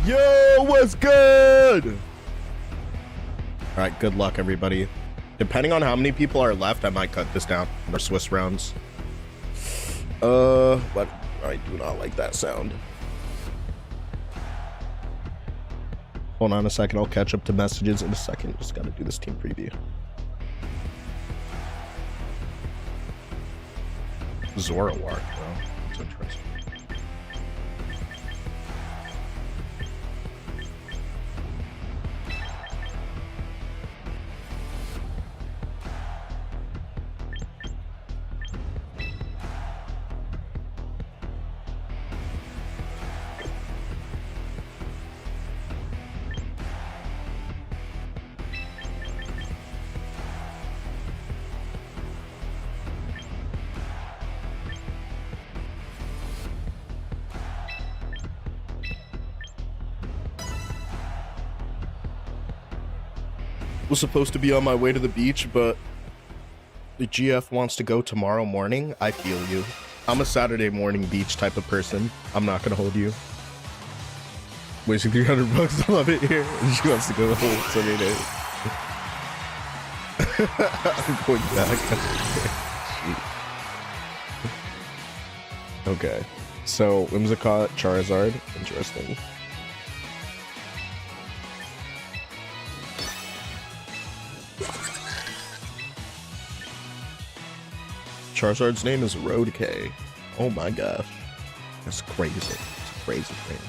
Yo, what's good? All right, good luck, everybody. Depending on how many people are left, I might cut this down. More Swiss rounds. But I do not like that sound. Hold on a second. I'll catch up to messages in a second. Just gotta do this team preview. Zora War, bro. That's interesting. Was supposed to be on my way to the beach, but the GF wants to go tomorrow morning. I feel you. I'm a Saturday morning beach type of person. I'm not gonna hold you. Wasting $300, I love it here. She wants to go the whole Sunday day. I'm going back. Okay, so Whimsicott, Charizard, interesting. Charizard's name is Road K. Oh my gosh. That's crazy. It's a crazy thing.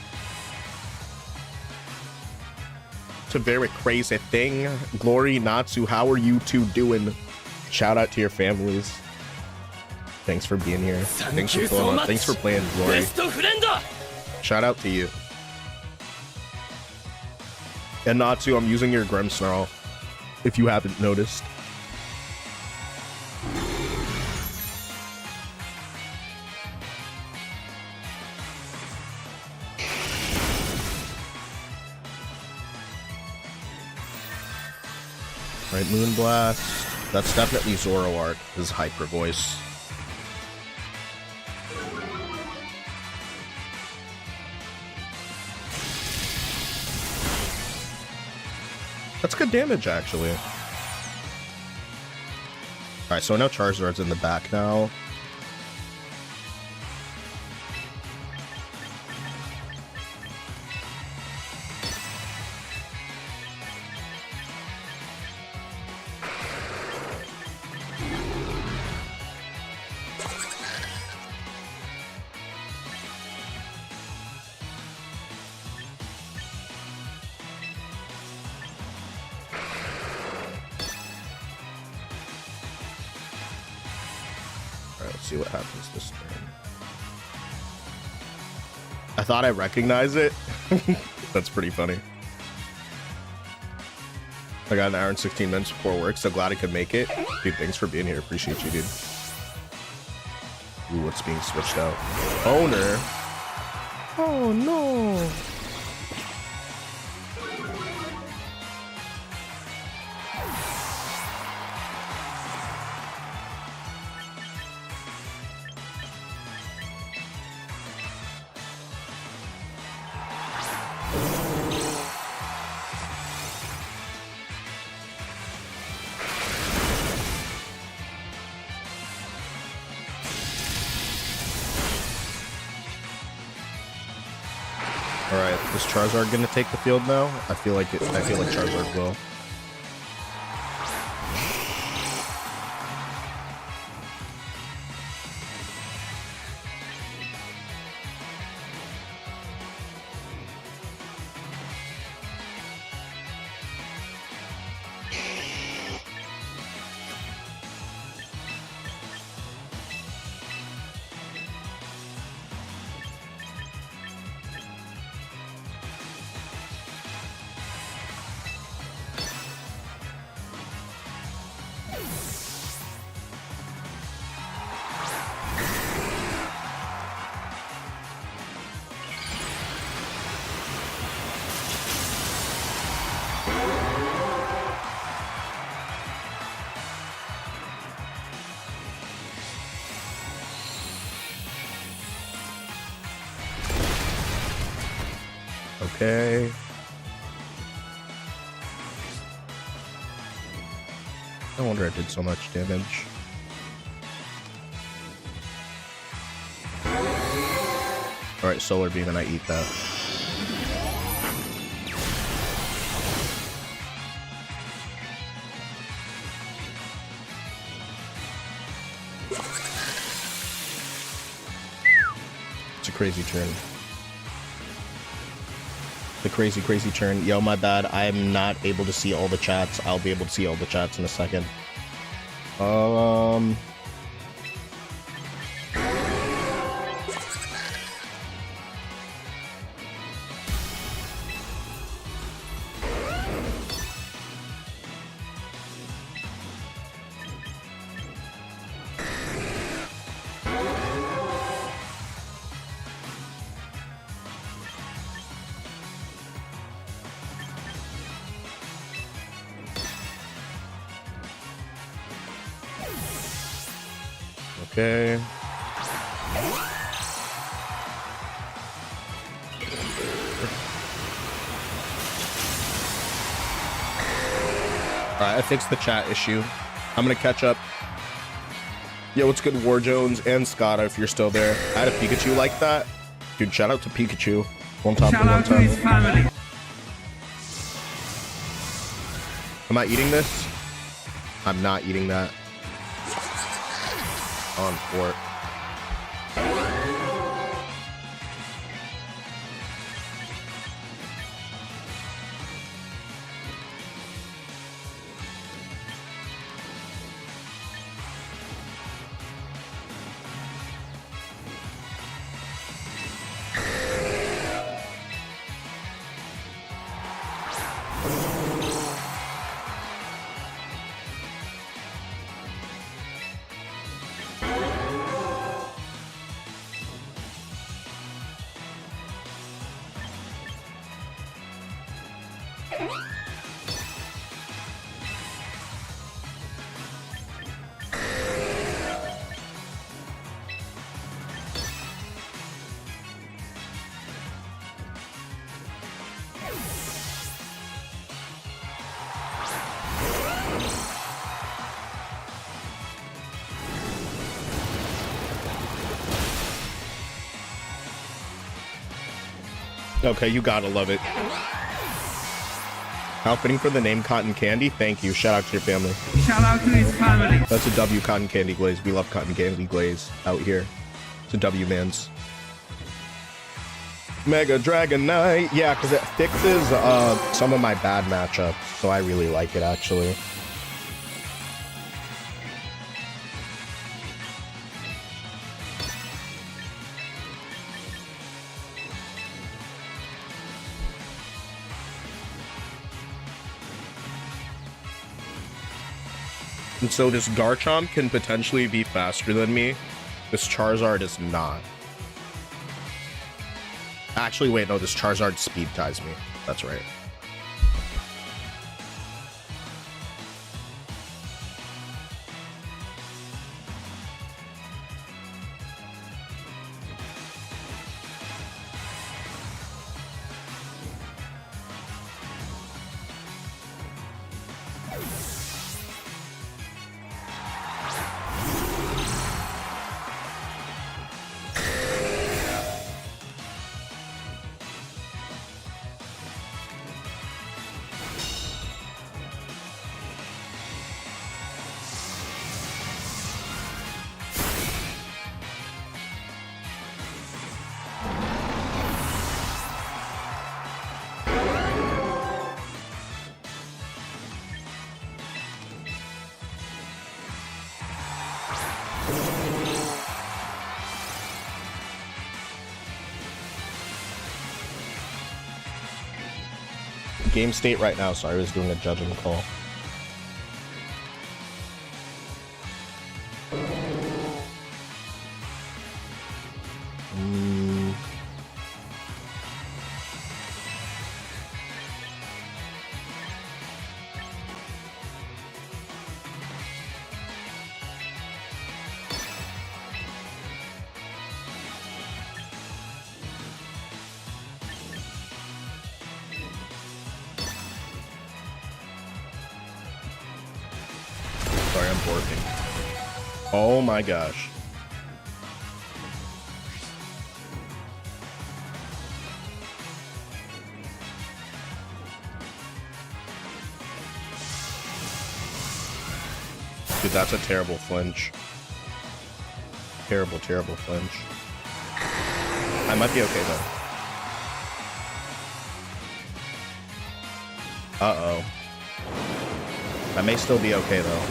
It's a very crazy thing. Glory, Natsu, how are you two doing? Shout out to your families. Thanks for being here. Thanks for pulling up. Thanks for playing, Glory. Shout out to you. And Natsu, I'm using your Grimmsnarl, if you haven't noticed. Right, Moonblast. That's definitely Zoroark, his hyper voice. That's good damage, actually. Alright, so now Charizard's in the back now. See what happens this turn. I thought I recognized it. That's pretty funny. I got an hour and 16 minutes before work, so glad I could make it. Dude, thanks for being here. Appreciate you, dude. Ooh, what's being switched out? Owner. Oh no. Alright, is Charizard gonna take the field now? I feel like Charizard will. Okay. No wonder it did so much damage. Alright, Solar Beam, and I eat that. It's a crazy turn. The crazy turn. Yo, my bad. I'm not able to see all the chats. I'll be able to see all the chats in a second. Okay. Alright, I fixed the chat issue. I'm gonna catch up. Yo, what's good, War Jones and Scotta, if you're still there. I had a Pikachu like that. Dude, shout out to Pikachu. One time shout out to his family. Am I eating this? I'm not eating that. On fort. Okay, you gotta love it. Outfitting for the name Cotton Candy? Thank you. Shout out to your family. Shout out to his family. That's a W, Cotton Candy Glaze. We love Cotton Candy Glaze out here. It's a W, mans. Mega Dragon Knight. Yeah, because it fixes some of my bad matchups, so I really like it, actually. And so this Garchomp can potentially be faster than me. This Charizard is not. Actually, wait, no, this Charizard speed ties me. That's right. Game state right now, so I was doing a judging call. Oh my gosh. Dude, that's a terrible flinch. Terrible, terrible flinch. I might be okay though. Uh-oh. I may still be okay though.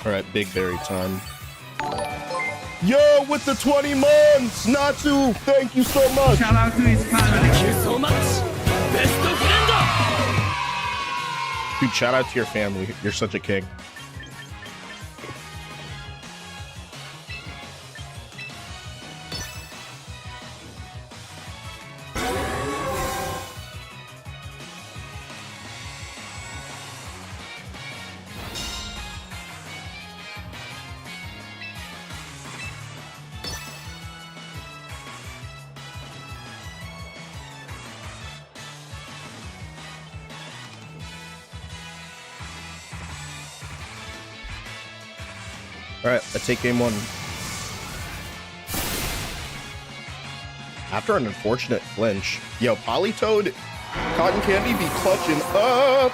All right, big berry time. Yo, with the 20 months, Natsu, thank you so much. Shout out to his family. Thank you so much. Best friend. Dude, shout out to your family. You're such a king. All right, let's take game one. After an unfortunate flinch, yo, Polytoad, Cotton Candy be clutching up.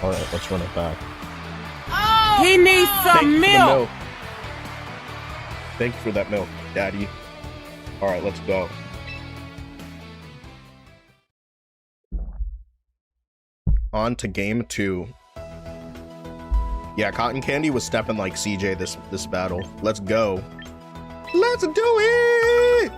All right, let's run it back. He needs some milk. Thank you for that milk, Daddy. All right, let's go. On to game two. Yeah, Cotton Candy was stepping like CJ this battle. Let's go. Let's do it!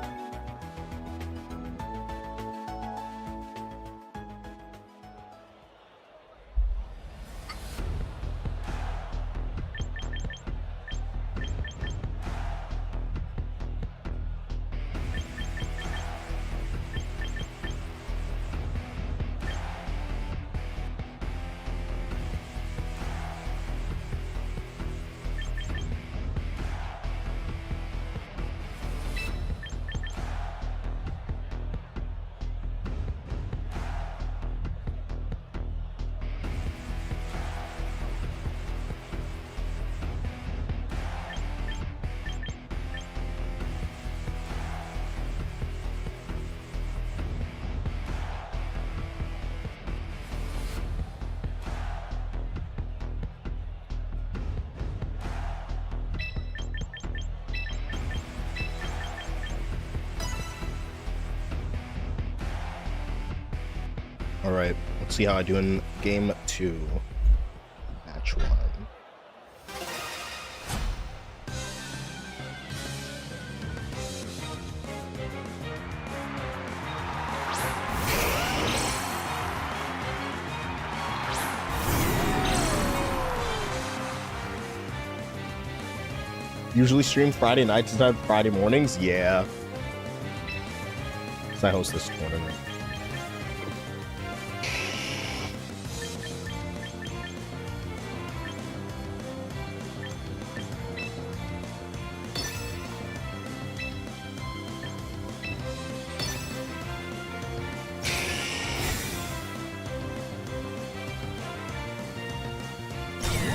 All right, let's see how I do in game two. Match one. Usually stream Friday nights instead of Friday mornings? Yeah. Because I host this tournament.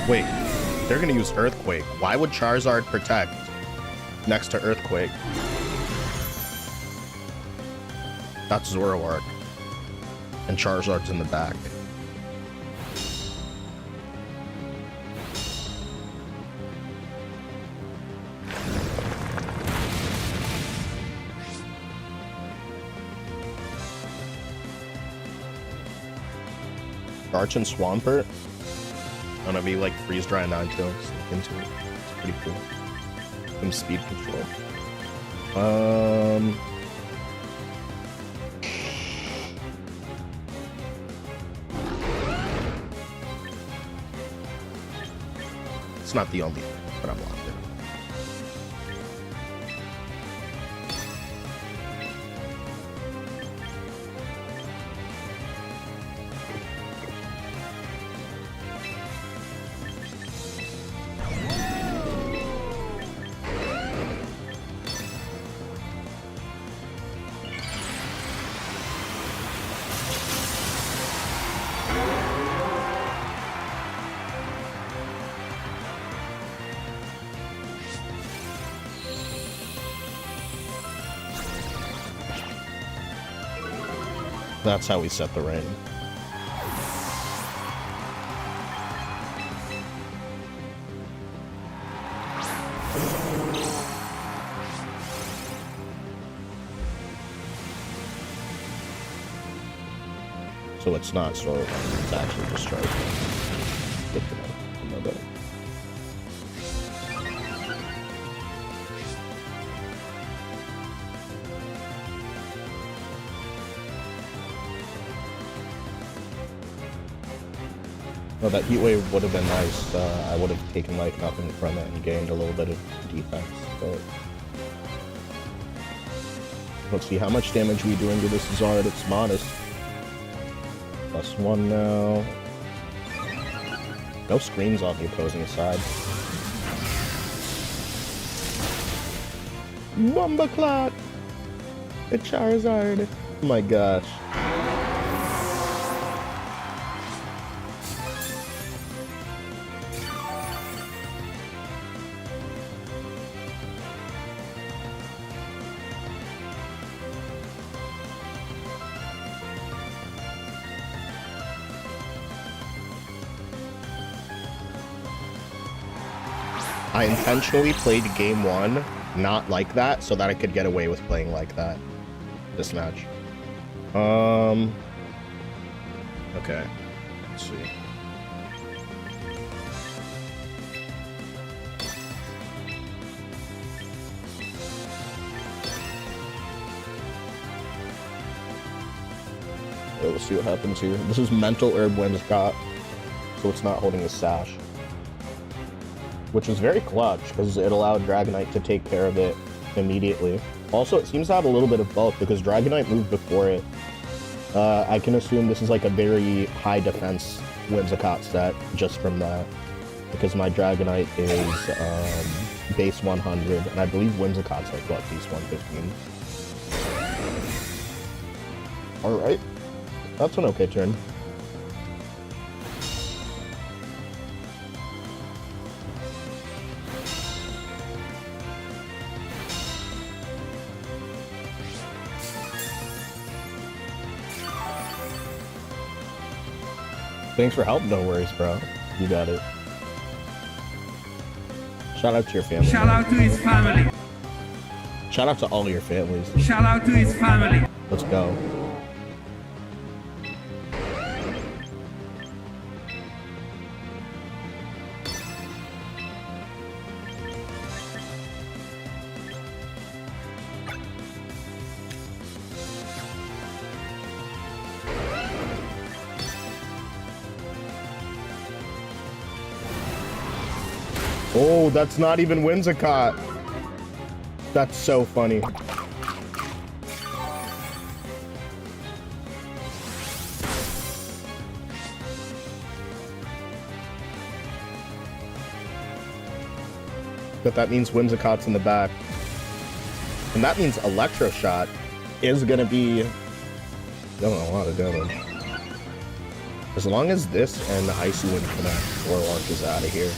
Wait, they're gonna use Earthquake. Why would Charizard protect next to Earthquake? That's Zoroark. And Charizard's in the back. Arch and Swampert. Gonna be like freeze dry 9 tails into it. It's pretty cool. Some speed control. It's not the only thing, but I'm locked in. That's how we set the rain. So it's not sort of, it's actually just striking. Good to know. No better. Well, that heat wave would have been nice. I would have taken like nothing from it and gained a little bit of defense. But let's see how much damage we doing to this Zard. It's modest. +1 now. No screens on the opposing side. Bombaclat! It's Charizard. Oh my gosh. I intentionally played game 1 not like that so that I could get away with playing like that this match. Okay. Let's see. We'll see what happens here. This is Mental Herb Whimsicott, so it's not holding a sash. Which is very clutch, because it allowed Dragonite to take care of it immediately. Also, it seems to have a little bit of both, because Dragonite moved before it. I can assume this is like a very high defense Whimsicott set, just from that. Because my Dragonite is base 100, and I believe Whimsicott's like, what, base 115? Alright. That's an okay turn. Thanks for help, no worries, bro. You got it. Shout out to your family. Shout out to his family. Shout out to all your families. Shout out to his family. Let's go. Oh, that's not even Whimsicott. That's so funny. But that means Whimsicott's in the back. And that means Electroshot is gonna be dealing a lot of damage. As long as this and the Icy Wind connect, Warlock is out of here.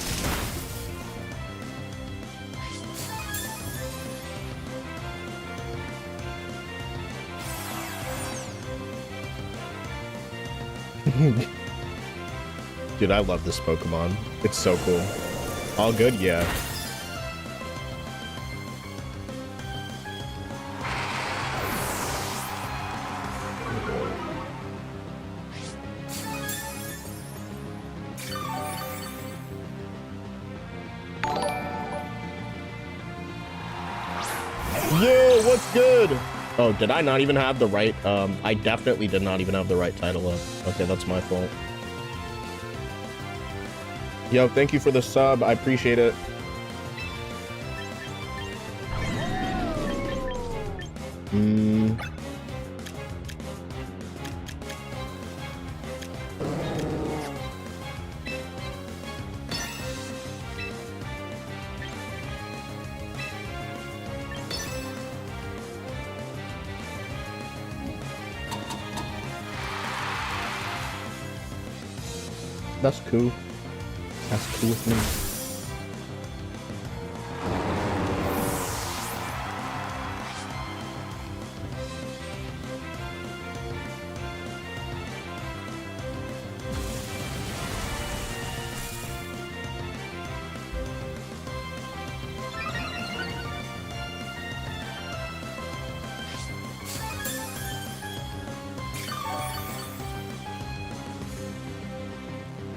Dude, I love this Pokemon. It's so cool. All good? Yeah. good? Oh, did I not even have the right? I definitely did not even have the right title up. Okay, that's my fault. Yo, thank you for the sub. I appreciate it. That's cool. That's cool with me.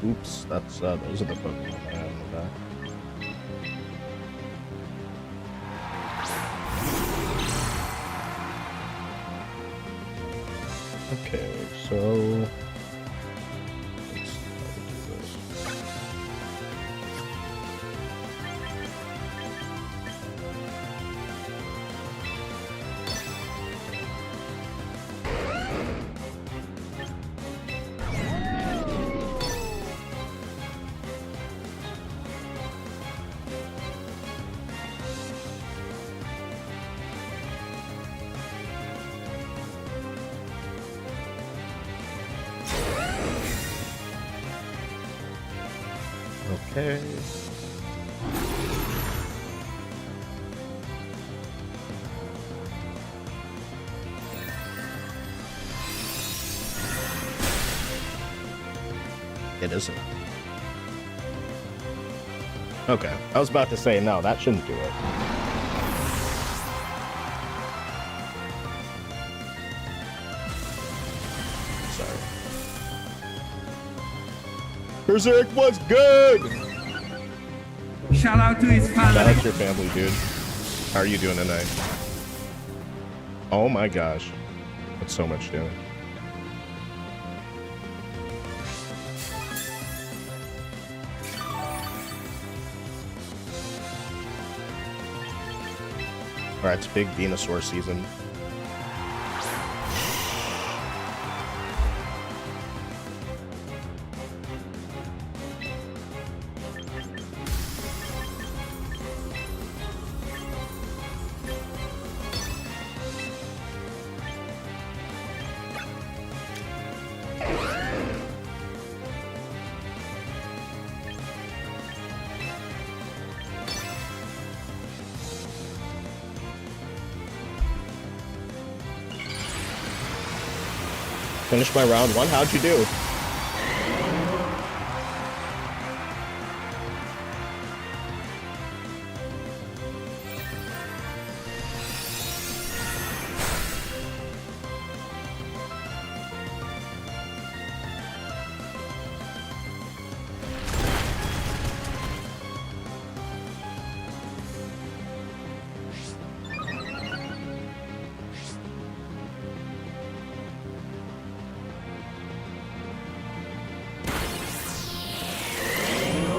Oops, that's those are the Pokemon I have in the back. Okay, so let's do this. Okay. It isn't. Okay, I was about to say, no, that shouldn't do it. Sorry. Berserk was good! Shout out to his Shout family. out to your family, dude. How are you doing tonight? Oh my gosh. That's so much doing. Alright, it's big Venusaur season. Finish my round one? How'd you do?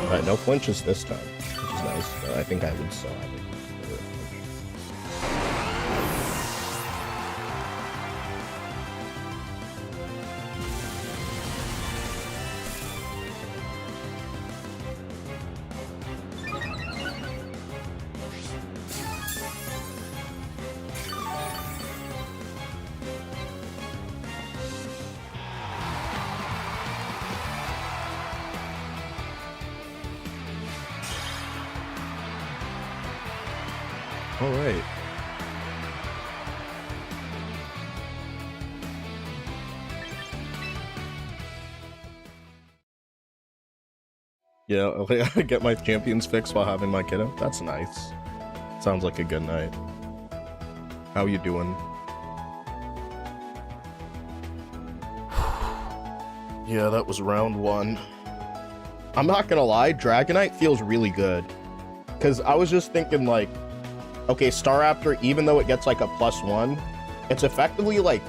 Alright, no flinches this time, which is nice, but I think I would still have it. All right. Yeah, I get my champions fixed while having my kiddo. That's nice. Sounds like a good night. How you doing? Yeah, that was round one. I'm not gonna lie, Dragonite feels really good. Because I was just thinking, like, Okay, Staraptor, even though it gets like a +1, it's effectively like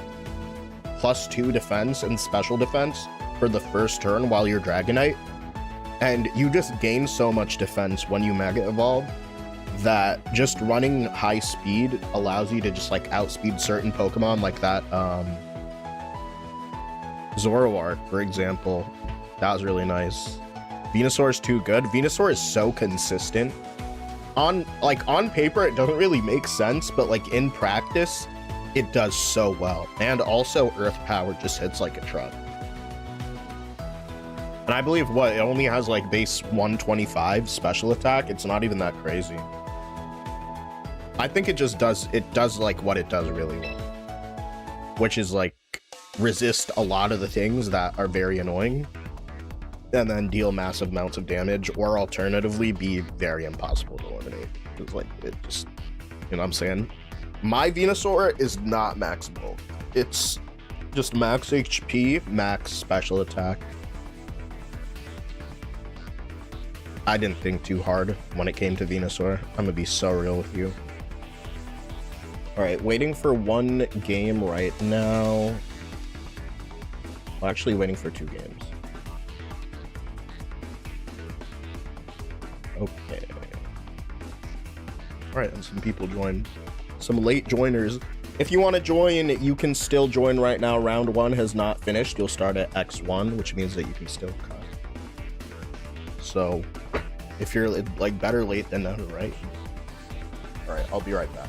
+2 defense and special defense for the first turn while you're Dragonite. And you just gain so much defense when you Mega Evolve that just running high speed allows you to just like outspeed certain Pokemon like that. Zoroark, for example. That was really nice. Venusaur is too good. Venusaur is so consistent. On paper, it doesn't really make sense, but like in practice, it does so well. And also Earth Power just hits like a truck. And I believe it only has like base 125 special attack. It's not even that crazy. I think it does like what it does really well, which is like resist a lot of the things that are very annoying and then deal massive amounts of damage, or alternatively be very impossible to eliminate. It's like, it just, you know what I'm saying? My Venusaur is not max bulk. It's just max HP, max special attack. I didn't think too hard when it came to Venusaur. I'm gonna be so real with you. All right, waiting for one game right now. Well, actually waiting for 2 games. Okay. All right, and some people joined. Some late joiners. If you want to join, you can still join right now. Round 1 has not finished. You'll start at X1, which means that you can still cut. So, if you're like better late than never, right? All right, I'll be right back.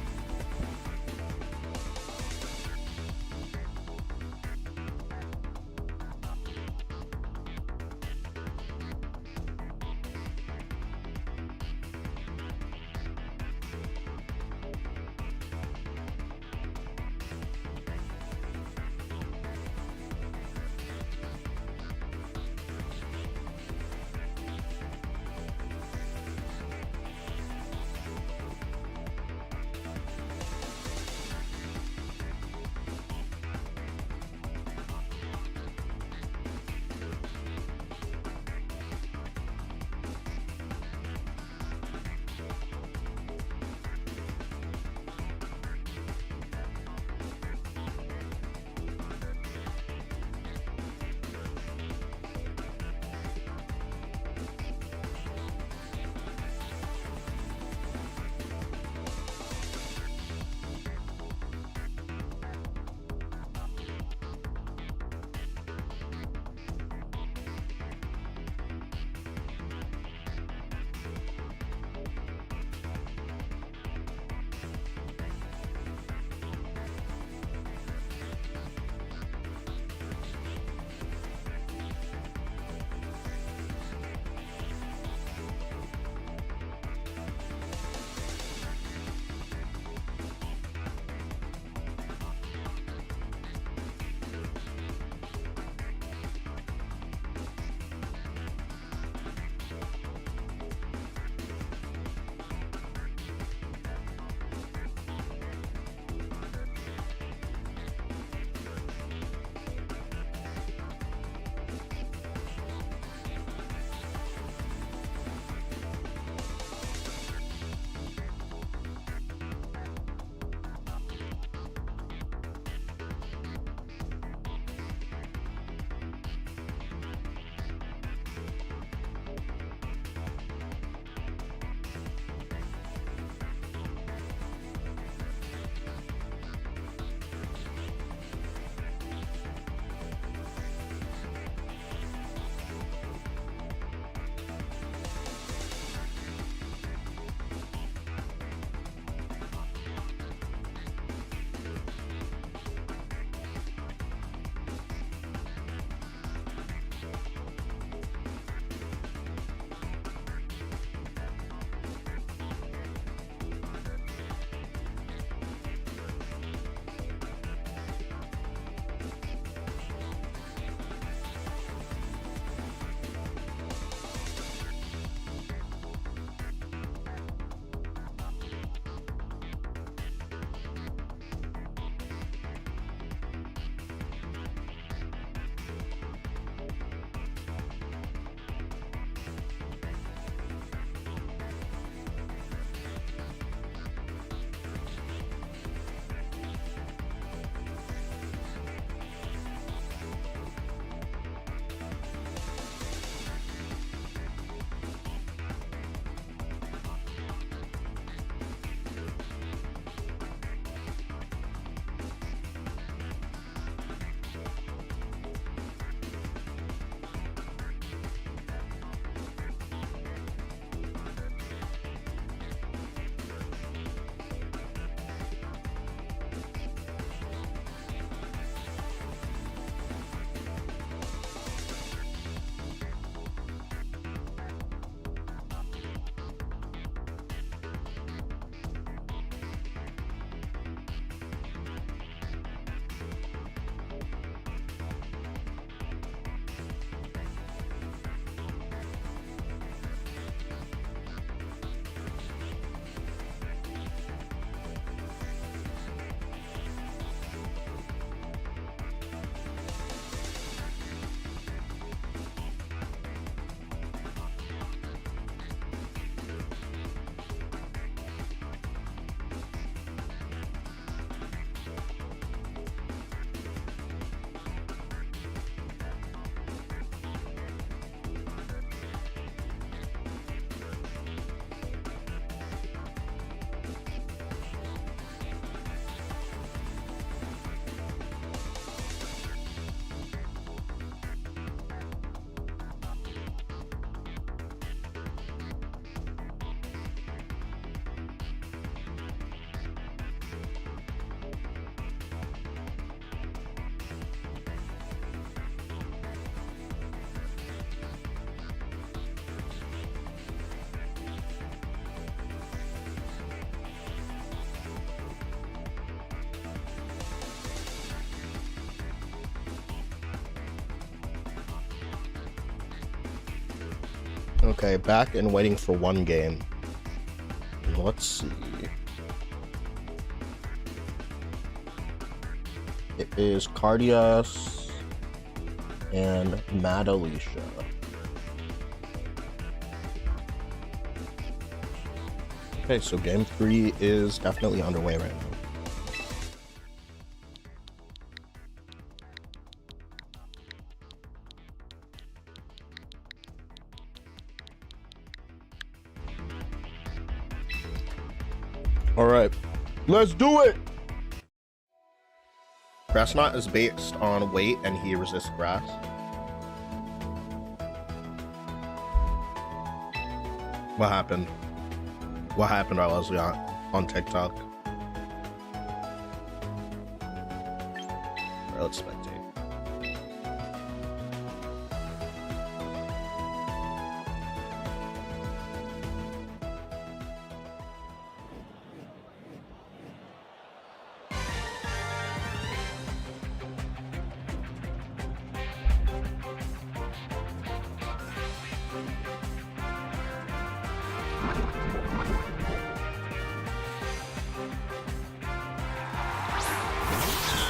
Okay, back and waiting for one game. Let's see. It is Cardias and Mad Alicia. Okay, so game 3 is definitely underway right now. All right, let's do it. Grass knot is based on weight and he resists grass. What happened? What happened, Leslie, on TikTok? All right, let's spectate.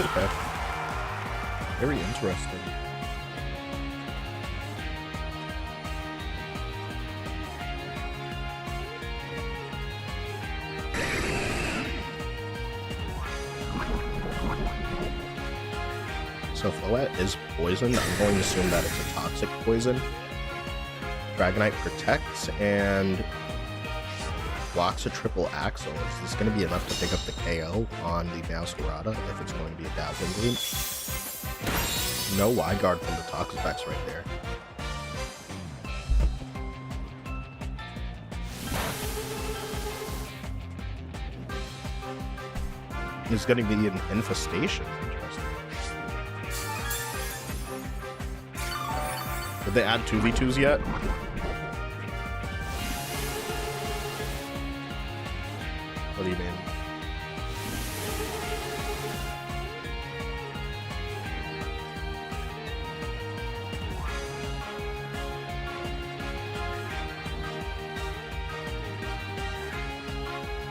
Okay. Very interesting. So Floette is poisoned. I'm going to assume that it's a toxic poison. Dragonite protects and blocks a triple axle. Is this going to be enough to pick up the KO on the Masquerada if it's going to be a Dazzling Gleam? No wide guard from the Toxapex right there. It's going to be an Infestation. Interesting. Did they add 2v2s yet? What do you mean?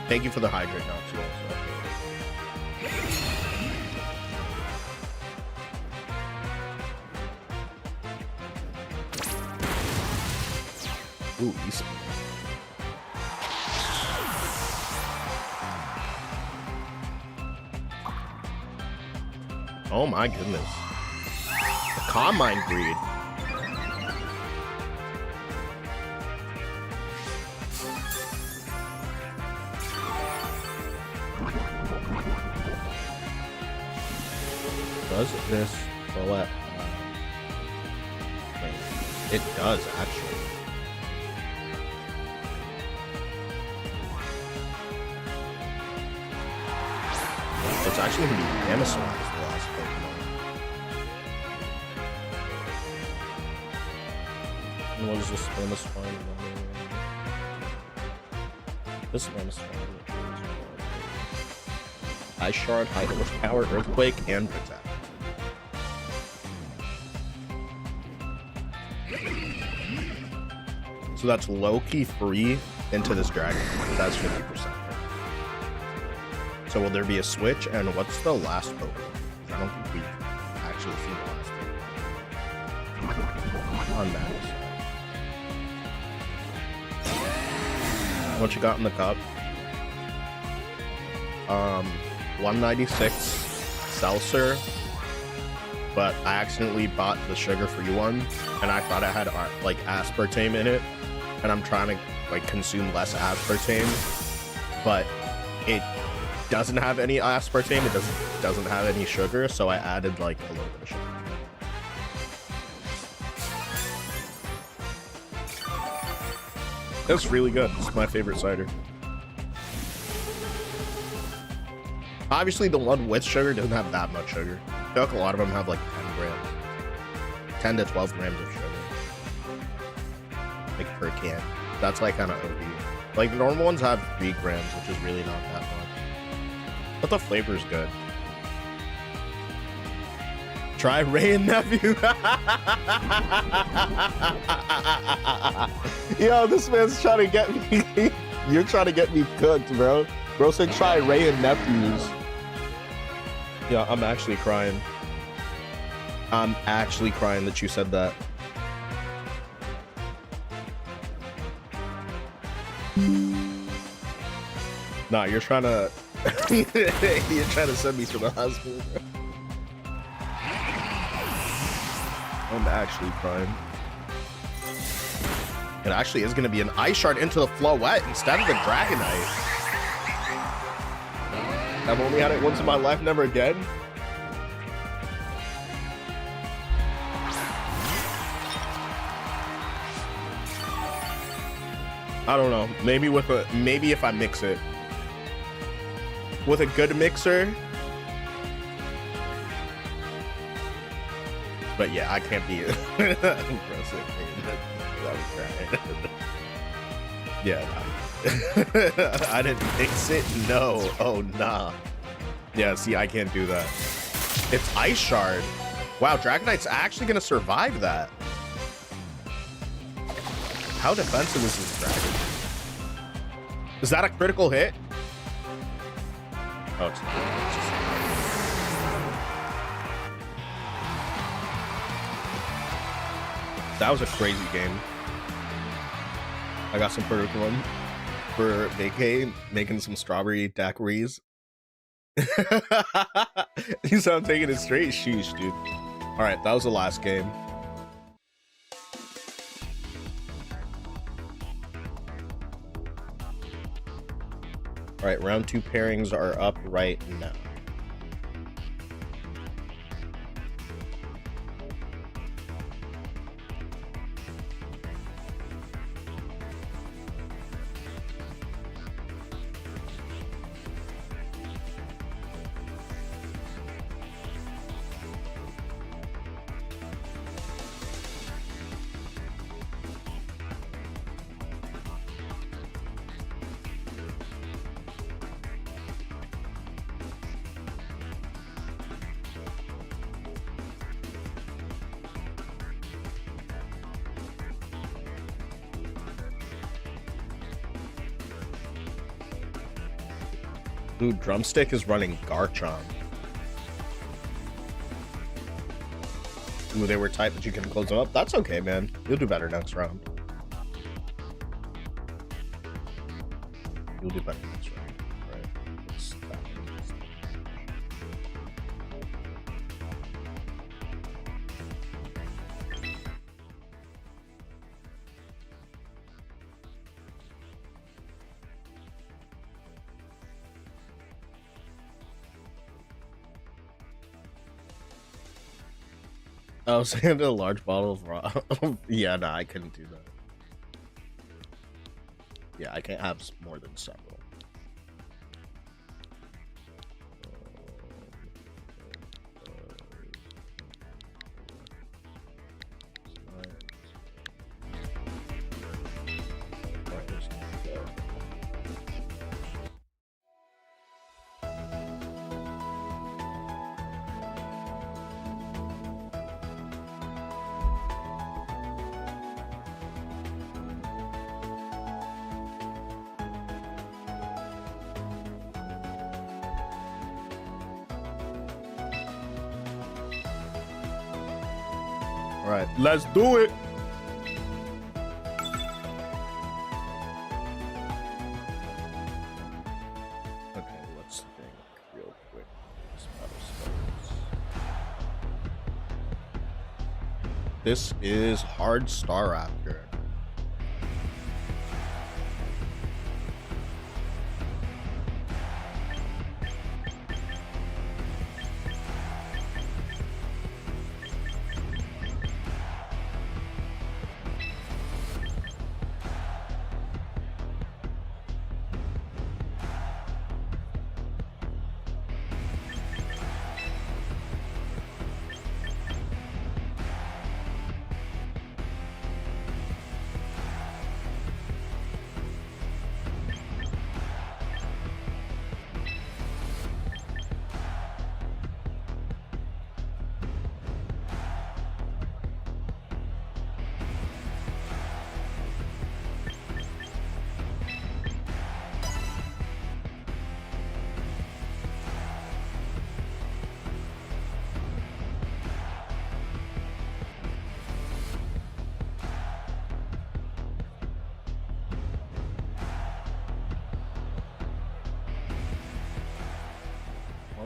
Thank you for the hydrate now too. Also. Ooh, easy. Oh my goodness. The Combine breed. Does this Floette? Wait, it does actually. It's actually going to be Dinosaur as the last Pokemon. And what is this famous one? This famous one. Ice Shard, High Horsepower, Earthquake, and Protect. So that's low-key free into this dragon. That's 50%. So will there be a switch? And what's the last Pokemon? I don't think we've actually seen the last Pokemon. On that. What you got in the cup? 196 Seltzer, but I accidentally bought the sugar-free one, and I thought it had like aspartame in it, and I'm trying to like consume less aspartame, but it doesn't have any aspartame. It doesn't have any sugar, so I added like a little bit of sugar. It's really good. It's my favorite cider. Obviously, the one with sugar doesn't have that much sugar. I feel like a lot of them have like 10 grams. 10 to 12 grams of sugar. Like per can. That's like kind of OD. Like the normal ones have 3 grams, which is really not that much. But the flavor's good. Try Ray and nephew. Yo, this man's trying to get me. You're trying to get me cooked, bro. Bro said try Ray and nephews. Yeah, I'm actually crying. I'm actually crying that you said that. Nah, you're trying to you're trying to send me to the hospital, bro. I'm actually crying. It actually is gonna be an ice shard into the Floette instead of the Dragonite. I've only had it once in my life, never again. I don't know. Maybe if I mix it with a good mixer. But yeah, I can't be it. Yeah, nah. I didn't mix it. No. Oh nah. Yeah, see, I can't do that. It's Ice Shard. Wow, Dragonite's actually gonna survive that. How defensive is this dragon? Is that a critical hit? Oh, it's not. It's just... That was a crazy game. I got some curriculum for vacay, making some strawberry daiquiris. You sound taking it straight. Sheesh, dude. All right, that was the last game. All right, round 2 pairings are up right now. Dude, Drumstick is running Garchomp. Ooh, they were tight, but you can close them up. That's okay, man. You'll do better next round. You'll do better next round. All right. Let's tap into this. I was saying a large bottle of raw. Yeah, no, I couldn't do that. Yeah, I can't have more than several. All right, let's do it. Okay, let's think real quick. This is Hard Star Raptor.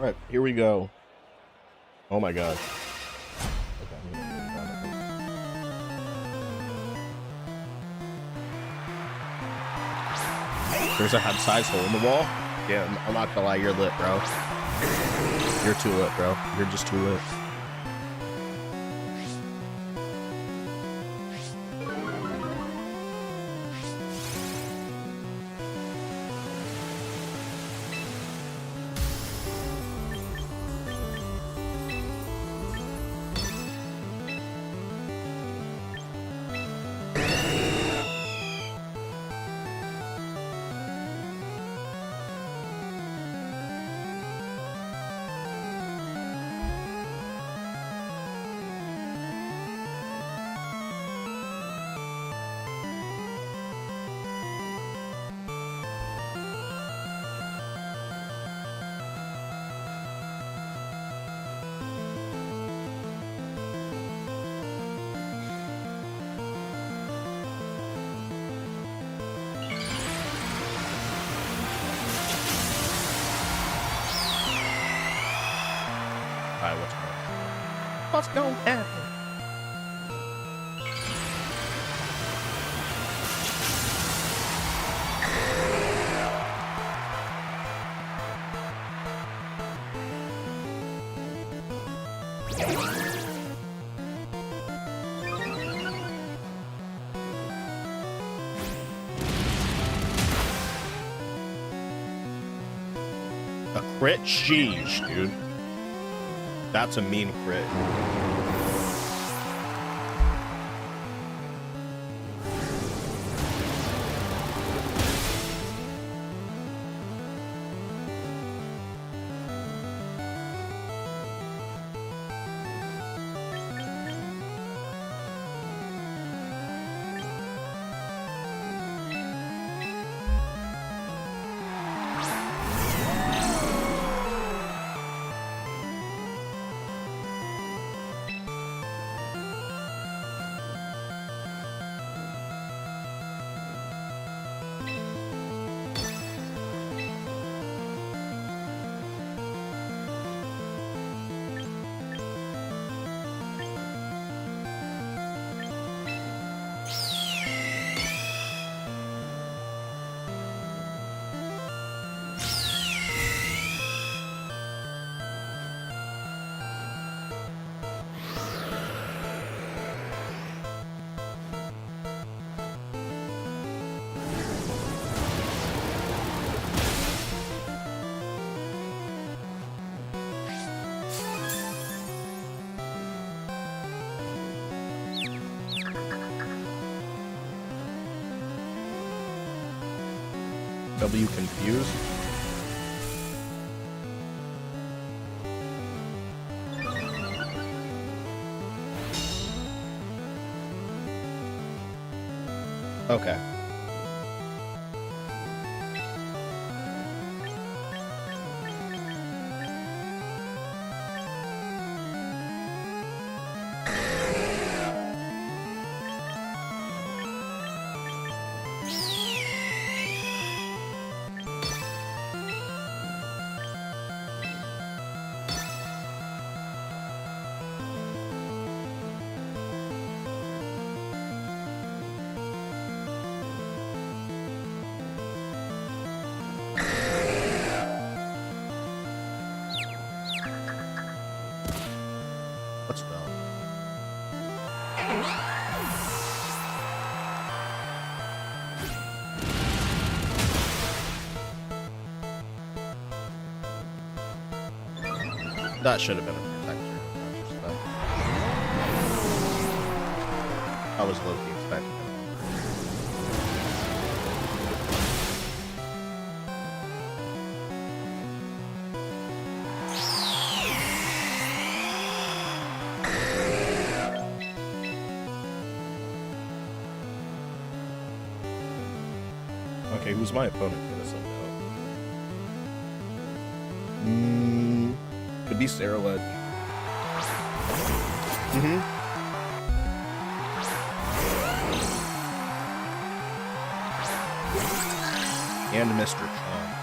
Alright, here we go. Oh my god. There's a head-sized hole in the wall. Yeah, I'm not gonna lie, you're lit, bro. You're too lit, bro. You're just too lit. Alright, what's going on? A crit? Sheesh, dude. That's a mean crit. W confused. Okay. Let's go. That should have been a protector. I was low-key expecting it. Okay, who's my opponent for this update? Could be Sarah Led. And Mr. Chomps.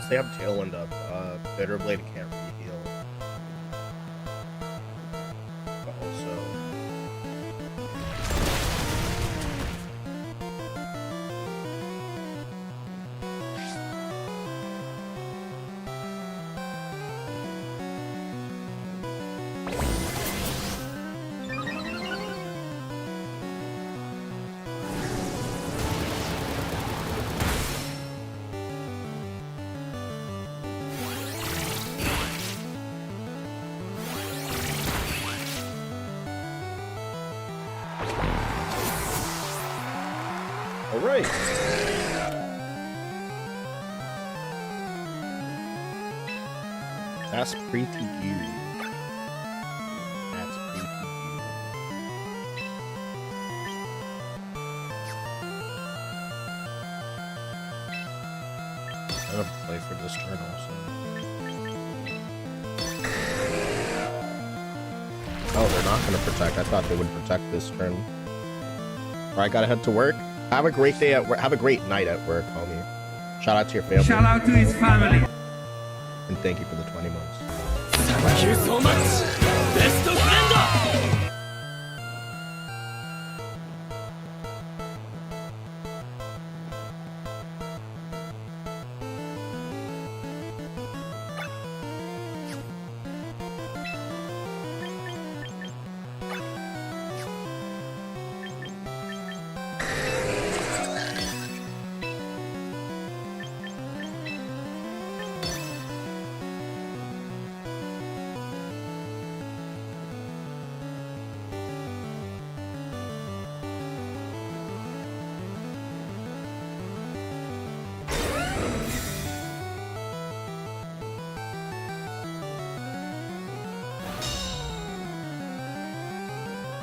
Since they have Tailwind up, Bitter Blade can't re-heal. But also... Alright. That's pretty good. That's pretty good. I'm gonna play for this turn also. Oh, they're not gonna protect. I thought they would protect this turn. Alright, gotta head to work. Have a great day at work. Have a great night at work, homie. Shout out to your family. Shout out to his family. And thank you for the 20 months. Thank you so much. Best of friend.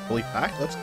Fully packed? Let's go.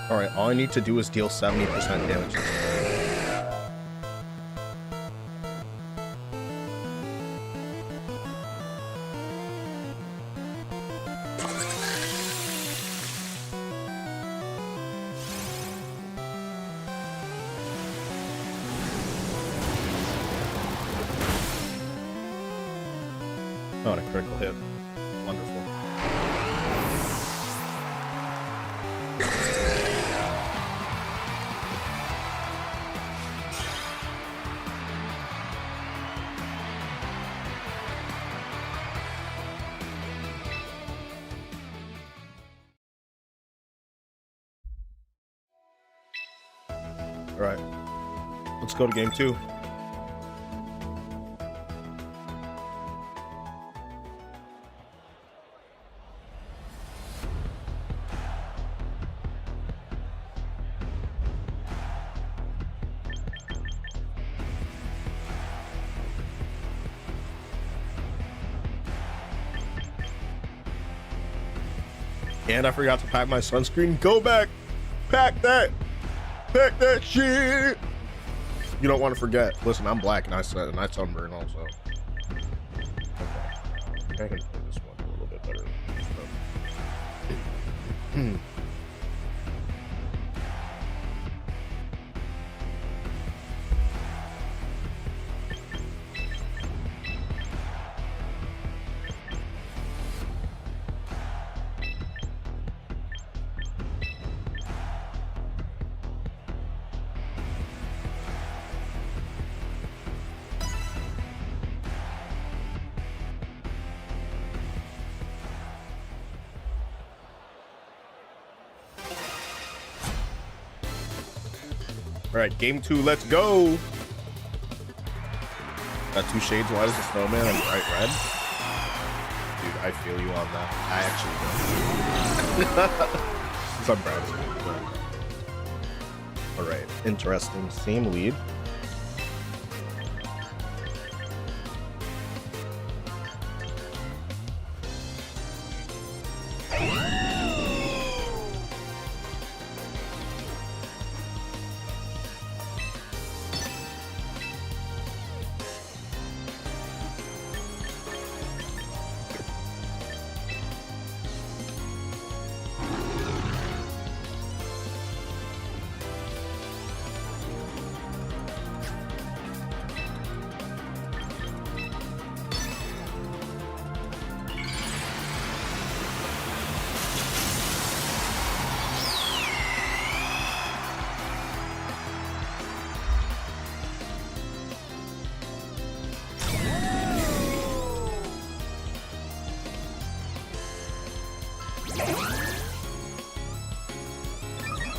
Alright, all I need to do is deal 70% damage. Not a critical hit. Wonderful. Alright, let's go to game 2. And I forgot to pack my sunscreen. Go back! Pack that! Pack that shit! You don't want to forget. Listen, I'm black and I sunburn also. Okay. I can play this one a little bit better. All right, game 2, let's go. Got 2 shades white as a snowman and bright red. Dude, I feel you on that. I actually do. I'm browsing. All right, interesting. Same lead.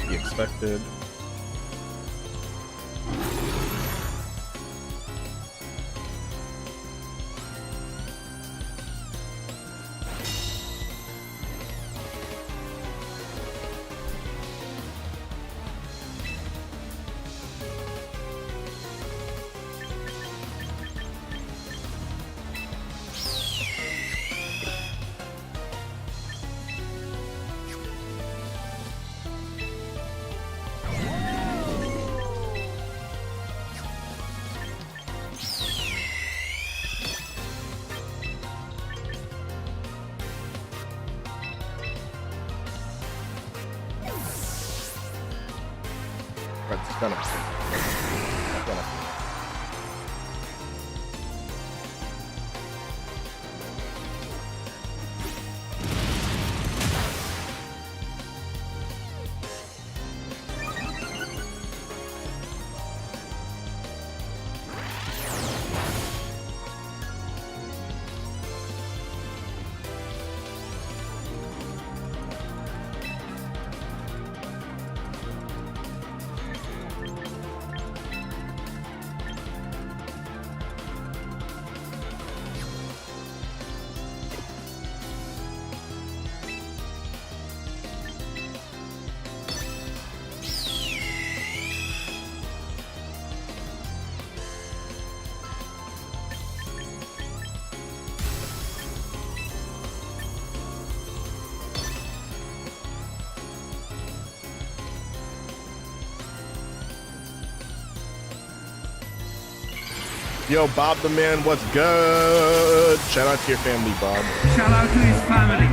Be expected. It's gonna Yo, Bob the man, what's good? Shout out to your family, Bob. Shout out to his family.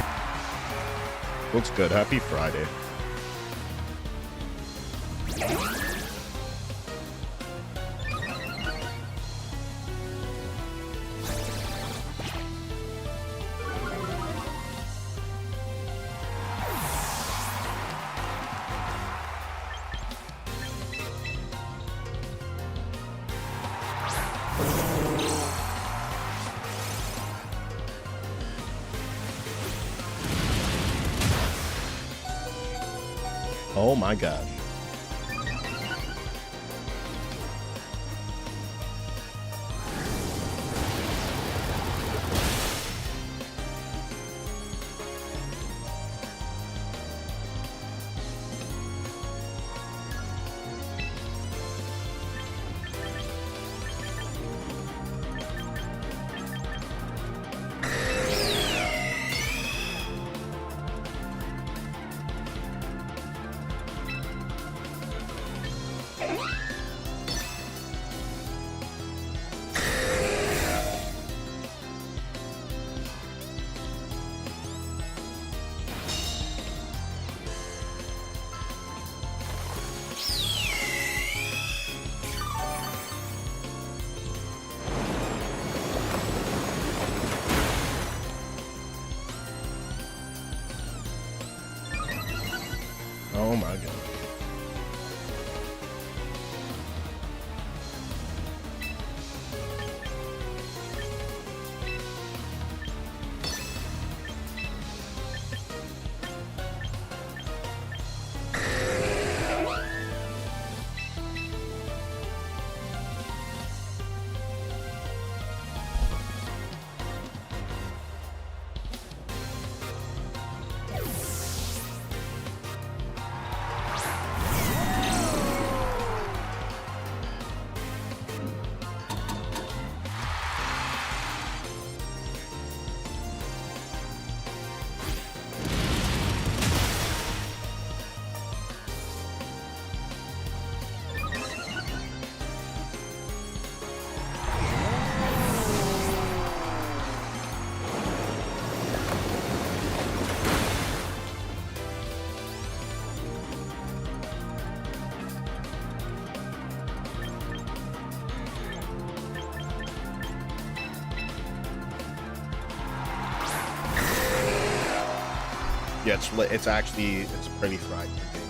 What's good? Happy Friday. Oh my gosh. Yeah, it's actually it's pretty fried for me.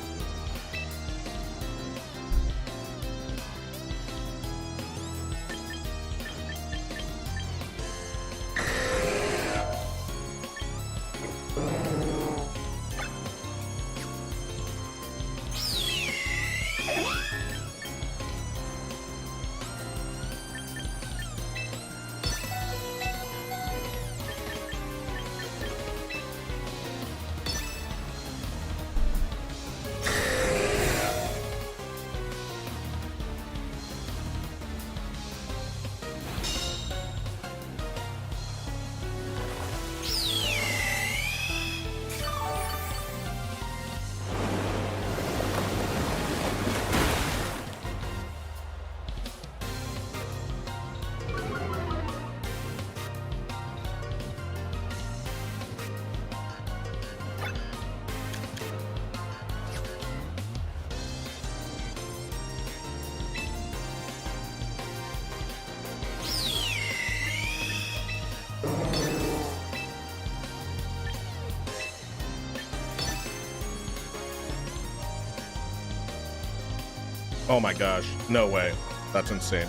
Oh my gosh, no way. That's insane.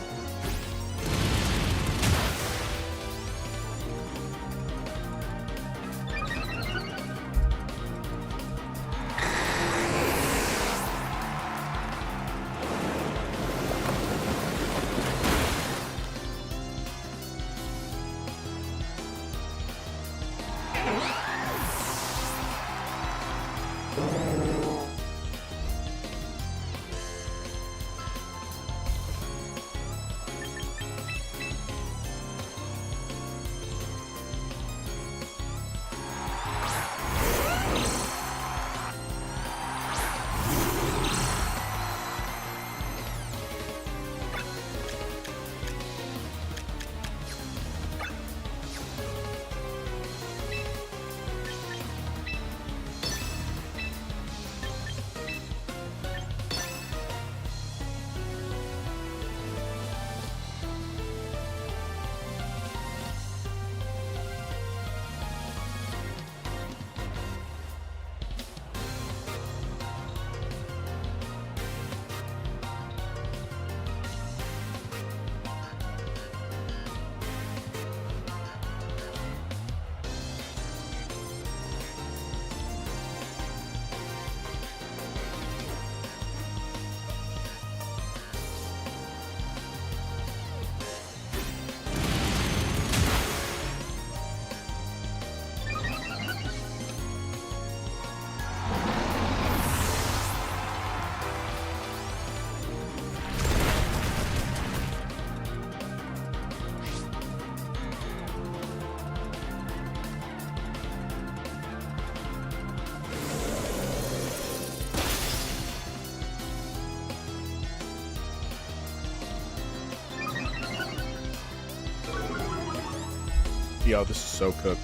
Yo, this is so cooked.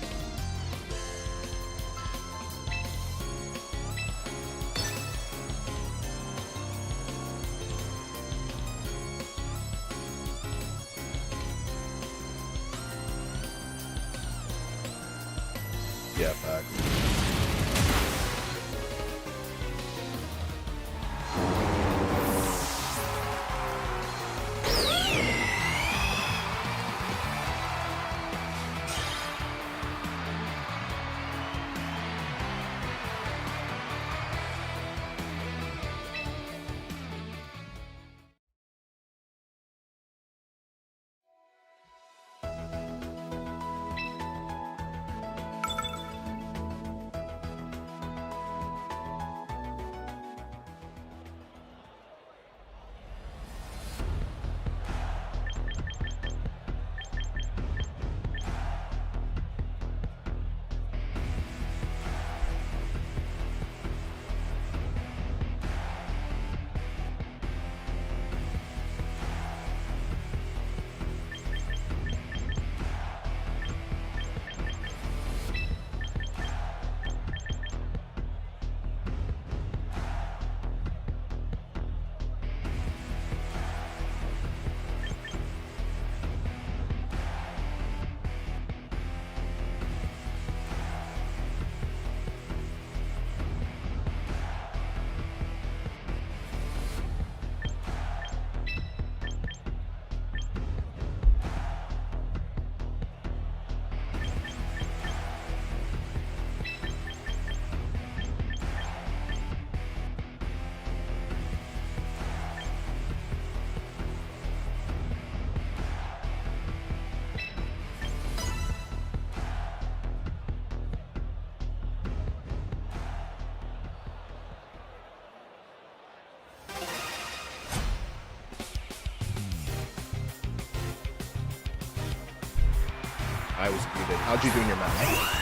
Yeah, facts. I was muted. How'd you do in your match?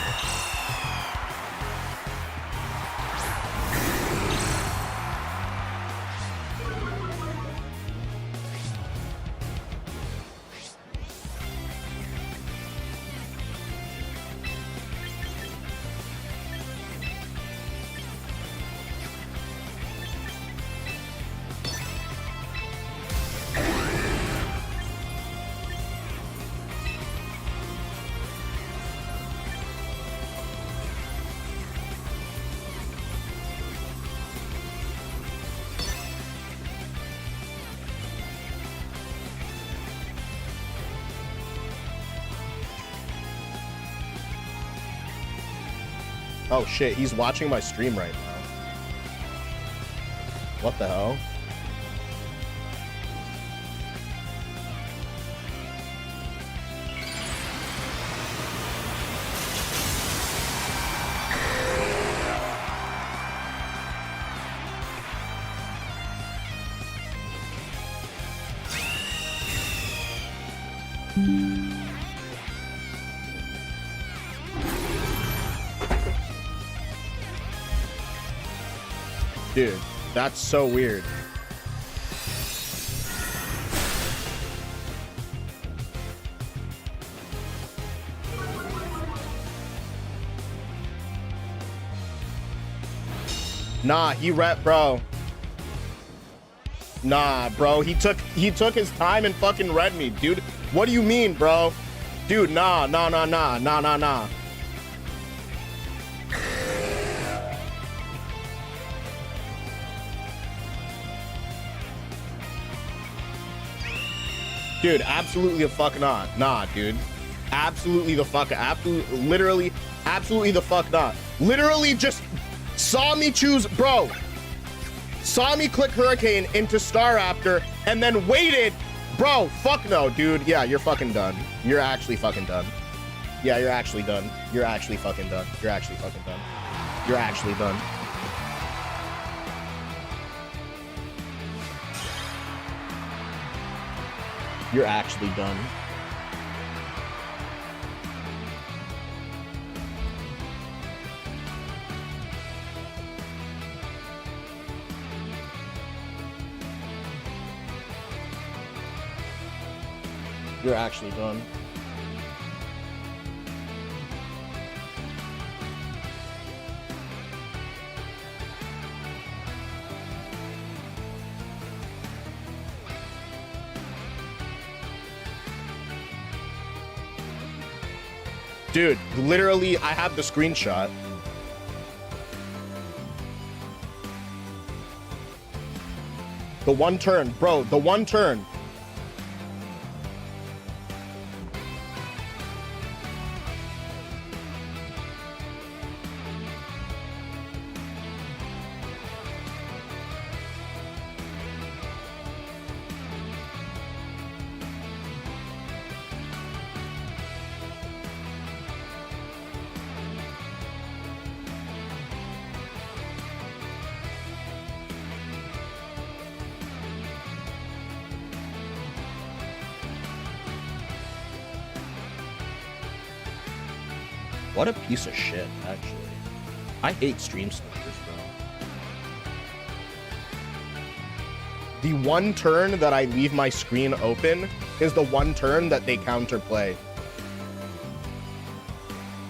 Oh shit, he's watching my stream right now. What the hell? Dude, that's so weird. Nah, he rep, bro. Nah, bro, he took his time and fucking read me, dude. What do you mean, bro? Dude, nah. Dude, absolutely the fuck not. Nah, dude. Absolutely the fuck, literally, absolutely the fuck not. Literally just saw me choose, bro. Saw me click Hurricane into Star Raptor and then waited. Bro, fuck no, dude. Yeah, you're fucking done. You're actually fucking done. Yeah, you're actually done. You're actually fucking done. You're actually fucking done. You're actually done. You're actually done. You're actually done. Dude, literally, I have the screenshot. The one turn, bro, the one turn. What a piece of shit, actually. I hate stream snipers, bro. The one turn that I leave my screen open is the one turn that they counterplay.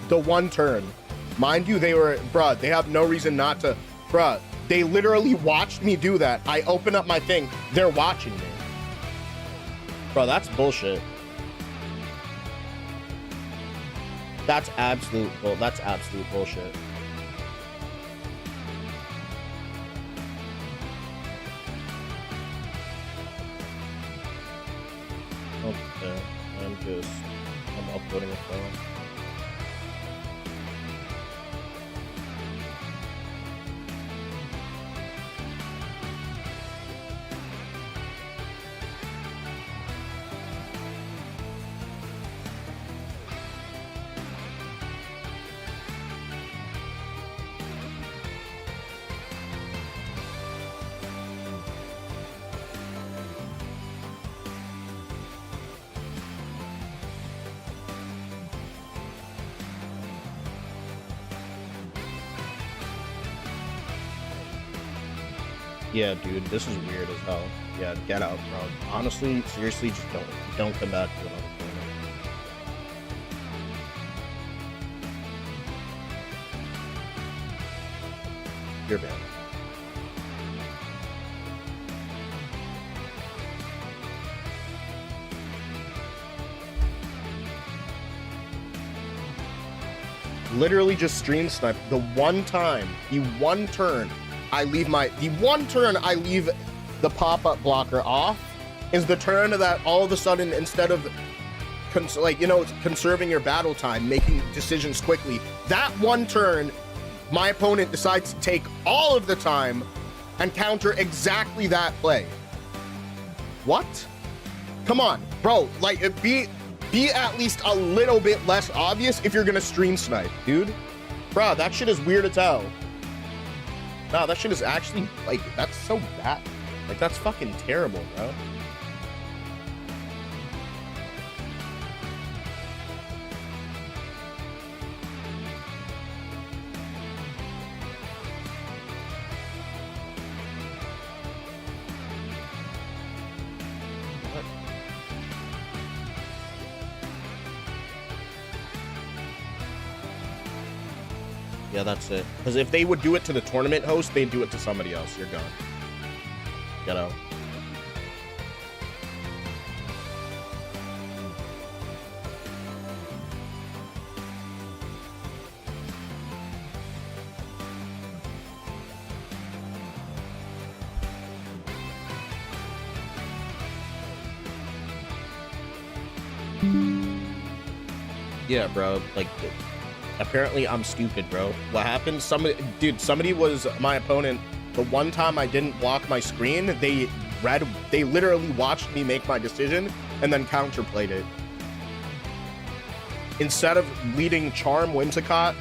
The one turn. Mind you, they were, bruh, they have no reason not to, bruh, they literally watched me do that. I open up my thing, they're watching me. Bro, that's bullshit. That's absolute bullshit. Okay, I'm uploading a phone. Yeah, dude, this is weird as hell. Yeah, get out, bro. Honestly, seriously, just don't come back to another tournament. You're banned. Literally just stream snipe. The one time, the one turn I leave the pop-up blocker off is the turn that all of a sudden, instead of conserving your battle time, making decisions quickly, that one turn, my opponent decides to take all of the time and counter exactly that play. What? Come on, bro. Like, be at least a little bit less obvious if you're gonna stream snipe, dude. Bro, that shit is weird as hell. No, that shit is actually, like, that's so bad. Like, that's fucking terrible, bro. What? Yeah, that's it. Because if they would do it to the tournament host, they'd do it to somebody else. You're gone. Get out. Yeah, bro. Like, apparently I'm stupid, bro. What happened? Somebody was my opponent. The one time I didn't block my screen, they literally watched me make my decision and then counterplayed it. Instead of leading Charm Whimsicott,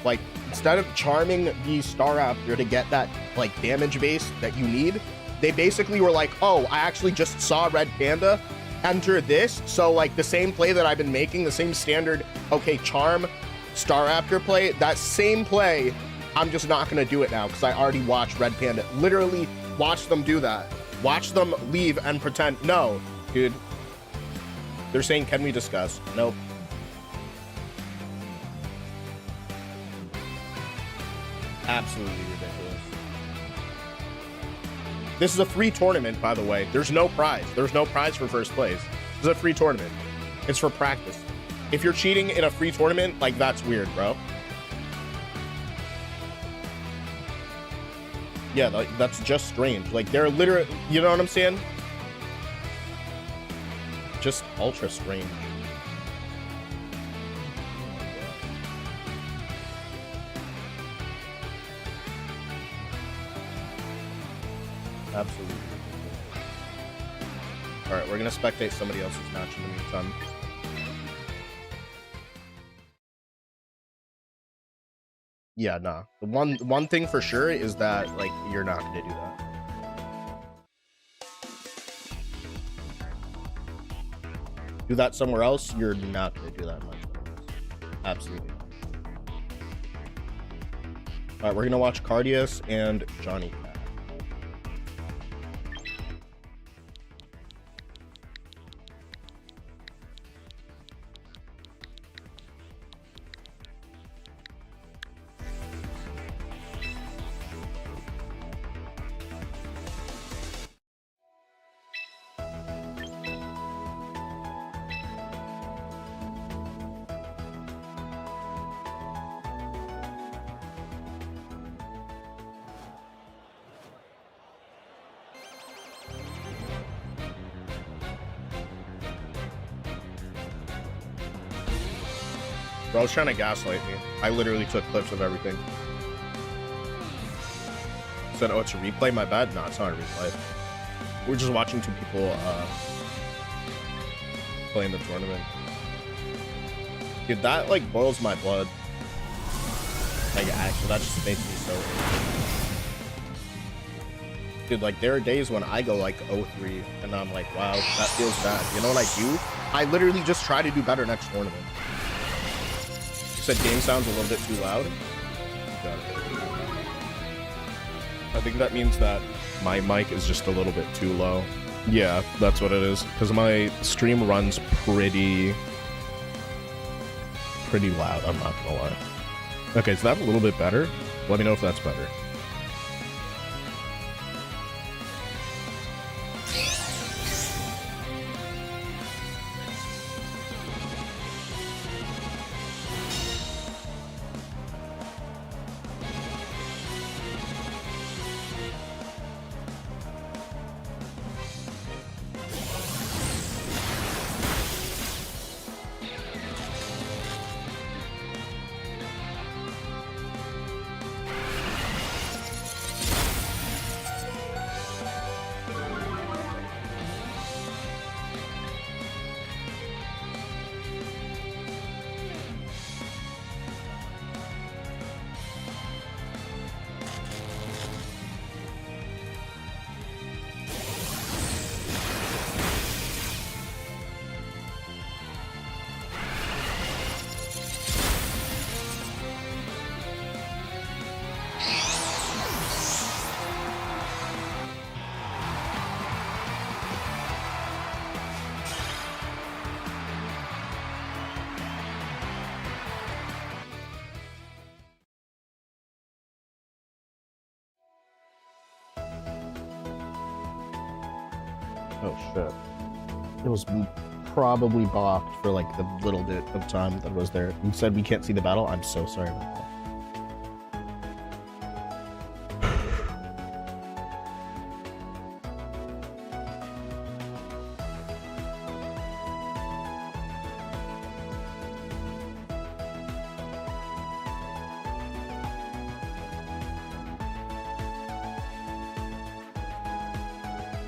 like, instead of charming the Star Raptor to get that, like, damage base that you need, they basically were like, oh, I actually just saw Red Panda enter this, so, like, the same play that I've been making, the same standard, okay, Charm Star Raptor play, that same play, I'm just not gonna do it now because I already watched Red Panda. Literally watch them do that. Watch them leave and pretend. No, dude. They're saying, can we discuss? Nope. Absolutely ridiculous. This is a free tournament, by the way. There's no prize. There's no prize for first place. This is a free tournament. It's for practice. If you're cheating in a free tournament, like, that's weird, bro. Yeah, like, that's just strange. Like, they're literally, you know what I'm saying? Just ultra strange. Absolutely. All right, we're gonna spectate somebody else's match in the meantime. Yeah, nah. The one thing for sure is that, like, you're not gonna do that. Do that somewhere else, you're not gonna do that much. Absolutely not. All right, we're gonna watch Cardias and Johnny. Bro, I was trying to gaslight me. I literally took clips of everything. Said, oh, it's a replay? My bad? No, it's not a replay. We're just watching two people play in the tournament. Dude, that, like, boils my blood. Like, actually, that just makes me so angry. Dude, like, there are days when I go, like, 0-3, and I'm like, wow, that feels bad. You know what I do? I literally just try to do better next tournament. Said game sounds a little bit too loud. Got it. I think that means that My mic is just a little bit too low. Yeah, that's what it is. Because my stream runs pretty loud, I'm not gonna lie. Okay, is that a little bit better? Let me know if that's better. Oh shit. It was probably blocked for like the little bit of time that was there. You said we can't see the battle? I'm so sorry about that.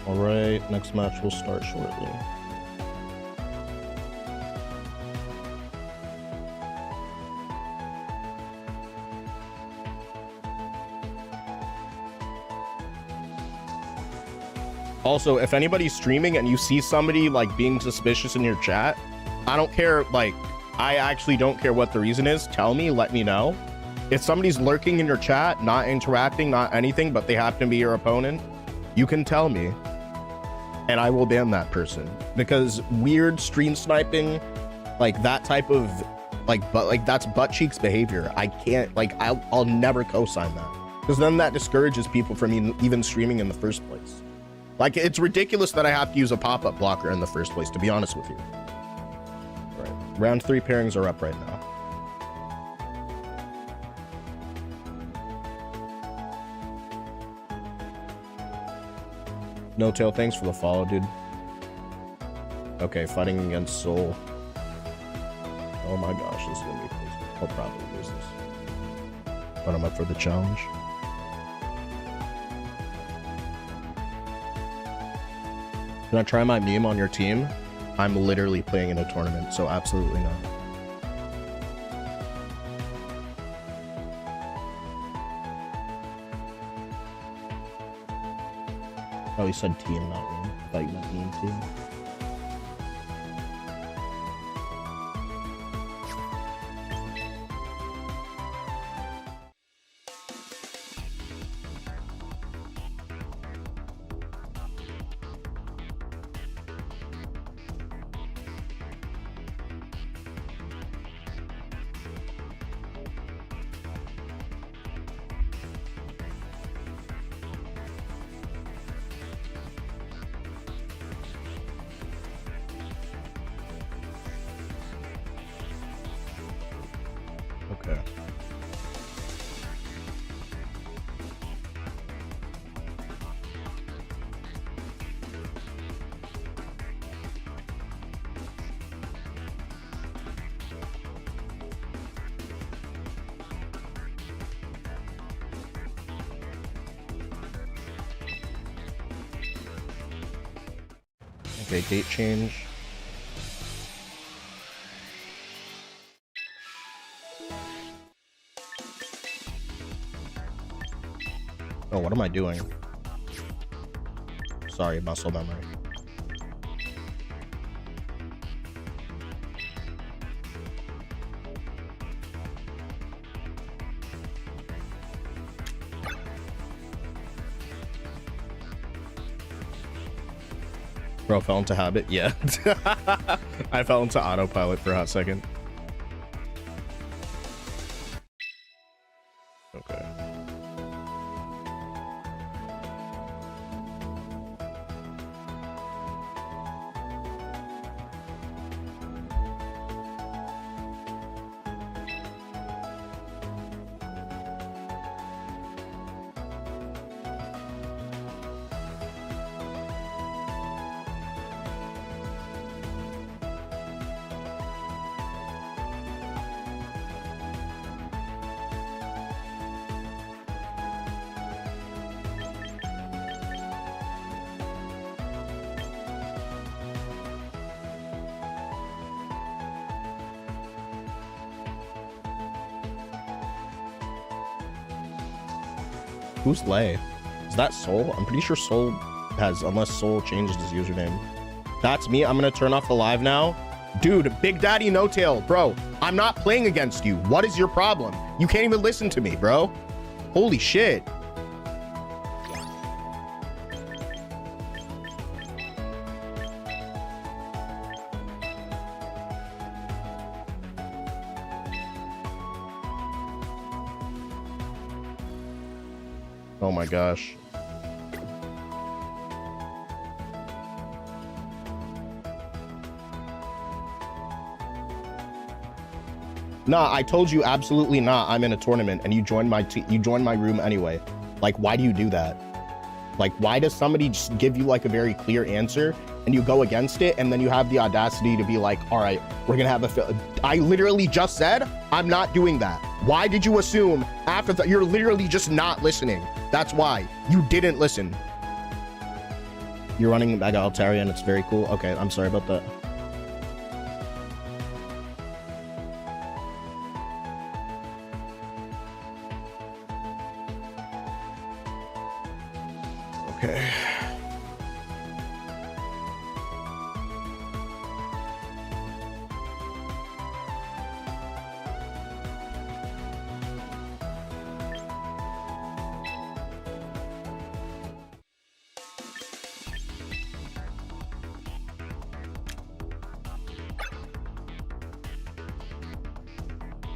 Alright, next match will start shortly. Also, if anybody's streaming and you see somebody like being suspicious in your chat, I don't care, like, I actually don't care what the reason is. Tell me, let me know. If somebody's lurking in your chat, not interacting, not anything, but they happen to be your opponent, you can tell me. And I will ban that person, because weird stream sniping, like that type of that's butt cheeks behavior. I can't, like, I'll never co-sign that, because then that discourages people from even streaming in the first place. Like, it's ridiculous that I have to use a pop-up blocker in the first place, to be honest with you. All right, round 3 pairings are up right now. No Tail, thanks for the follow, dude. Okay, fighting against Soul. Oh my gosh, this is gonna be crazy. I'll probably lose this, but I'm up for the challenge. Can I try my meme on your team? I'm literally playing in a tournament, so absolutely not. Oh, he said team, not me. I thought you meant meme team. Okay. Okay, date change. Oh, what am I doing? Sorry, muscle memory. Bro, fell into habit. Yeah. I fell into autopilot for a hot second. Okay. Who's Lay? Is that Soul? I'm pretty sure Soul has, unless Soul changed his username. That's me. I'm gonna turn off the live now. Dude, Big Daddy No Tail, bro. I'm not playing against you. What is your problem? You can't even listen to me, bro. Holy shit. Oh my gosh. Nah, I told you absolutely not. I'm in a tournament and you joined my room anyway. Like, why do you do that? Like, why does somebody just give you like a very clear answer and you go against it and then you have the audacity to be like, all right, we're gonna have a I literally just said I'm not doing that. Why did you assume after that? You're literally just not listening. That's why you didn't listen. You're running Mega Altaria and it's very cool. Okay, I'm sorry about that. Okay.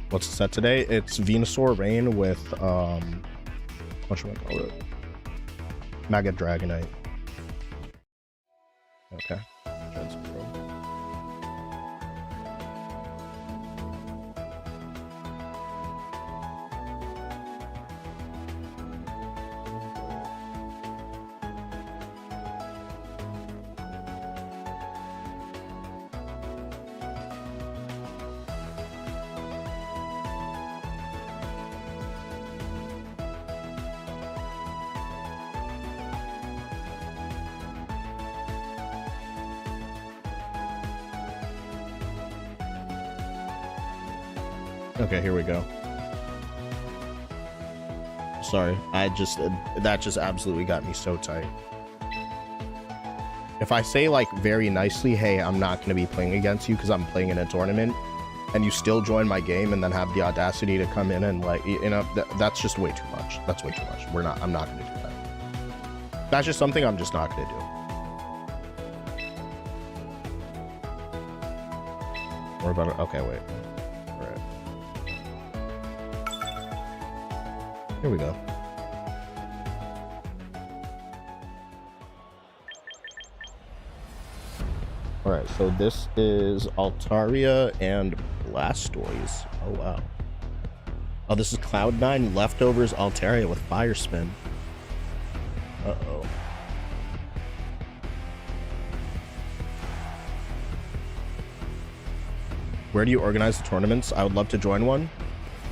What's the set today? It's Venusaur Rain with what should I call it? Mega Dragonite. Okay. Okay, here we go. Sorry, that just absolutely got me so tight. If I say like very nicely, hey, I'm not going to be playing against you because I'm playing in a tournament, and you still join my game and then have the audacity to come in and like, you know, that's just way too much. That's way too much. I'm not going to do that. That's just something I'm just not going to do. What about it? Okay, wait. Here we go. All right, so this is Altaria and Blastoise. Oh, wow. Oh, this is Cloud9 Leftovers Altaria with Fire Spin. Uh-oh. Where do you organize the tournaments? I would love to join one.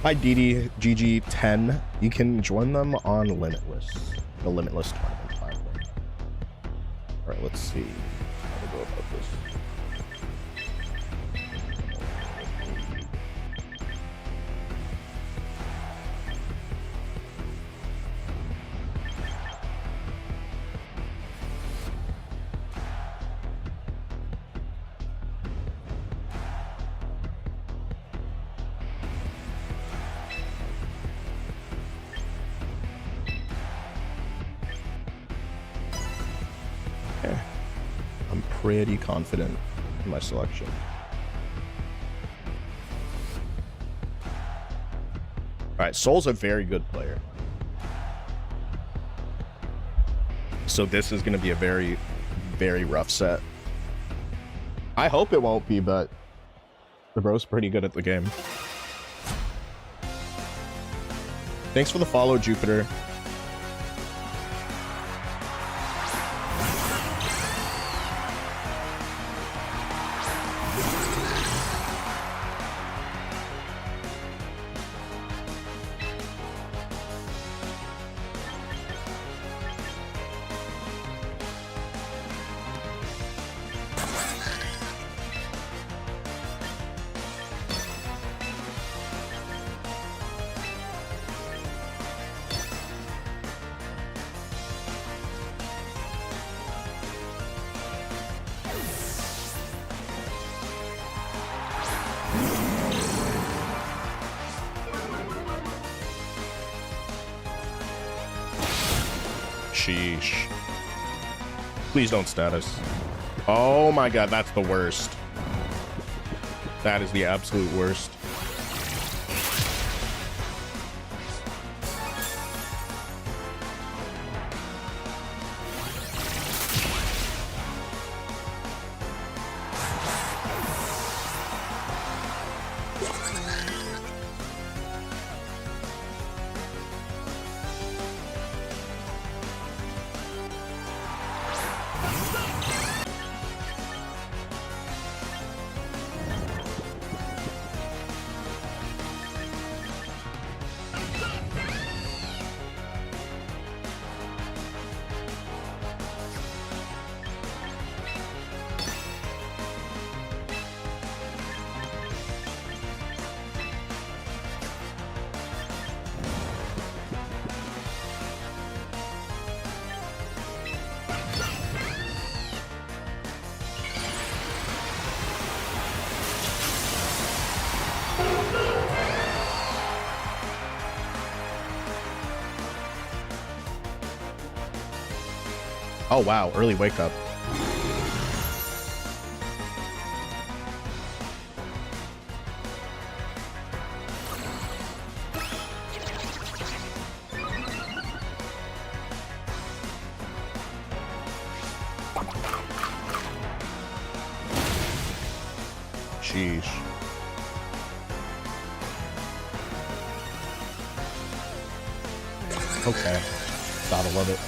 Hi, DDGG10. You can join them on Limitless, the Limitless tournament platform. All right, let's see how to go about this. pretty confident in my selection. All right, Soul's a very good player. So this is going to be a very, very rough set. I hope it won't be, but the bro's pretty good at the game. Thanks for the follow, Jupiter. Sheesh. Please don't status. Oh my god, that's the worst. That is the absolute worst. Oh wow, early wake up. Sheesh. Okay. Gotta love it.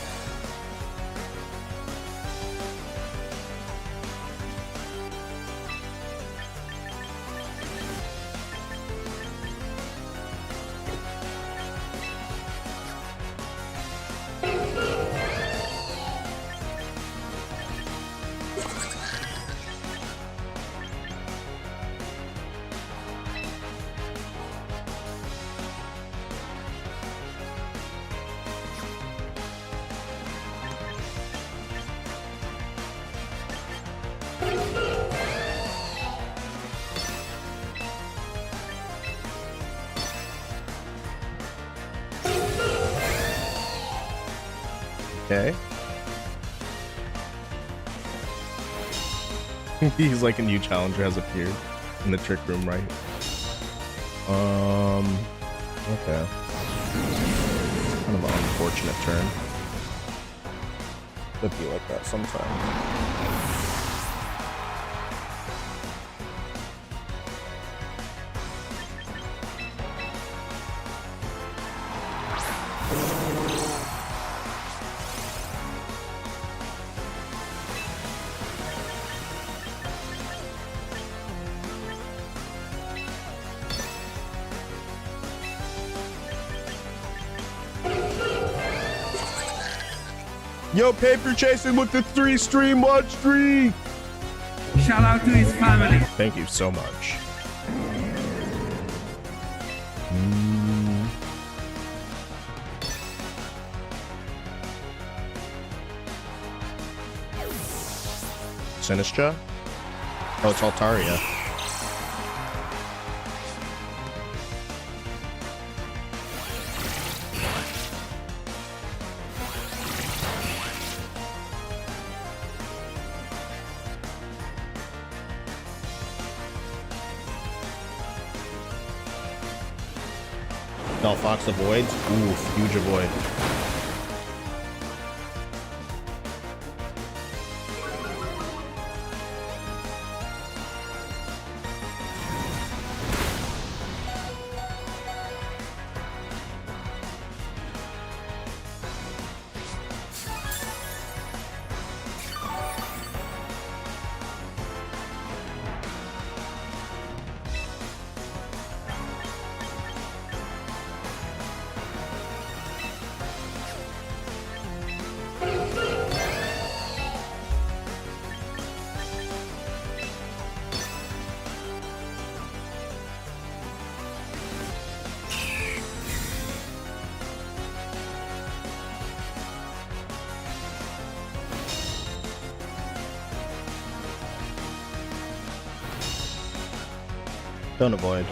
Okay. He's like a new challenger has appeared in the trick room, right? Okay. Kind of an unfortunate turn. Could be like that sometimes. Yo, Paper Chasing with the 3-stream watch streak. Shout out to his family. Thank you so much. Sinistra? Oh, it's Altaria. Fox avoids. Oof, huge avoid. Don't avoid.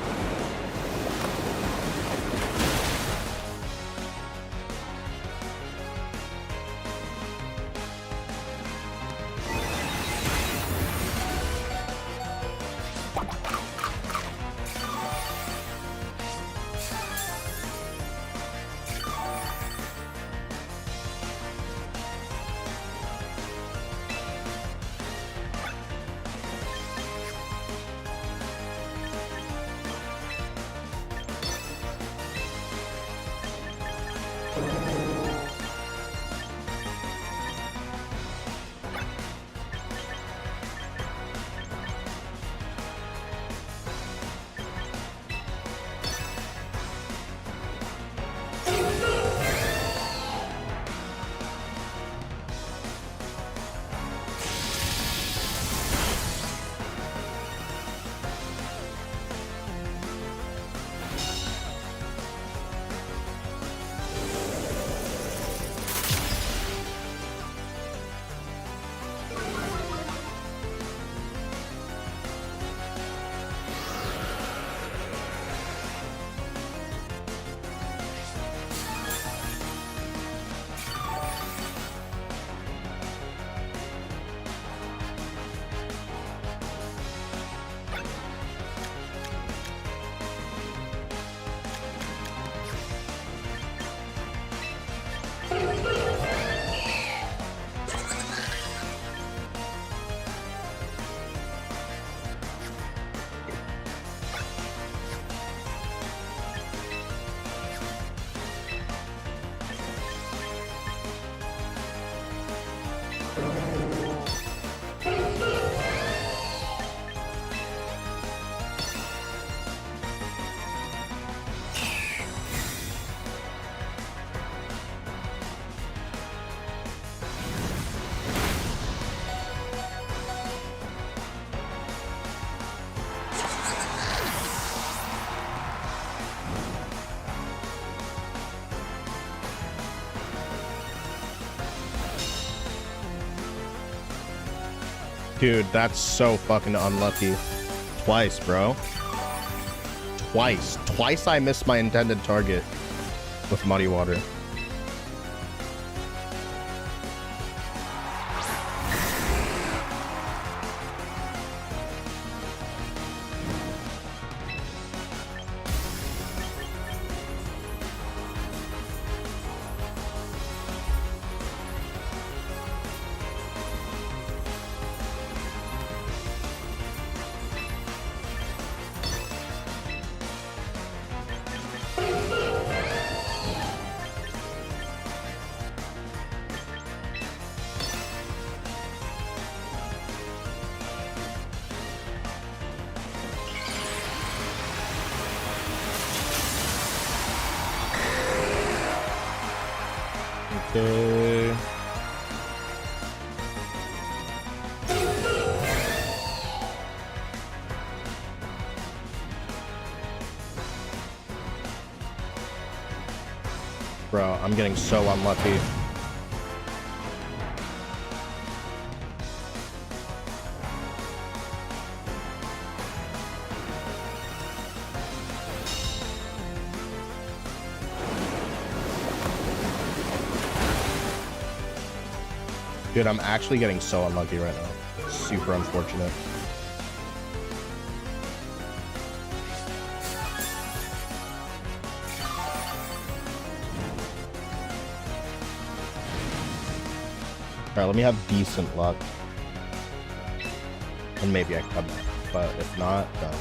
Dude, that's so fucking unlucky. Twice, bro. Twice. Twice I missed my intended target with Muddy Water. Okay. Bro, I'm getting so unlucky. Dude, I'm actually getting so unlucky right now. Super unfortunate. Alright, let me have decent luck. And maybe I come back. But if not, then...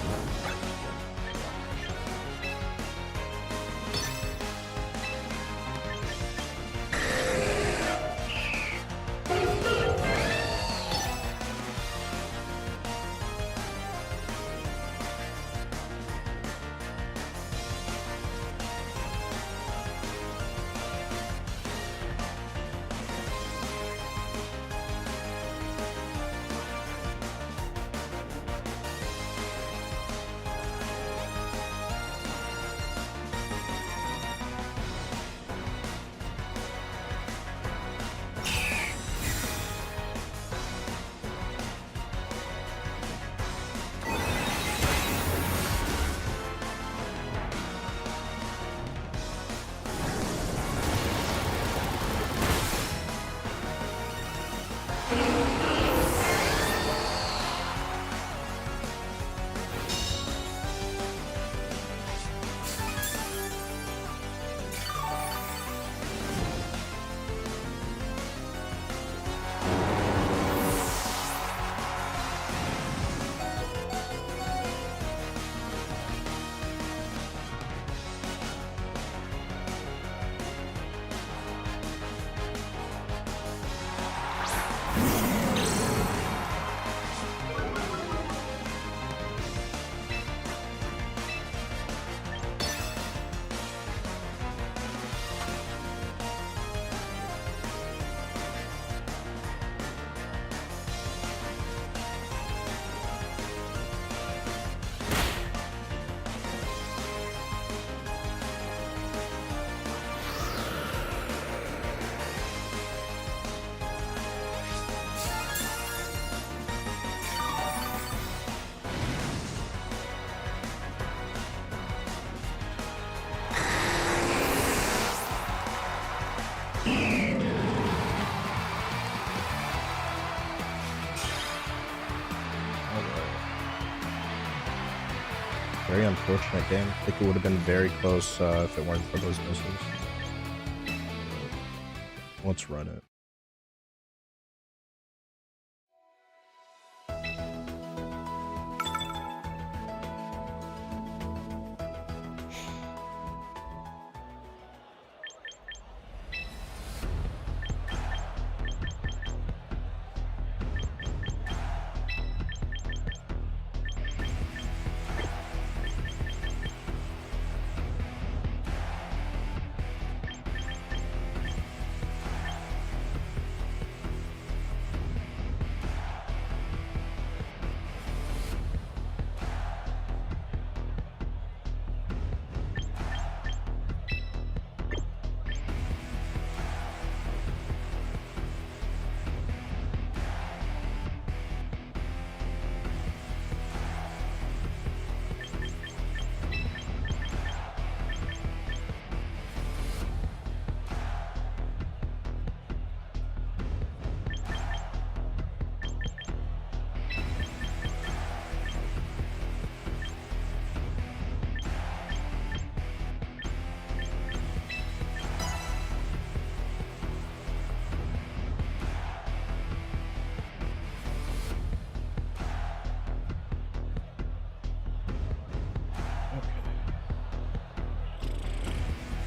Very unfortunate game. I think it would have been very close if it weren't for those missiles. Let's run it.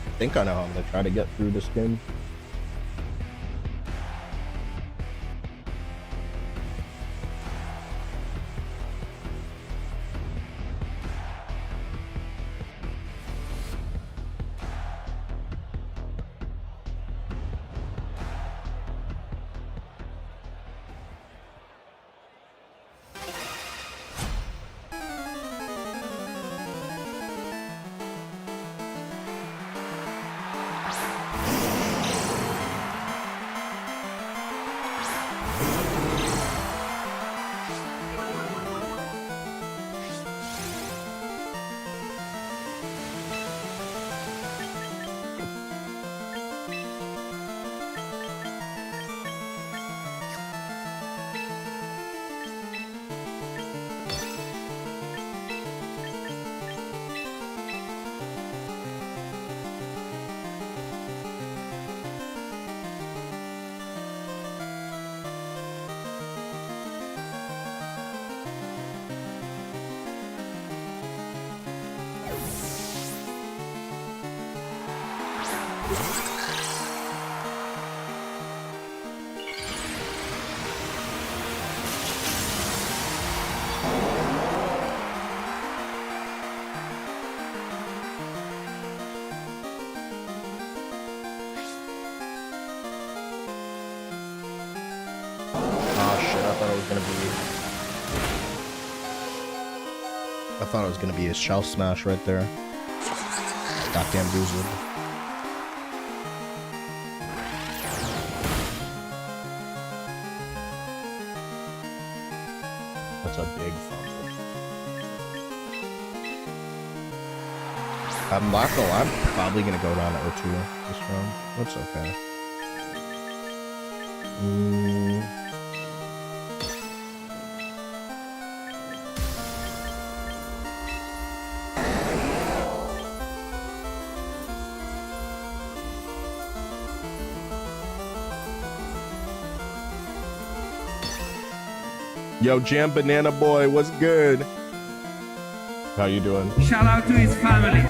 I think I know how I'm gonna try to get through this game. I thought it was gonna be a shell smash right there. Goddamn boozled. That's a big fumble. I'm not gonna lie, I'm probably gonna go down to O2 this round. That's okay. Yo, Jam Banana Boy, what's good? How you doing? Shout out to his family.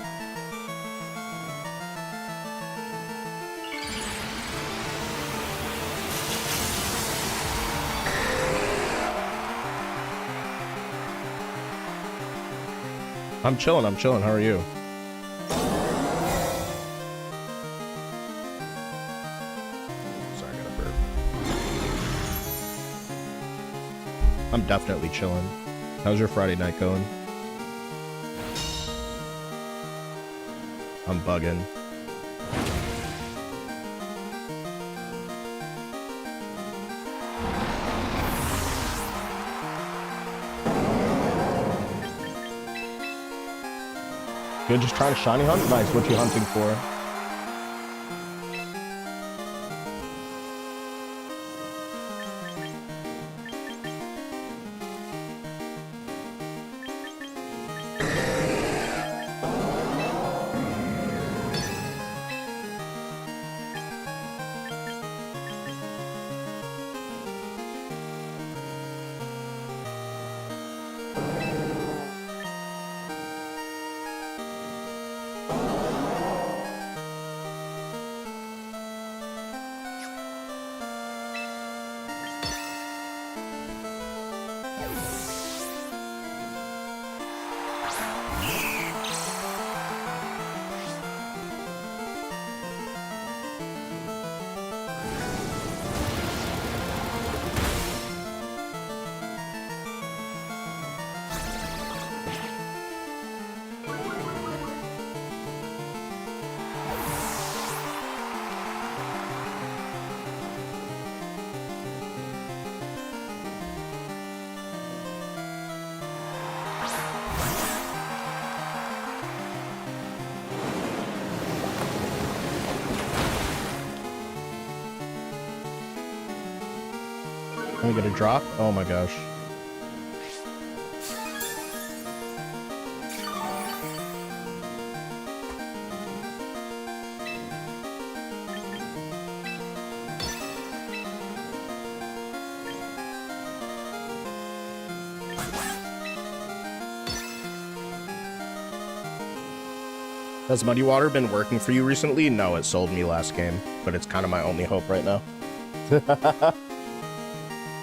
I'm chilling. How are you? Sorry, I got a burp. I'm definitely chilling. How's your Friday night going? I'm bugging. You're just trying to shiny hunt? Nice. What you hunting for? Let me get a drop. Oh my gosh. Has Muddy Water been working for you recently? No, it sold me last game, but it's kind of my only hope right now.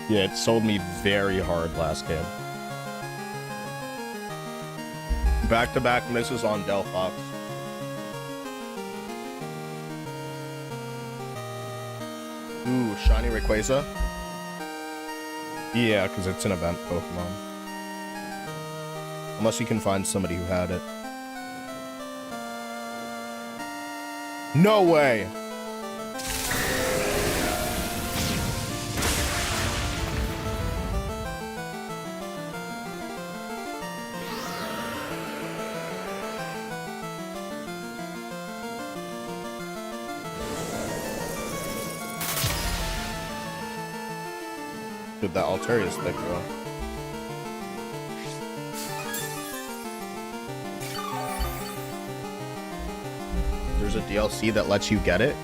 Yeah, it sold me very hard last game. Back-to-back misses on Delphox. Ooh, shiny Rayquaza? Yeah, because it's an event Pokemon. Unless you can find somebody who had it. No way! Dude, that Altaria is thick, bro. There's a DLC that lets you get it?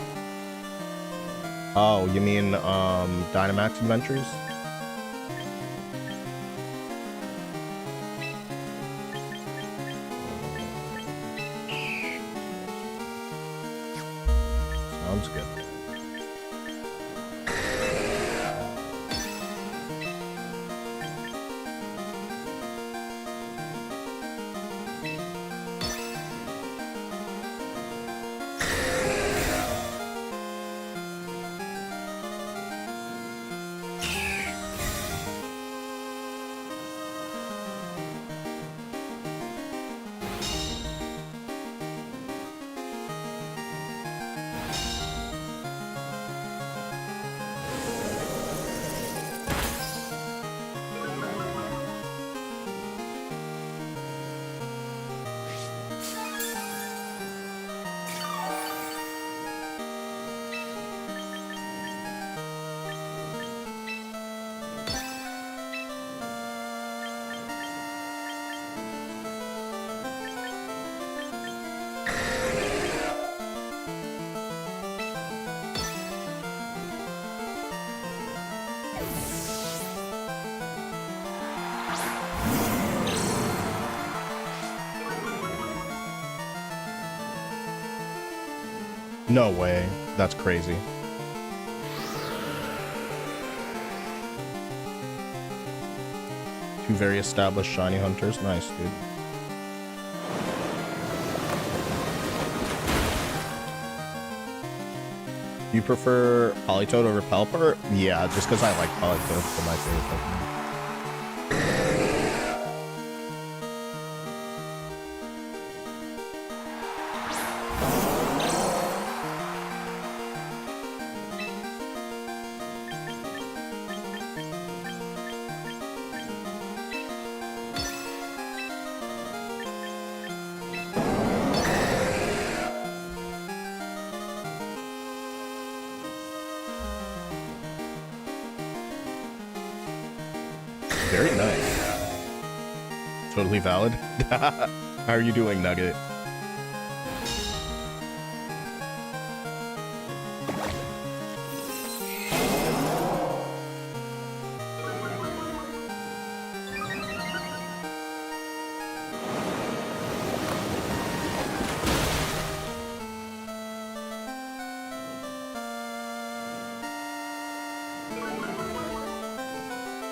Oh, you mean, Dynamax Adventures? Sounds good. No way. That's crazy. Two very established shiny hunters. Nice, dude. You prefer Politoed over Pelipper? Yeah, just because I like Politoed for my favorite Pokemon. Very nice. Totally valid. How are you doing, Nugget?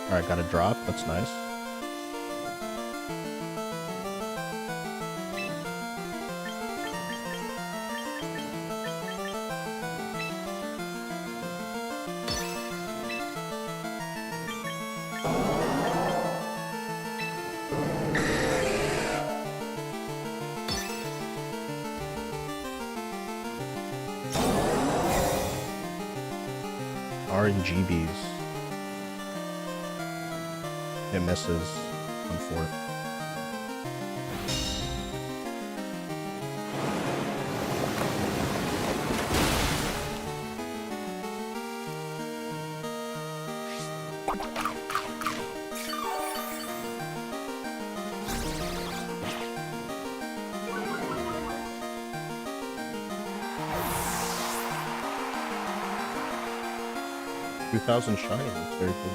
Alright, got a drop. That's nice. RNGBs. It misses on fourth. $2,000 shiny. That's very cool.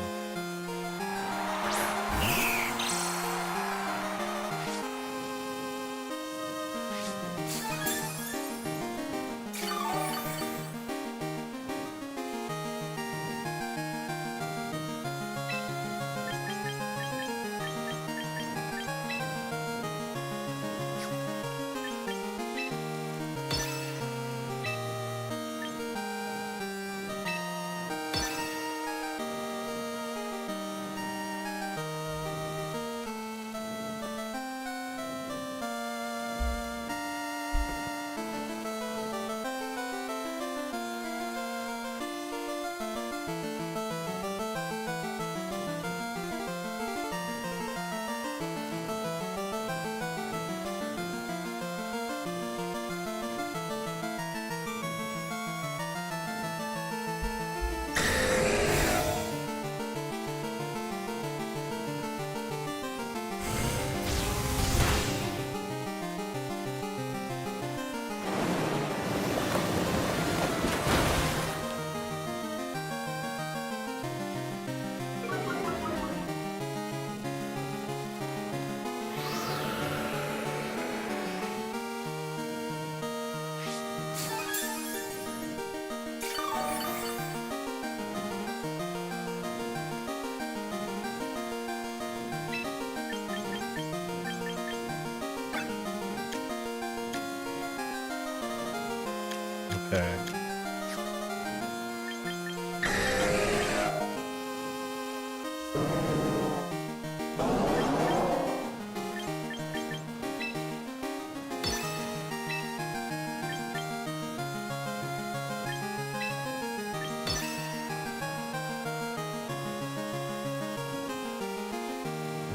Okay.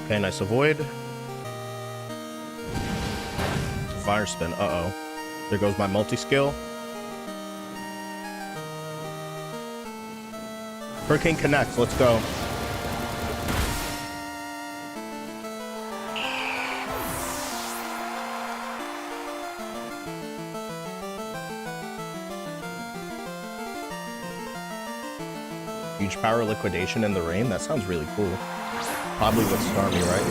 Okay, nice avoid. Fire spin. Uh-oh. There goes my multi-skill. Hurricane connects. Let's go. Huge power liquidation in the rain. That sounds really cool. Probably with Starmie, right?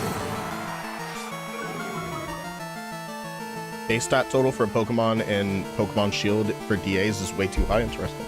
Base stat total for Pokemon in Pokemon Shield for DAs is way too high. Interesting.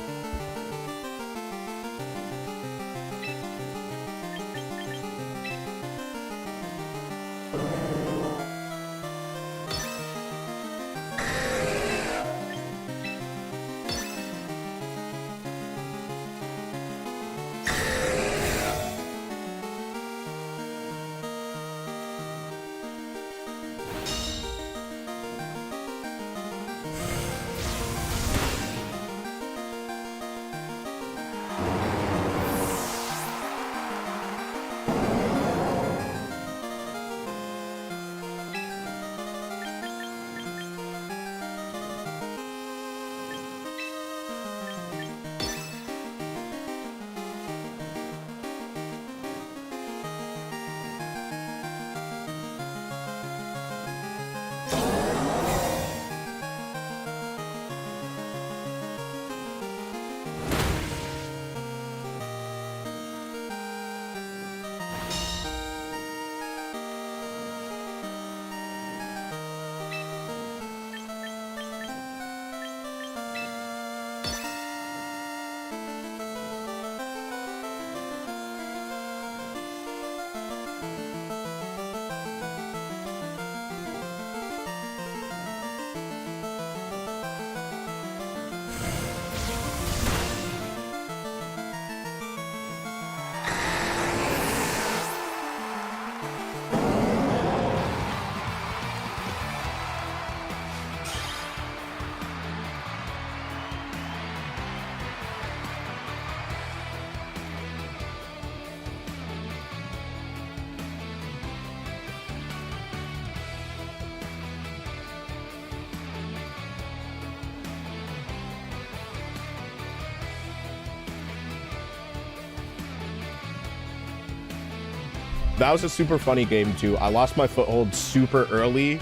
That was a super funny game too. I lost my foothold super early,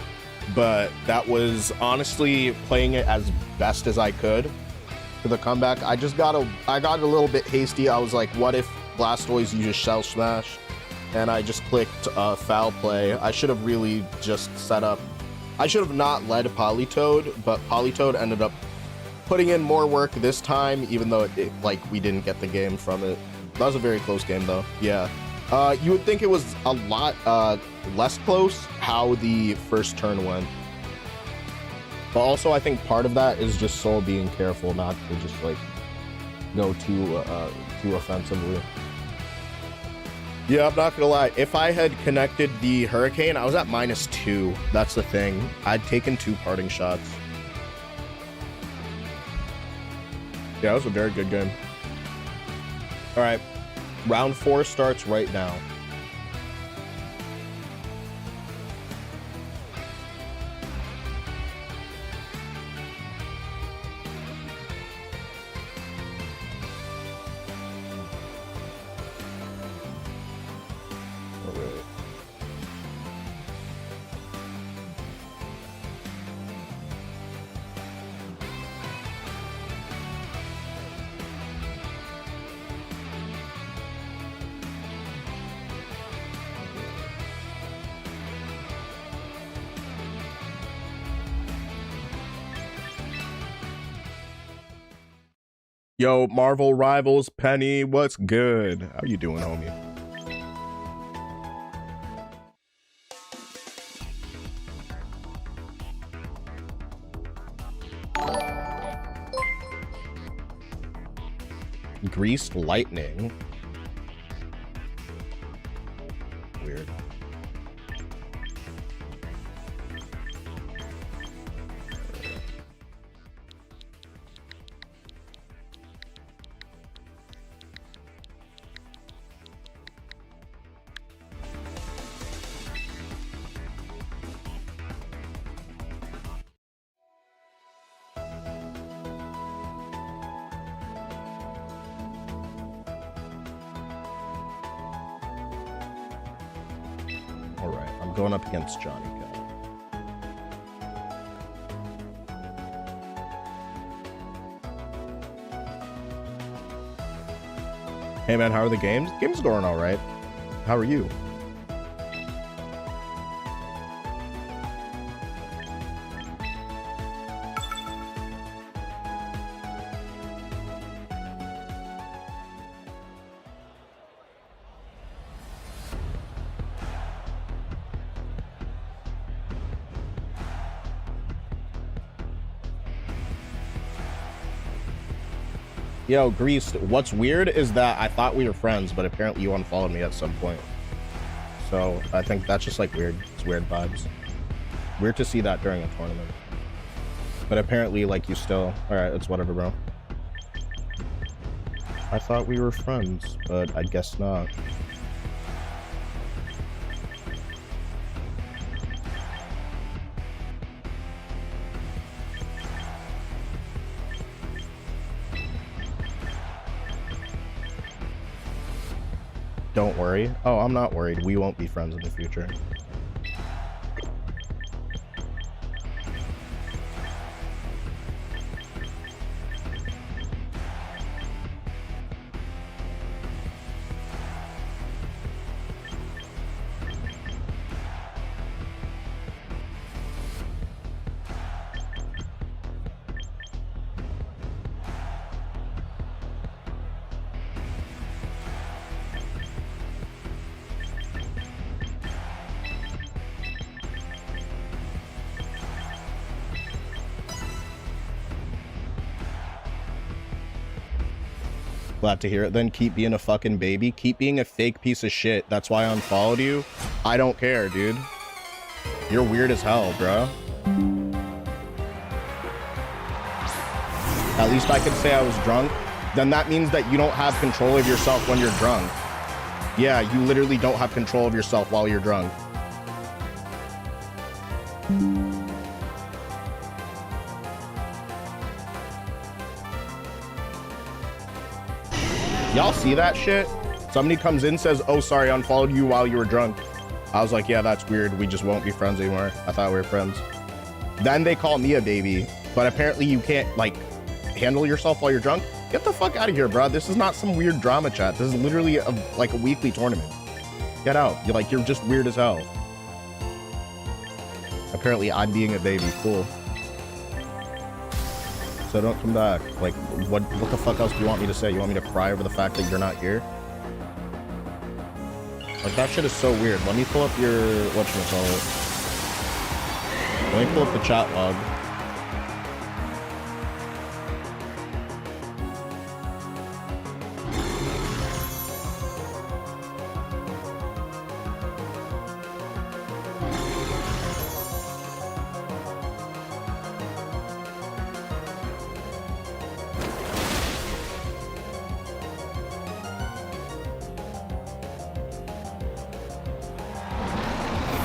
but that was honestly playing it as best as I could for the comeback. I got a little bit hasty. I was like, what if Blastoise uses Shell Smash? And I just clicked foul play. I should have really just set up. I should have not led Politoed, but Politoed ended up putting in more work this time, even though like we didn't get the game from it. That was a very close game though. Yeah. You would think it was a lot less close how the first turn went. But also I think part of that is just Soul being careful not to just like go too offensively. Yeah, I'm not gonna lie. If I had connected the Hurricane, I was at -2. That's the thing. I'd taken 2 parting shots. Yeah, that was a very good game. All right. Round 4 starts right now. Yo, Marvel Rivals, Penny, what's good? How you doing, homie? Greased lightning. Weird. All right, I'm going up against Johnny Guy. Hey man, how are the games? Games going all right. How are you? Yo, Greased, what's weird is that I thought we were friends, but apparently you unfollowed me at some point. So I think that's just like weird. It's weird vibes. Weird to see that during a tournament. But apparently, like, you still... Alright, it's whatever, bro. I thought we were friends, but I guess not. Don't worry. Oh, I'm not worried. We won't be friends in the future. Glad to hear it. Then keep being a fucking baby. Keep being a fake piece of shit. That's why I unfollowed you. I don't care, dude. You're weird as hell, bro. At least I could say I was drunk. Then that means that you don't have control of yourself when you're drunk. Yeah, you literally don't have control of yourself while you're drunk. Y'all see that shit? Somebody comes in, says, oh, sorry, I unfollowed you while you were drunk. I was like, yeah, that's weird. We just won't be friends anymore. I thought we were friends. Then they call me a baby, but apparently you can't, like, handle yourself while you're drunk. Get the fuck out of here, bro. This is not some weird drama chat. This is literally like a weekly tournament. Get out. You're just weird as hell. Apparently I'm being a baby. Cool. So don't come back. Like, what the fuck else do you want me to say? You want me to cry over the fact that you're not here? Like, that shit is so weird. Let me pull up your... whatchamacallit. Let me pull up the chat log.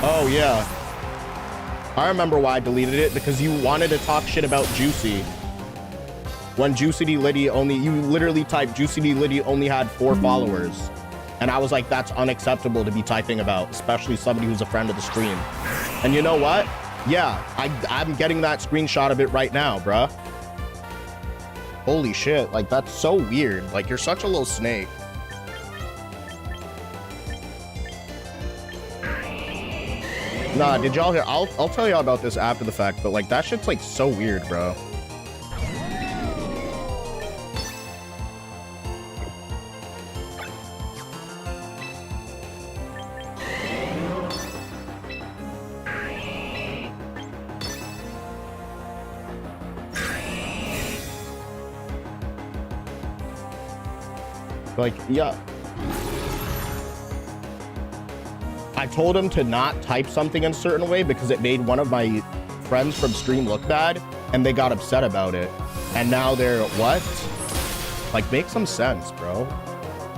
Oh, yeah. I remember why I deleted it, because you wanted to talk shit about Juicy. When Juicy D Liddy only... You literally typed Juicy D Liddy only had 4 followers. And I was like, that's unacceptable to be typing about, especially somebody who's a friend of the stream. And you know what? Yeah, I'm getting that screenshot of it right now, bruh. Holy shit. Like, that's so weird. Like, you're such a little snake. Nah, did y'all hear? I'll tell y'all about this after the fact, but like that shit's like so weird, bro. Like, yeah. I told him to not type something in a certain way because it made one of my friends from stream look bad, and they got upset about it. And now they're, what? Like, make some sense, bro.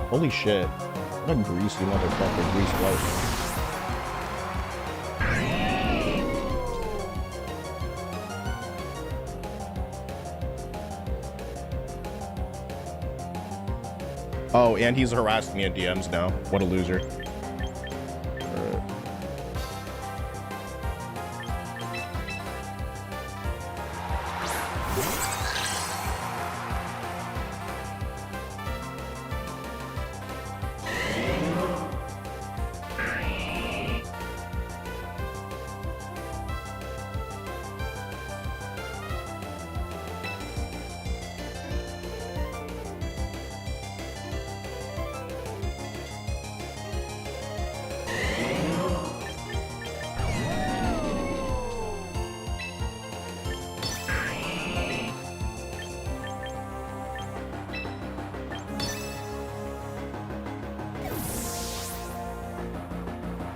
Holy shit. What a greasy motherfucker, grease white. Oh, and he's harassing me in DMs now. What a loser.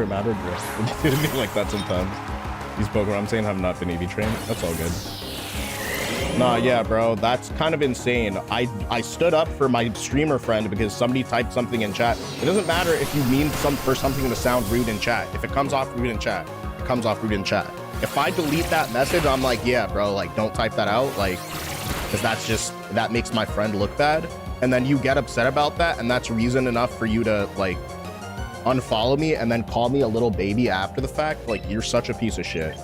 Matter, bro. It didn't like that sometimes. These Pokemon I'm saying have not been EV trained. That's all good. Nah, yeah, bro. That's kind of insane. I stood up for my streamer friend because somebody typed something in chat. It doesn't matter if you mean for something to sound rude in chat. If it comes off rude in chat, it comes off rude in chat. If I delete that message, I'm like, yeah, bro, like, don't type that out. Like, because that makes my friend look bad. And then you get upset about that, and that's reason enough for you to, like, unfollow me and then call me a little baby after the fact. Like, you're such a piece of shit.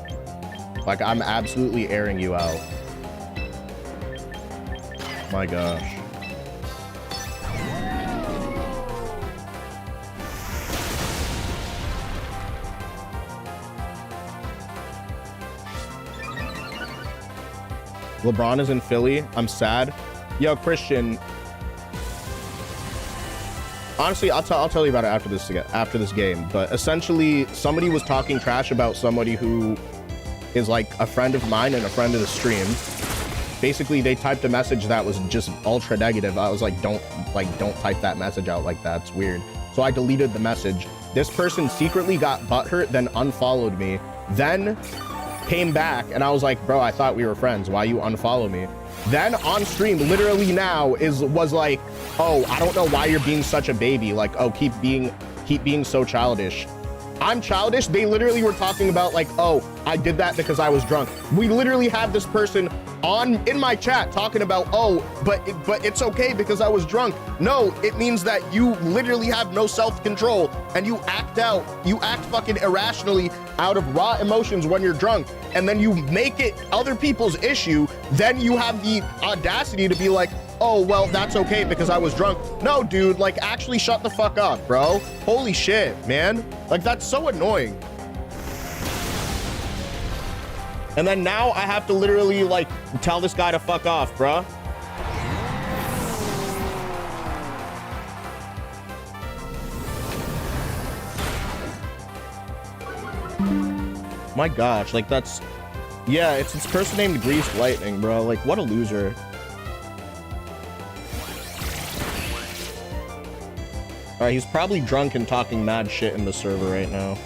Like, I'm absolutely airing you out. My gosh. LeBron is in Philly. I'm sad. Yo, Christian. Honestly, I'll tell you about it after this game. But essentially, somebody was talking trash about somebody who is like a friend of mine and a friend of the stream. Basically, they typed a message that was just ultra negative. I was like, don't type that message out like that. It's weird. So I deleted the message. This person secretly got butthurt, then unfollowed me, then came back, and I was like, bro, I thought we were friends. Why you unfollow me? Then on stream, literally now, was like, oh, I don't know why you're being such a baby. Like, oh, keep being so childish. I'm childish. They literally were talking about like, oh, I did that because I was drunk. We literally have this person in my chat talking about, oh, but it's okay because I was drunk. No, it means that you literally have no self-control and you act fucking irrationally out of raw emotions when you're drunk, and then you make it other people's issue. Then you have the audacity to be like, oh, well, that's okay because I was drunk. No, dude, like, actually shut the fuck up, bro. Holy shit, man. Like, that's so annoying. And then now I have to literally, like, tell this guy to fuck off, bro. My gosh, like, that's... Yeah, it's this person named Greased Lightning, bro. Like, what a loser. Alright, he's probably drunk and talking mad shit in the server right now.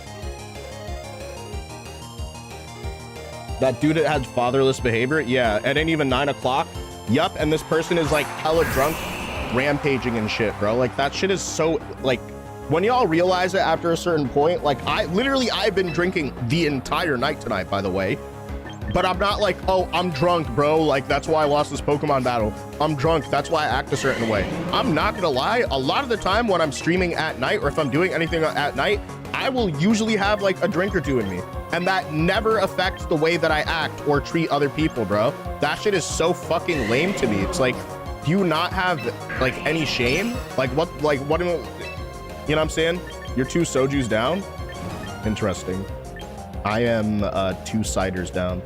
That dude that had fatherless behavior? Yeah, it ain't even 9 o'clock. Yup, and this person is like hella drunk, rampaging and shit, bro. Like, that shit is so, like, when y'all realize it after a certain point, like, I've been drinking the entire night tonight, by the way. But I'm not like, oh, I'm drunk, bro. Like, that's why I lost this Pokemon battle. I'm drunk. That's why I act a certain way. I'm not gonna lie. A lot of the time when I'm streaming at night, or if I'm doing anything at night, I will usually have like a drink or two in me. And that never affects the way that I act or treat other people, bro. That shit is so fucking lame to me. It's like, do you not have like any shame? Like, what, you know what I'm saying? You're 2 sojus down? Interesting. I am 2 ciders down.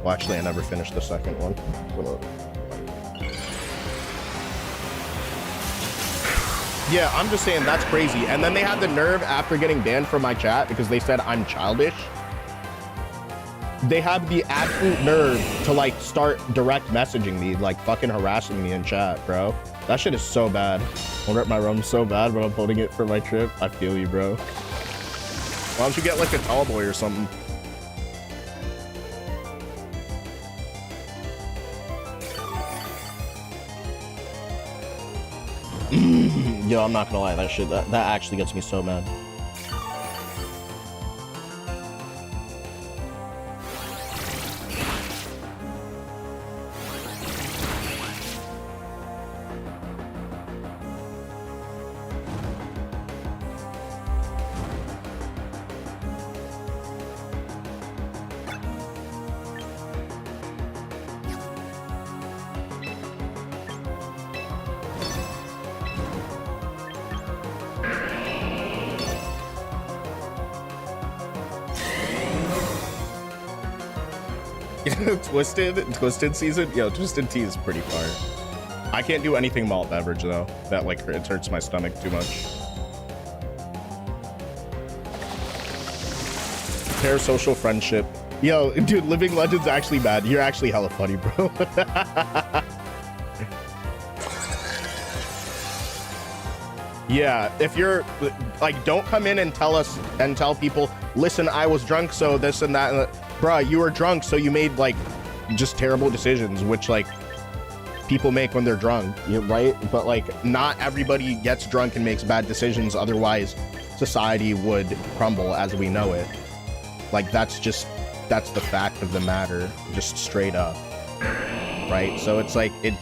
Well, actually, I never finished the second one. Yeah, I'm just saying that's crazy. And then they had the nerve after getting banned from my chat because they said I'm childish. they have the absolute nerve to like start direct messaging me, like fucking harassing me in chat, bro. That shit is so bad. I'll rip my rum so bad, but I'm holding it for my trip. I feel you, bro. Why don't you get like a tall boy or something? Yo, I'm not gonna lie, that shit, that actually gets me so mad. Twisted season? Yo, Twisted tea is pretty fire. I can't do anything malt beverage though. That like it hurts my stomach too much. Parasocial friendship. Yo, dude, Living Legend's actually bad. You're actually hella funny, bro. Yeah, if you're like, don't come in and tell people, listen, I was drunk, so this and that. And bruh, you were drunk, so you made like just terrible decisions, which like people make when they're drunk, right? But like not everybody gets drunk and makes bad decisions, otherwise society would crumble as we know it. Like that's the fact of the matter, just straight up, right? So it's like it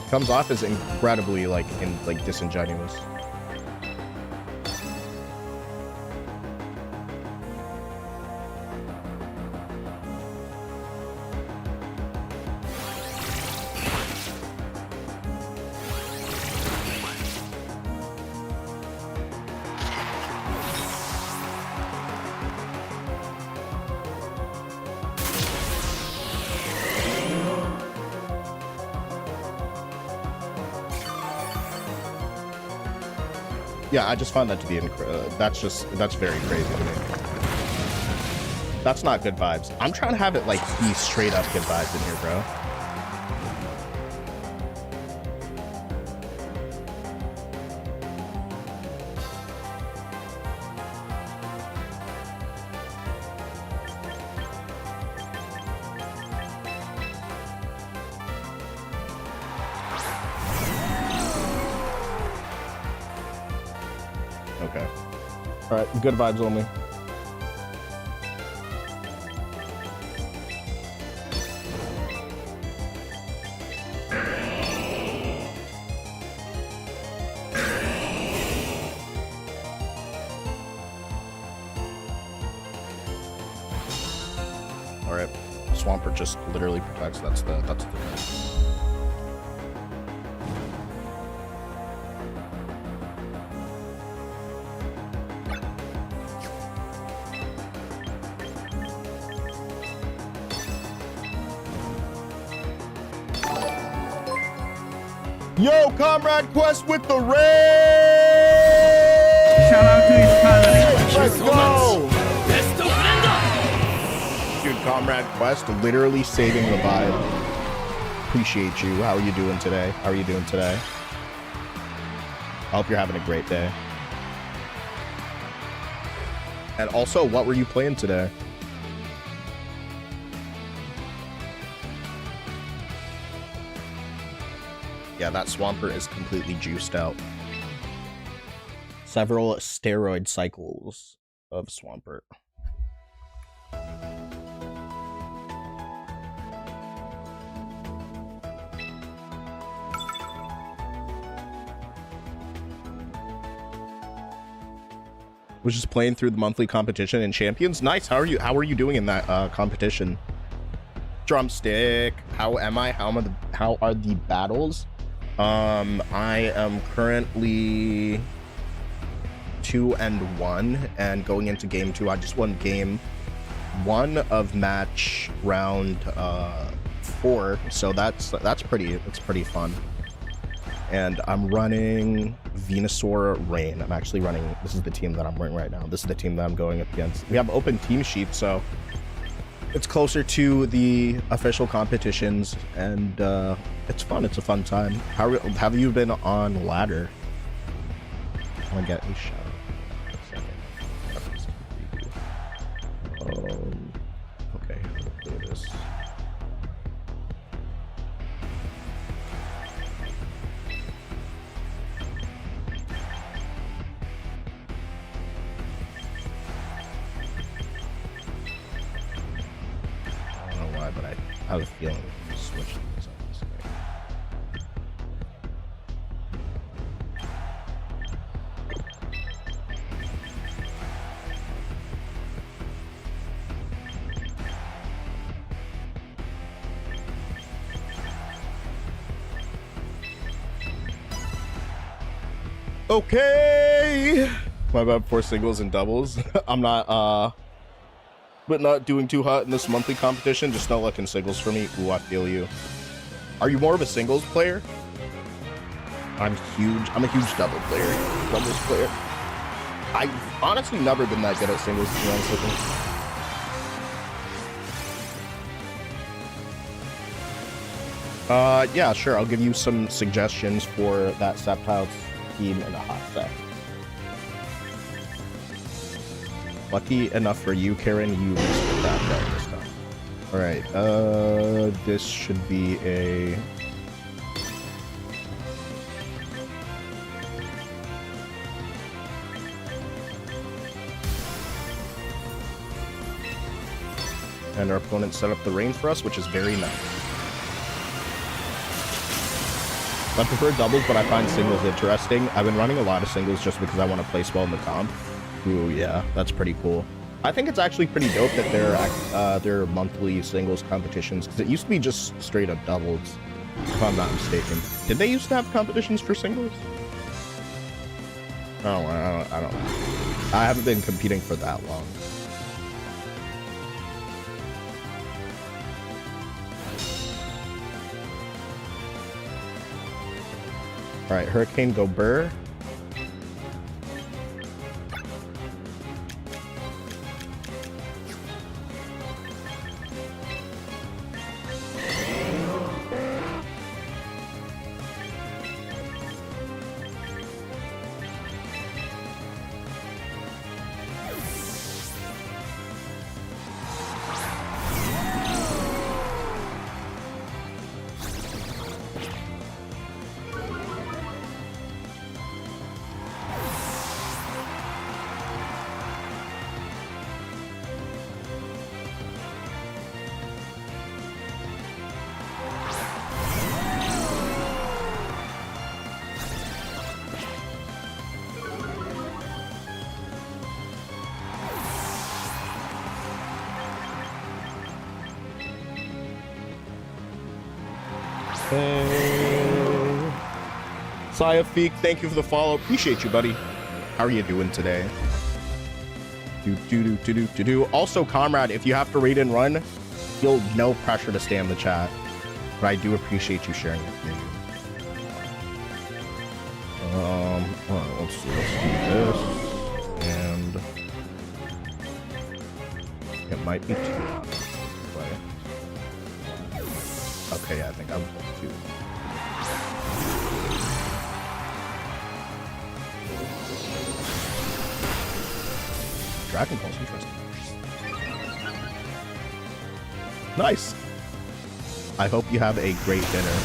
comes off as incredibly like disingenuous. Yeah, I just found that to be that's very crazy to me. That's not good vibes. I'm trying to have it like be straight up good vibes in here, bro. Okay. All right, good vibes only. All right, Swampert just literally protects. That's the thing. Yo, Comrade Quest with the raid! Shout out to his family. Let's go! Dude, Comrade Quest literally saving the vibe. Appreciate you. How are you doing today? How are you doing today? I hope you're having a great day. And also, what were you playing today? Yeah, that Swampert is completely juiced out. Several steroid cycles of Swampert. Was just playing through the monthly competition in Champions. Nice. How are you doing in that competition? Drumstick. How am I? How are the battles? I am currently 2-1, and going into game 2, I just won game 1 of match round 4, so that's pretty fun. And I'm running Venusaur Rain. I'm actually running, this is the team that I'm running right now. This is the team that I'm going up against. We have open team sheets, so It's closer to the official competitions, and it's fun. It's a fun time. How have you been on ladder? I want to get a shout out. Okay, do this. I don't know why, but I have a feeling we can switch things on this thing. Okay, my bad for singles and doubles. I'm not but not doing too hot in this monthly competition. Just no luck in singles for me. Ooh, I feel you. Are you more of a singles player? I'm huge. I'm a huge double player. Doubles player. I've honestly never been that good at singles, to be honest with you. Yeah, sure. I'll give you some suggestions for that Septile team in a hot sec. Lucky enough for you, Karen, you missed that right this time. All right, this should be a... And our opponent set up the range for us, which is very nice. I prefer doubles, but I find singles interesting. I've been running a lot of singles just because I want to place well in the comp. Ooh, yeah, that's pretty cool. I think it's actually pretty dope that they're monthly singles competitions, because it used to be just straight up doubles, if I'm not mistaken. Did they used to have competitions for singles? Oh, I don't know. I haven't been competing for that long. All right, Hurricane go Burr. Sayafik, thank you for the follow. Appreciate you, buddy. How are you doing today? Also, Comrade, if you have to raid and run, feel no pressure to stay in the chat. But I do appreciate you sharing your opinion. Let's do this. And it might be too hot. Okay, I think I'm too. Dragon Pulse, interesting. Nice. I hope you have a great dinner.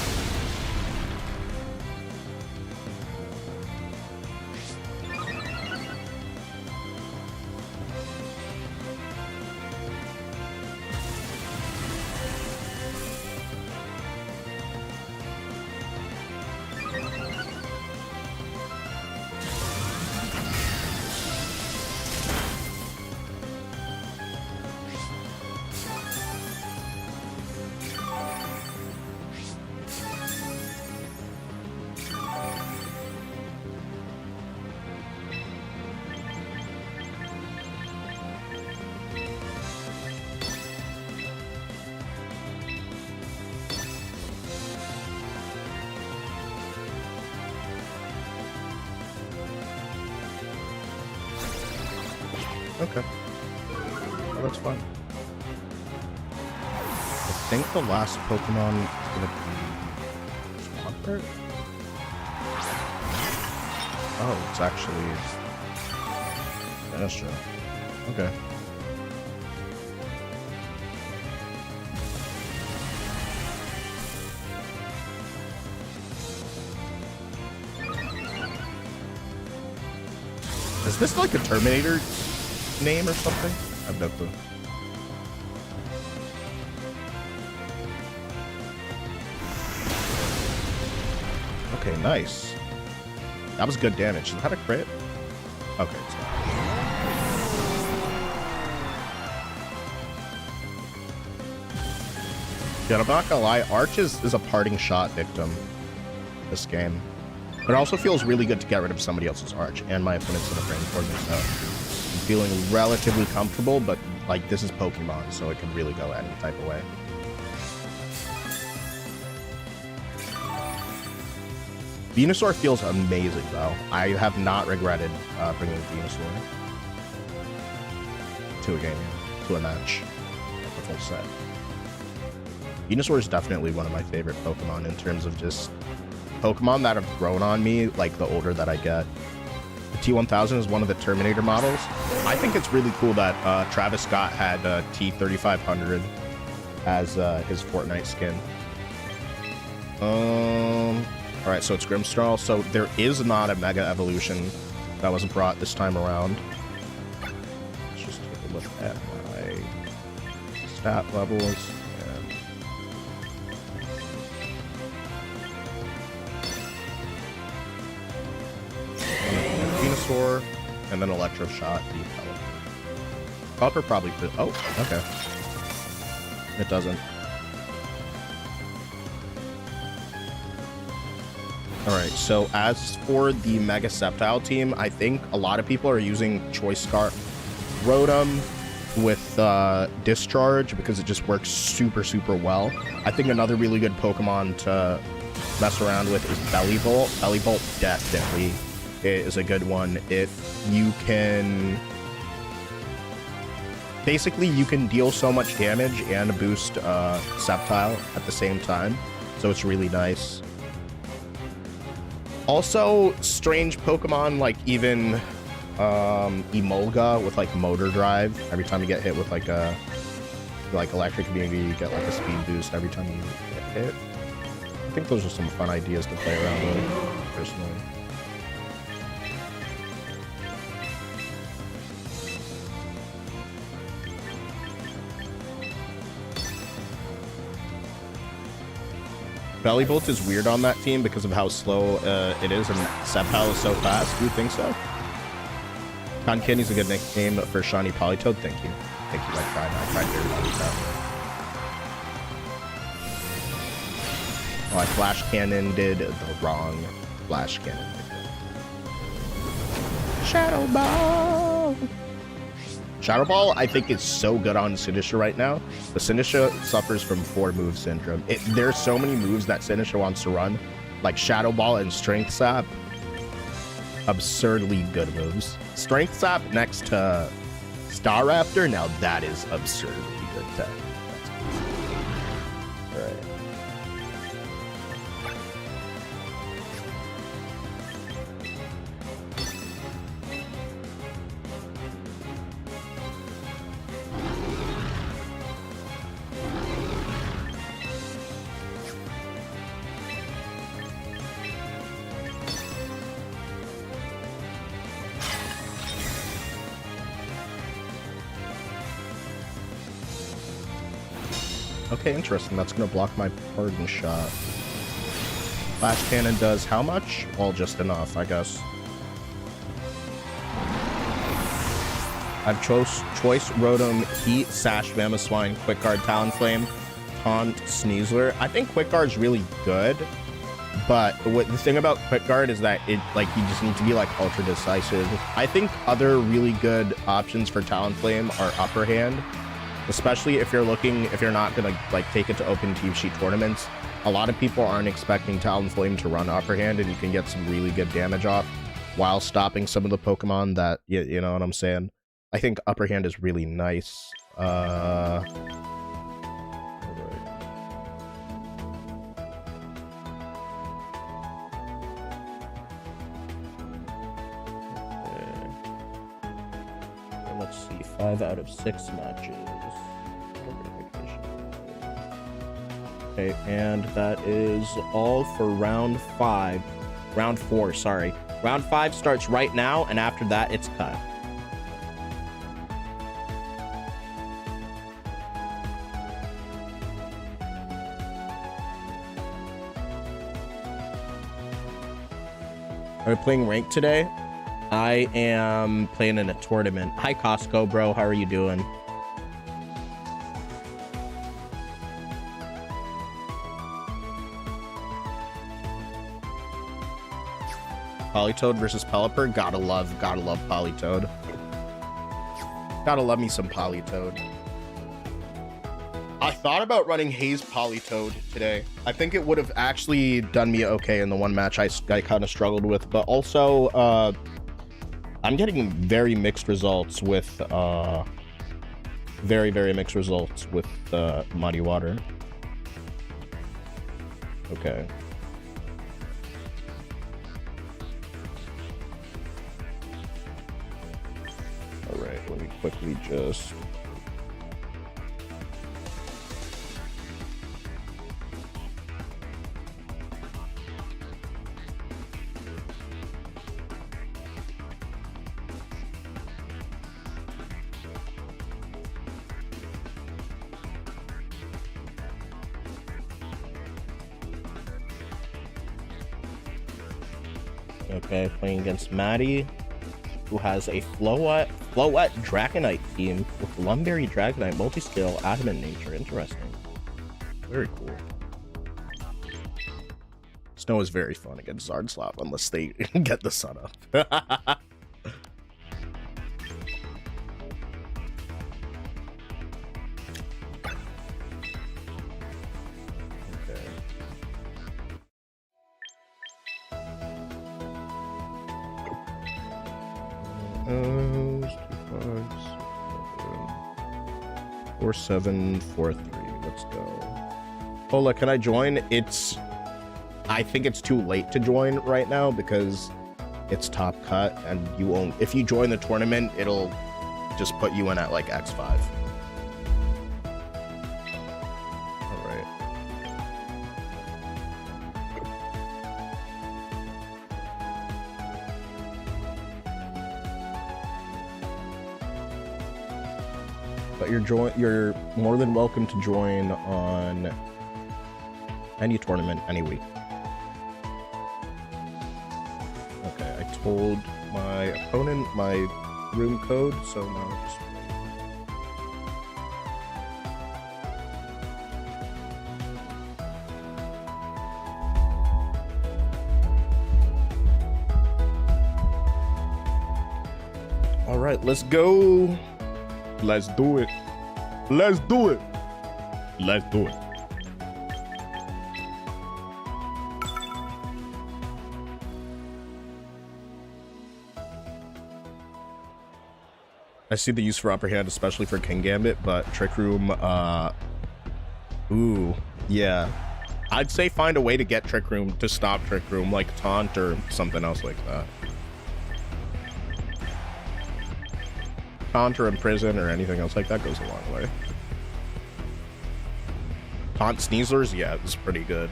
Okay. Well, that's fine. think the last Pokemon is gonna be Swampert. Oh, it's actually Sinistcha. Okay. Is this like a Terminator name or something? I have no clue. Okay, nice. That was good damage. Is that a crit? Okay, it's not. Yeah, I'm not gonna lie, Arch is a parting shot victim this game. But it also feels really good to get rid of somebody else's Arch and my opponent's in a frame for me, so I'm feeling relatively comfortable, but like this is Pokemon, so it can really go any type of way. Venusaur feels amazing though. I have not regretted bringing Venusaur to a game, to a match, the full set. Venusaur is definitely one of my favorite Pokemon in terms of just Pokemon that have grown on me, like the older that I get. The T1000 is one of the Terminator models. I think it's really cool that Travis Scott had T3500 as his Fortnite skin. All right, so it's Grimmsnarl. So there is not a Mega Evolution that was brought this time around. Let's just take a look at my stat levels. Venusaur, and then Electroshock. Pelipper probably could. Oh, okay. It doesn't. Alright, so as for the Mega Sceptile team, I think a lot of people are using Choice Scarf Rotom with Discharge because it just works super, super well. I think another really good Pokemon to mess around with is Bellybolt. Bellybolt definitely is a good one. If you can... Basically, you can deal so much damage and boost Sceptile at the same time, so it's really nice. Also, strange Pokemon like even Emolga with like Motor Drive. Every time you get hit with like a Electric Immunity, you get like a speed boost every time you get hit. I think those are some fun ideas to play around with, personally. Bellybolt is weird on that team because of how slow it is, and Sceptile is so fast. Do you think so? Concandy's a good nickname for Shiny Politoed. Thank you. Thank you. I tried very much with that. Oh, I Flash Cannon did the wrong Flash Cannon. Shadow Ball! Shadow Ball, I think, is so good on Sinistcha right now. The Sinistcha suffers from 4-move syndrome. There's so many moves that Sinistcha wants to run, like Shadow Ball and Strength Sap. Absurdly good moves. Strength Sap next to Staraptor, now that is absurdly good tech. All right. Okay, interesting. That's going to block my Pardon Shot. Flash Cannon does how much? Well, just enough, I guess. I've Choice, Rotom, Heat, Sash, Mamoswine, Quick Guard, Talonflame, Taunt, Sneasler. I think Quick Guard's really good, but the thing about Quick Guard is that you just need to be like ultra decisive. I think other really good options for Talonflame are Upper Hand. Especially if you're not gonna like take it to open team sheet tournaments. A lot of people aren't expecting Talonflame to run Upper Hand, and you can get some really good damage off while stopping some of the Pokemon that you know what I'm saying. I think Upper Hand is really nice. 5 out of 6 matches. Okay, and that is all for round 5. Round 4, sorry. Round 5 starts right now, and after that, it's cut. Are we playing ranked today? I am playing in a tournament. Hi, Costco, bro. How are you doing? Polytoad versus Pelipper. Gotta love Polytoad. Gotta love me some Polytoad. I thought about running Haze Polytoad today. I think it would have actually done me okay in the one match I kind of struggled with, but also I'm getting very mixed results with very mixed results with Muddy Water. Okay. All right, let me quickly just... Okay, playing against Maddie, who has a Floette Dragonite team with Lumberry Dragonite, multi-skill, adamant nature. Interesting. Very cool. Snow is very fun against Zardslop unless they get the sun up. Okay. 4743. Let's go. Hola, can I join? I think it's too late to join right now because it's top cut, and you won't. If you join the tournament, it'll just put you in at like X5. All right. But you're more than welcome to join on any tournament any week. Okay, I told my opponent my room code, so now just wait. All right, let's go. Let's do it. Let's do it. Let's do it. I see the use for upper hand, especially for King Gambit, but Trick Room, ooh, yeah. I'd say find a way to get Trick Room to stop Trick Room, like Taunt or something else like that. Taunt or Imprison or anything else like that goes a long way. Taunt Sneezers, yeah, it's pretty good.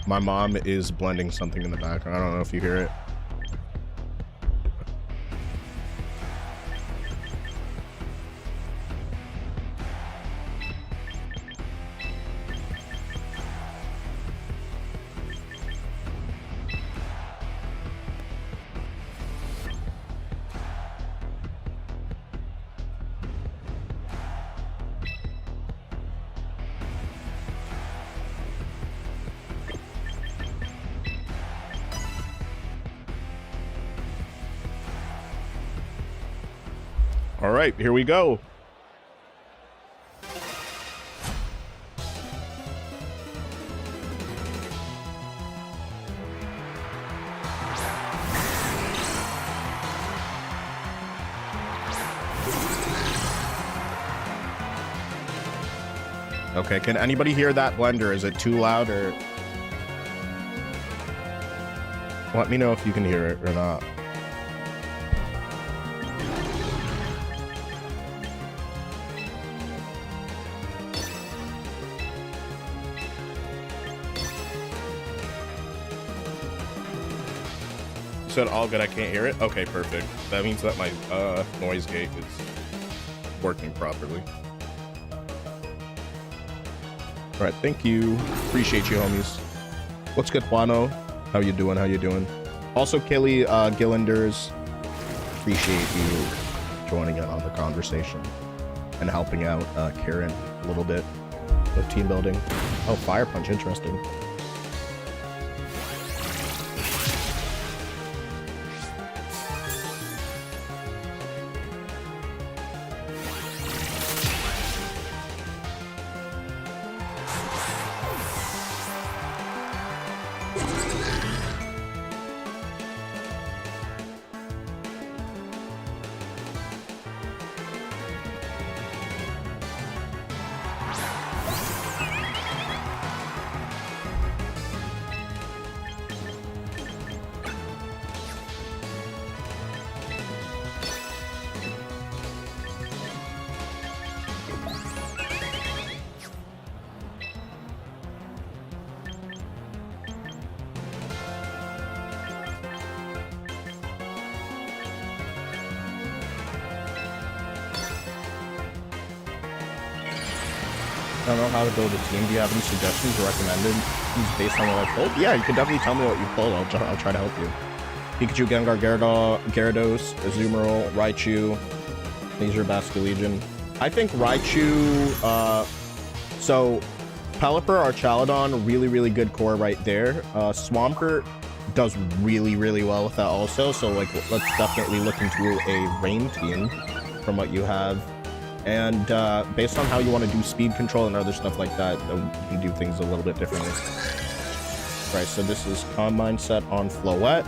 My mom is blending something in the background. I don't know if you hear it. All right, here we go. Okay, can anybody hear that blender? Is it too loud or... Let me know if you can hear it or not. Said all good. I can't hear it. Okay, perfect. That means that my noise gate is working properly. All right, thank you. Appreciate you, homies. What's good, Juano? How you doing? How you doing? Also, Kelly Gillanders, appreciate you joining in on the conversation and helping out Karen a little bit with team building. Oh, Fire Punch, interesting. I don't know how to build a team. Do you have any suggestions or recommendations based on what I pulled? Yeah, you can definitely tell me what you pulled. I'll try to help you. Pikachu, Gengar, Gyarados, Azumarill, Raichu, Laser Basculegion. I think Raichu, so Pelipper or Chaladon, really good core right there. Swampert does really well with that also. So like, let's definitely look into a rain team from what you have. And based on how you want to do speed control and other stuff like that, you can do things a little bit differently. Right, so this is Combine set on Floette.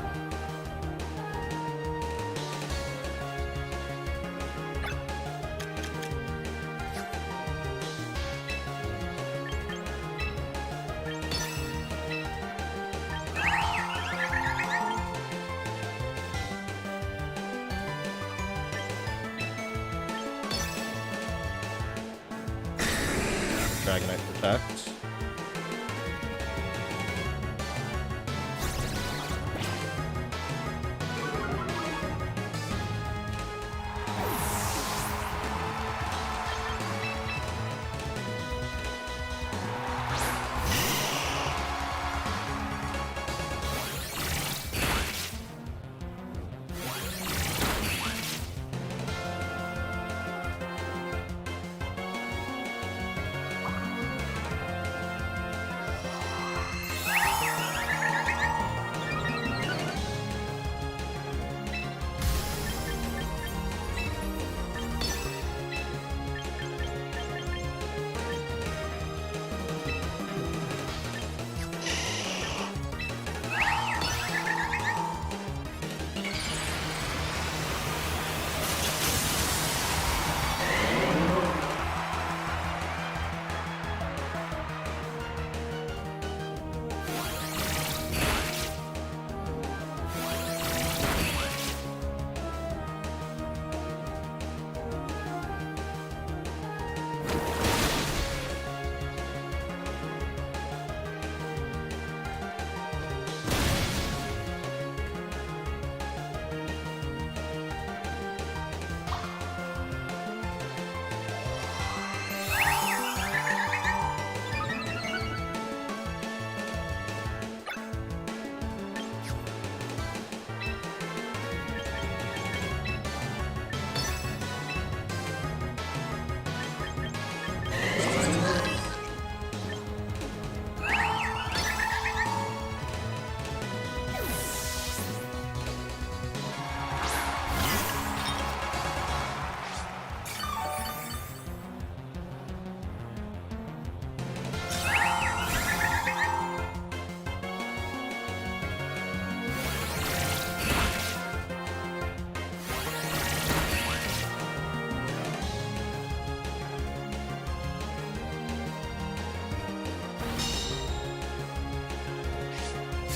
Dragonite protects.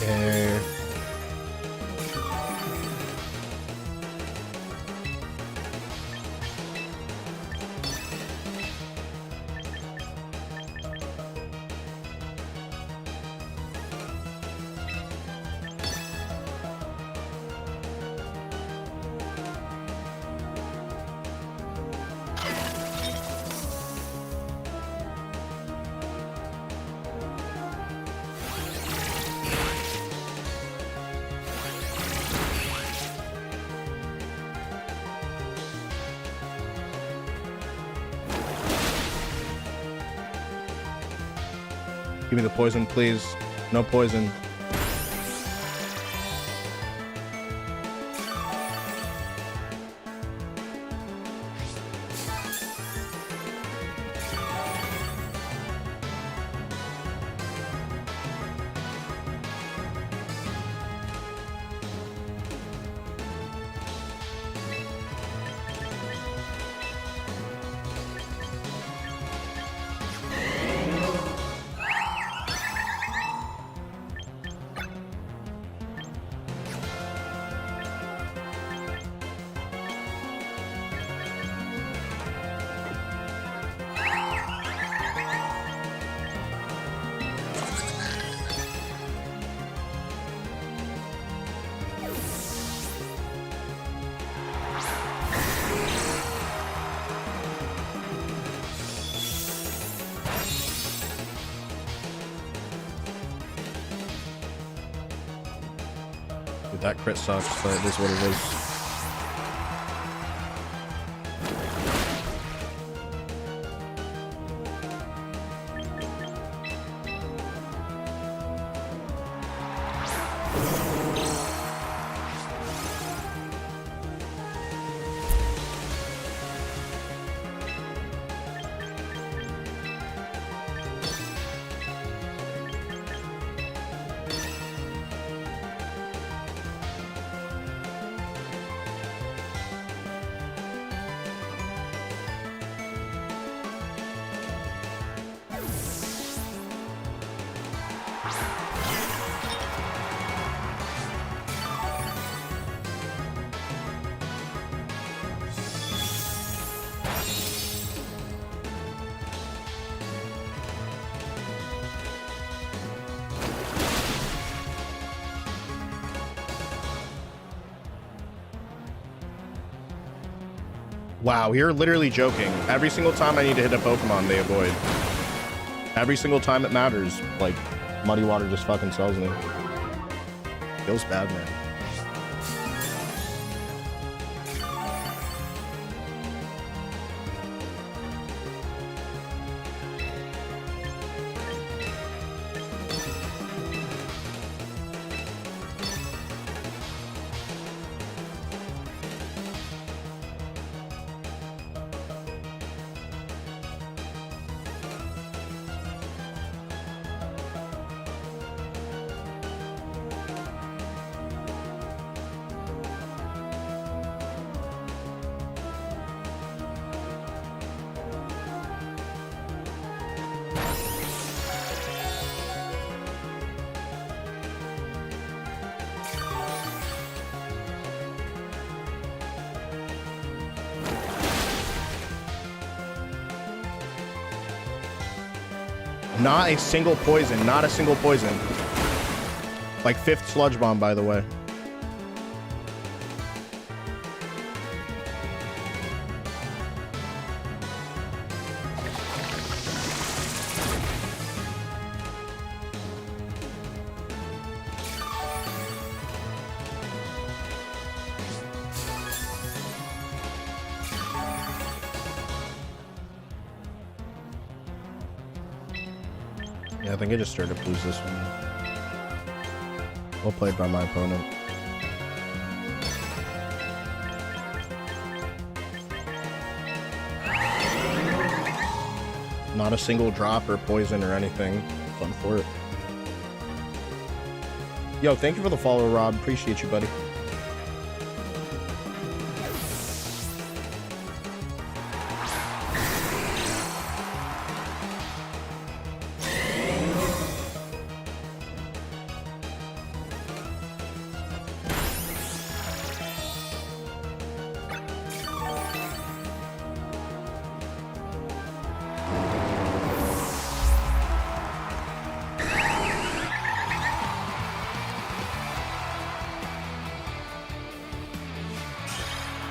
Okay. Give me the poison, please. No poison. Dude, that crit sucks, but it is what it is. Wow, you're literally joking. Every single time I need to hit a Pokemon, they avoid. Every single time it matters. Like, Muddy Water just fucking sells me. Feels bad, man. Not a single poison. Not a single poison. Like 5th Sludge Bomb, by the way. Yeah, I think I just straight up lose this one. Well played by my opponent. Not a single drop or poison or anything. Fun for it. Yo, thank you for the follow, Rob. Appreciate you, buddy.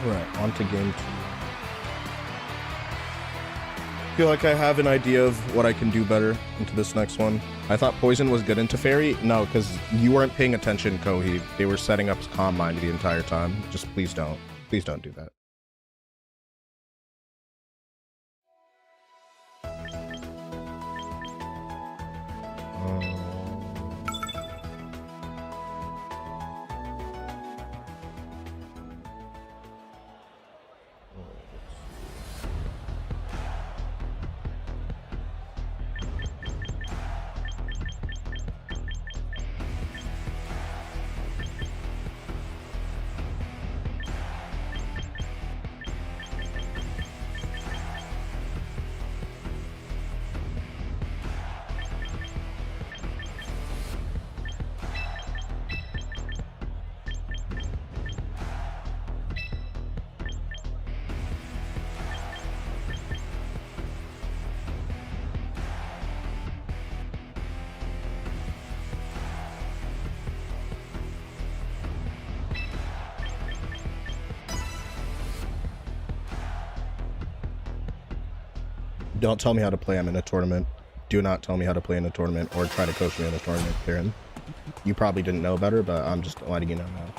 Alright, on to game 2. Feel like I have an idea of what I can do better into this next one. I thought poison was good into fairy. No, because you weren't paying attention, Kohi. They were setting up Calm Mind the entire time. Just please don't. Please don't do that. Don't tell me how to play. I'm in a tournament. Do not tell me how to play in a tournament or try to coach me in a tournament, Karen. You probably didn't know better, but I'm just letting you know now.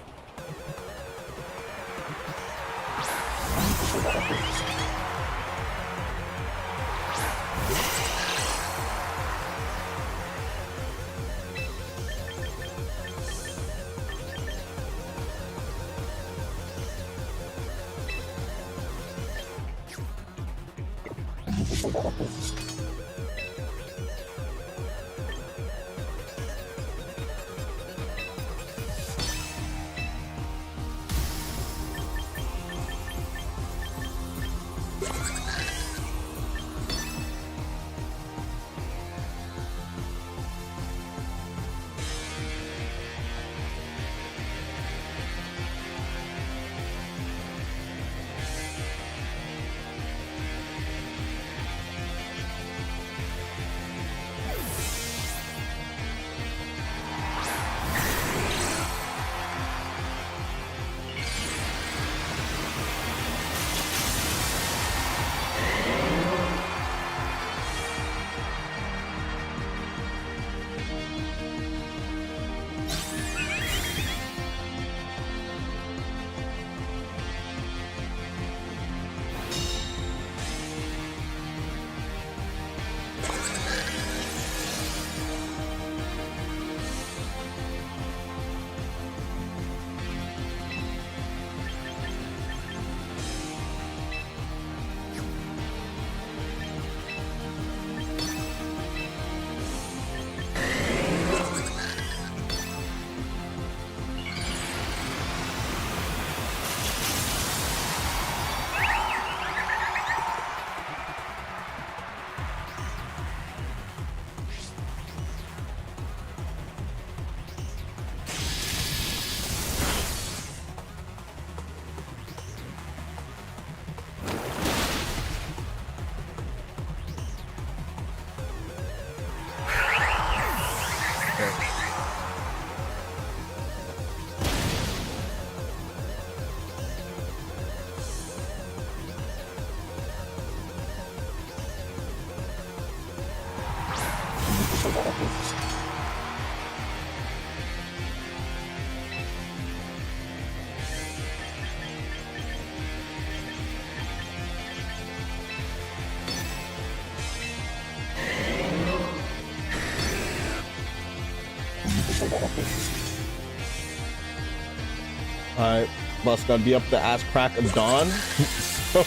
Alright, Bus gonna be up the ass crack of dawn. So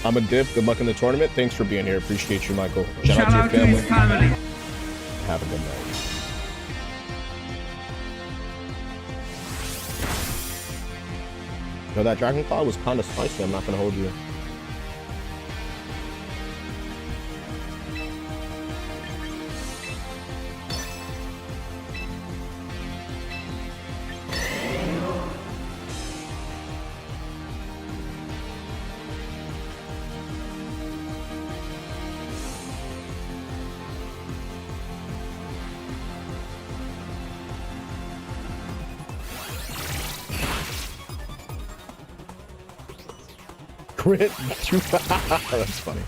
I'm a dip. Good luck in the tournament. Thanks for being here. Appreciate you, Michael. Shout out to your his family. Have a good night. Yo, that Dragon Claw was kind of spicy. I'm not gonna hold you. Crit. That's funny.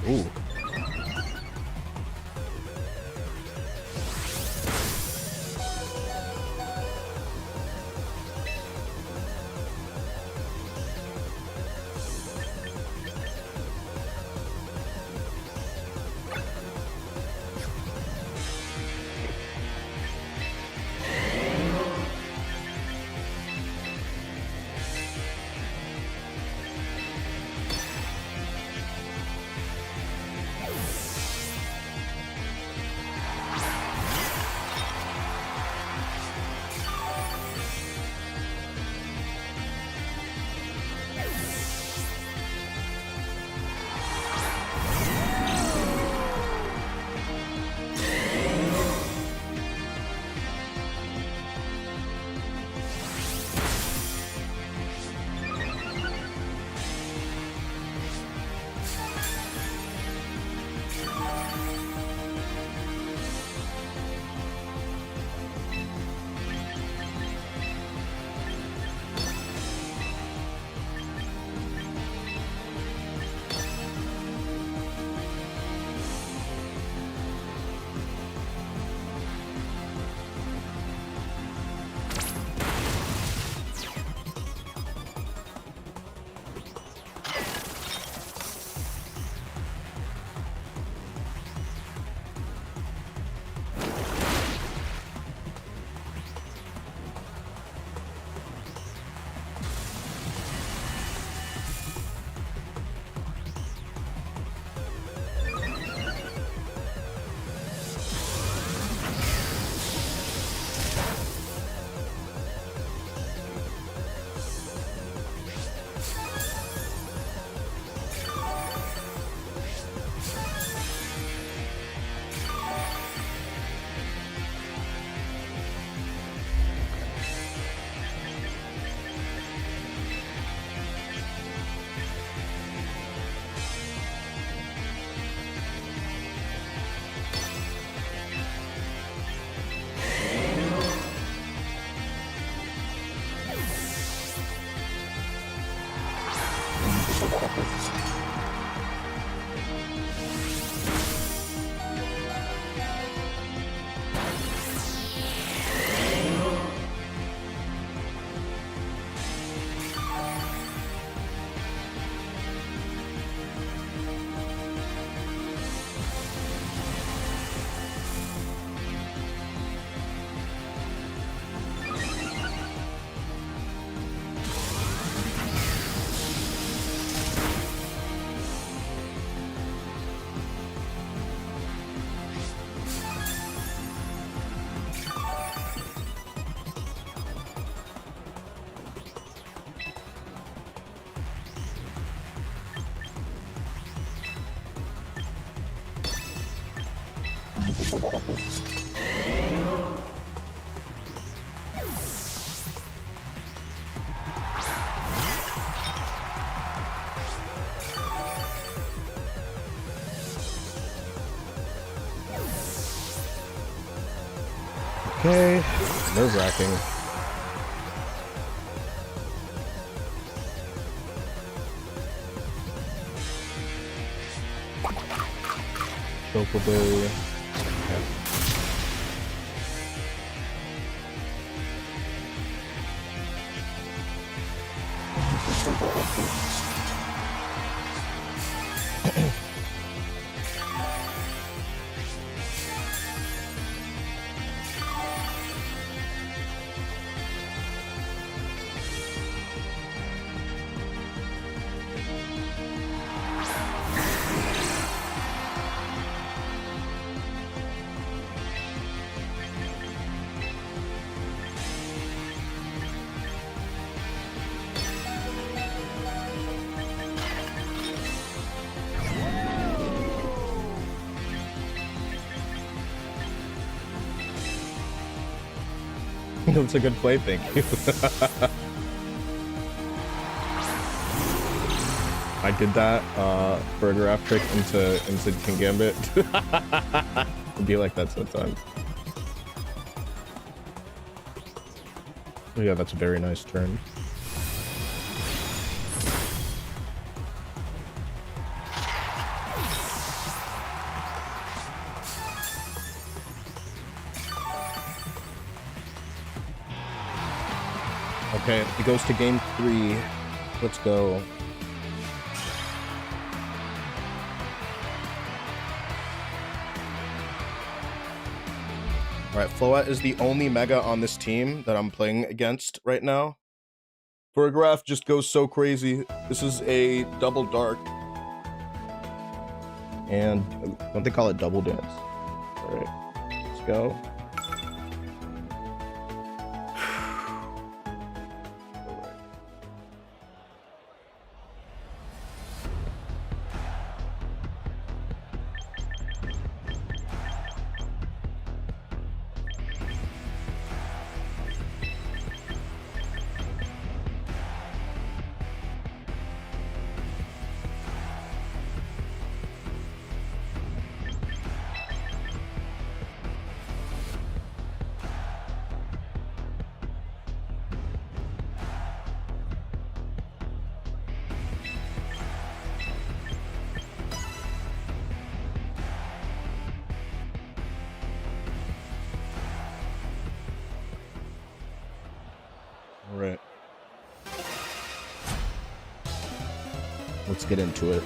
Ooh. Okay, nerve-wracking. Berry. Okay. That's a good play, thank you. I did that burger app trick into King Gambit. It'd be like that sometimes. Oh yeah, that's a very nice turn. Okay, it goes to game 3. Let's go. Alright, Float is the only Mega on this team that I'm playing against right now. Burgraph just goes so crazy. This is a double dark. And don't they call it double dance? Alright, let's go. Alright. Let's get into it.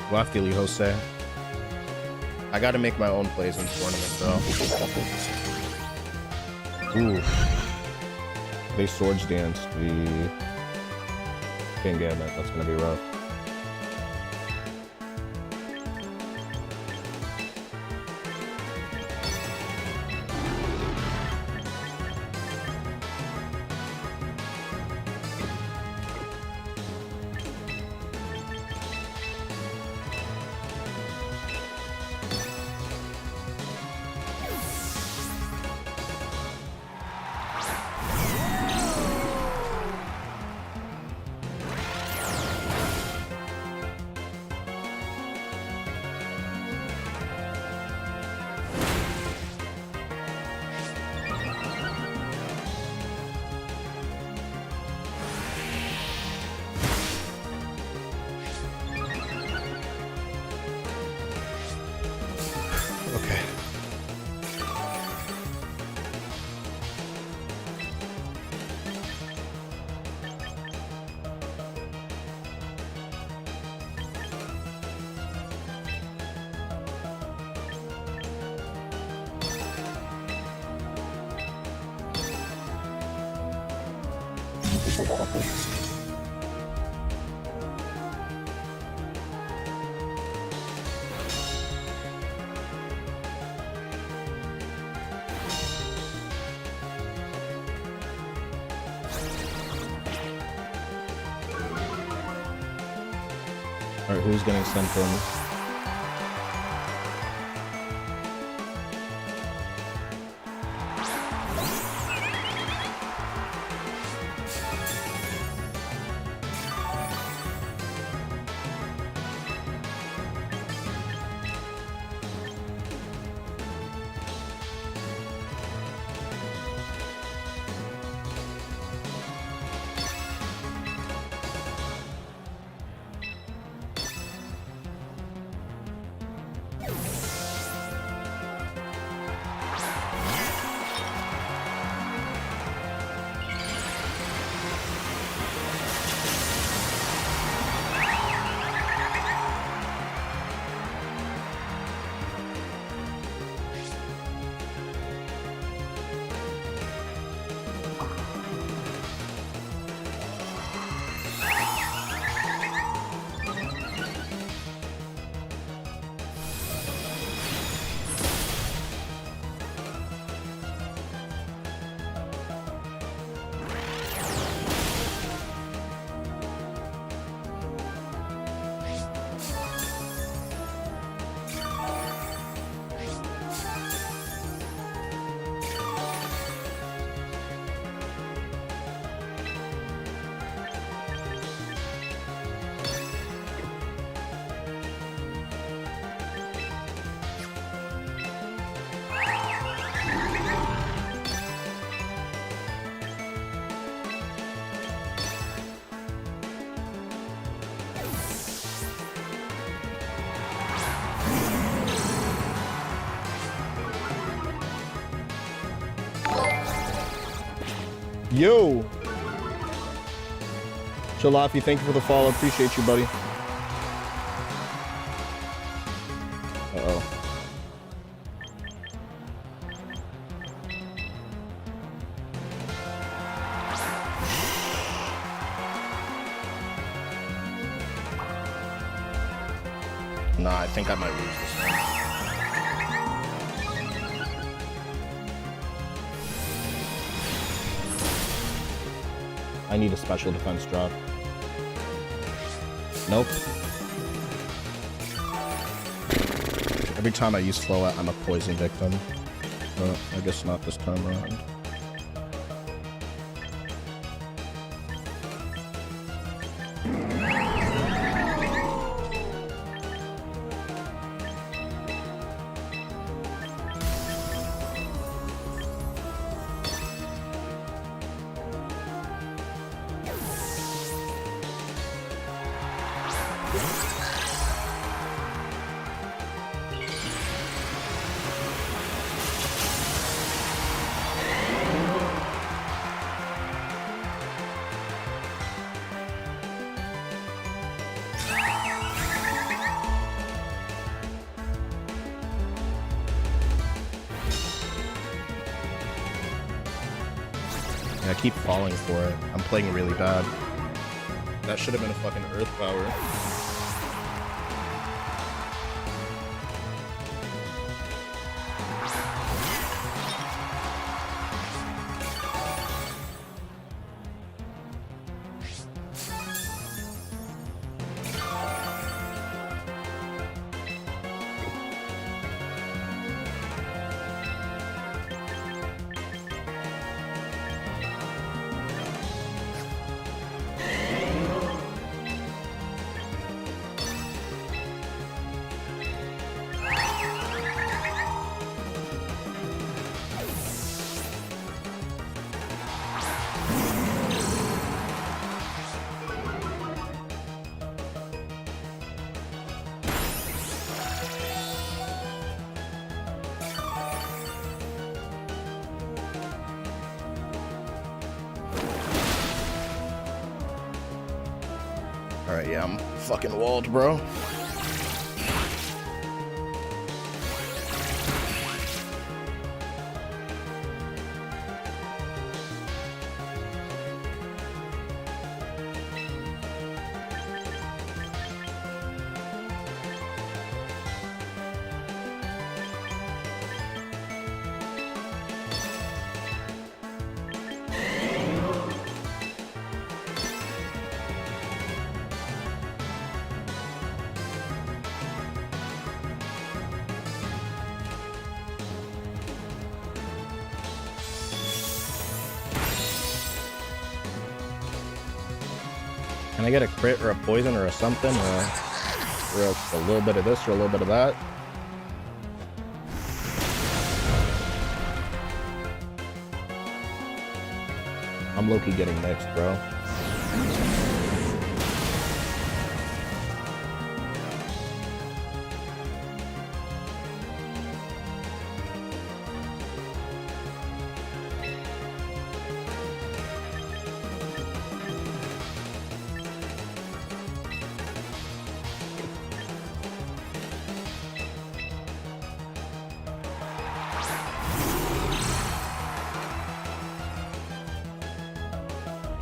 Well, I feel you, Jose. I gotta make my own plays in tournament, though. Ooh. They swords danced the King Gambit. That's gonna be rough. Alright, who's getting sent in? Yo! Shalafi, thank you for the follow. Appreciate you, buddy. Uh-oh. Nah, I think I might lose this one. I need a special defense drop. Nope. Every time I use Float, I'm a poison victim. I guess not this time around. I keep falling for it. I'm playing really bad. That should have been a fucking earth power. Alright, yeah, I'm fucking walled, bro. Can I get a crit or a poison or a something? Or a little bit of this or a little bit of that? I'm low-key getting mixed, bro.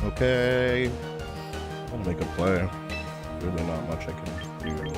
Okay, I'll make a play. Really not much I can do.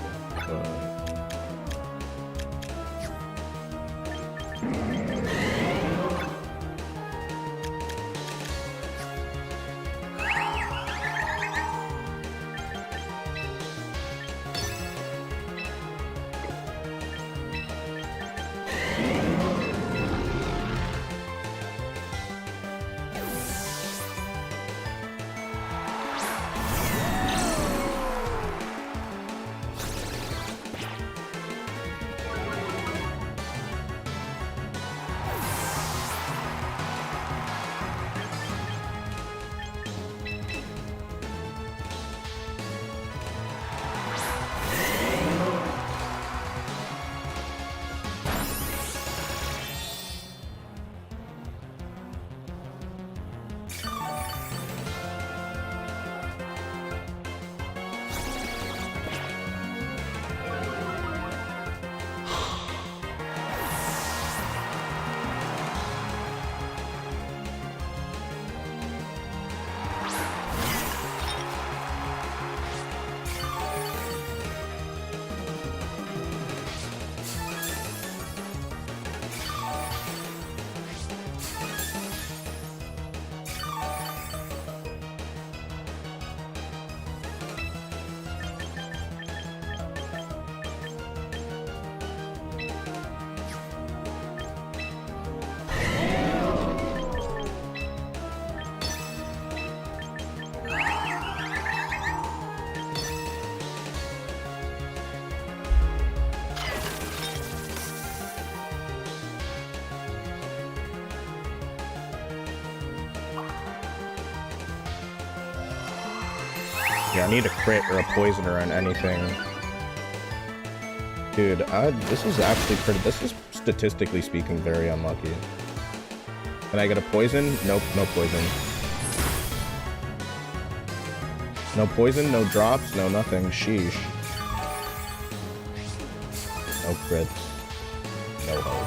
Yeah, I need a crit or a poisoner on anything. Dude, this is actually pretty... This is, statistically speaking, very unlucky. Can I get a poison? Nope, no poison. No poison, no drops, no nothing. Sheesh. No crits. No hope.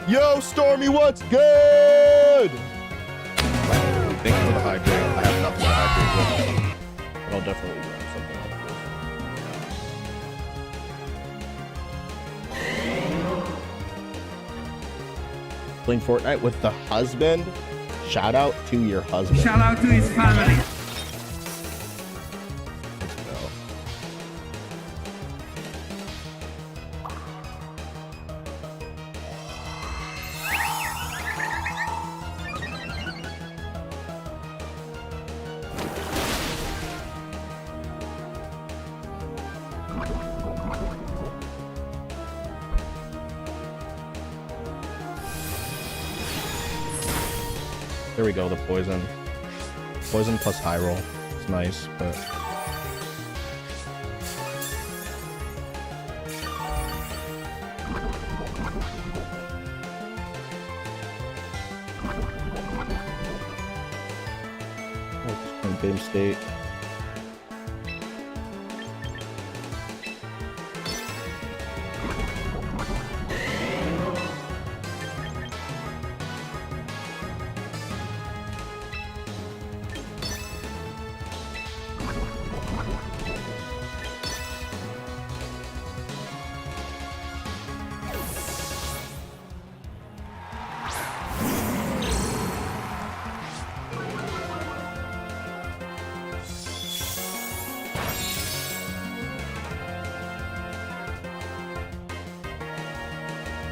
Yo, Stormy, what's good? Thank you for the hydrate. I have nothing to hydrate with, but I'll definitely do something like this. Playing Fortnite with the husband? Shout out to your husband. Shout out to his family. Let's go. There we go, the poison. Poison plus high roll. It's nice, but... Oh, game state.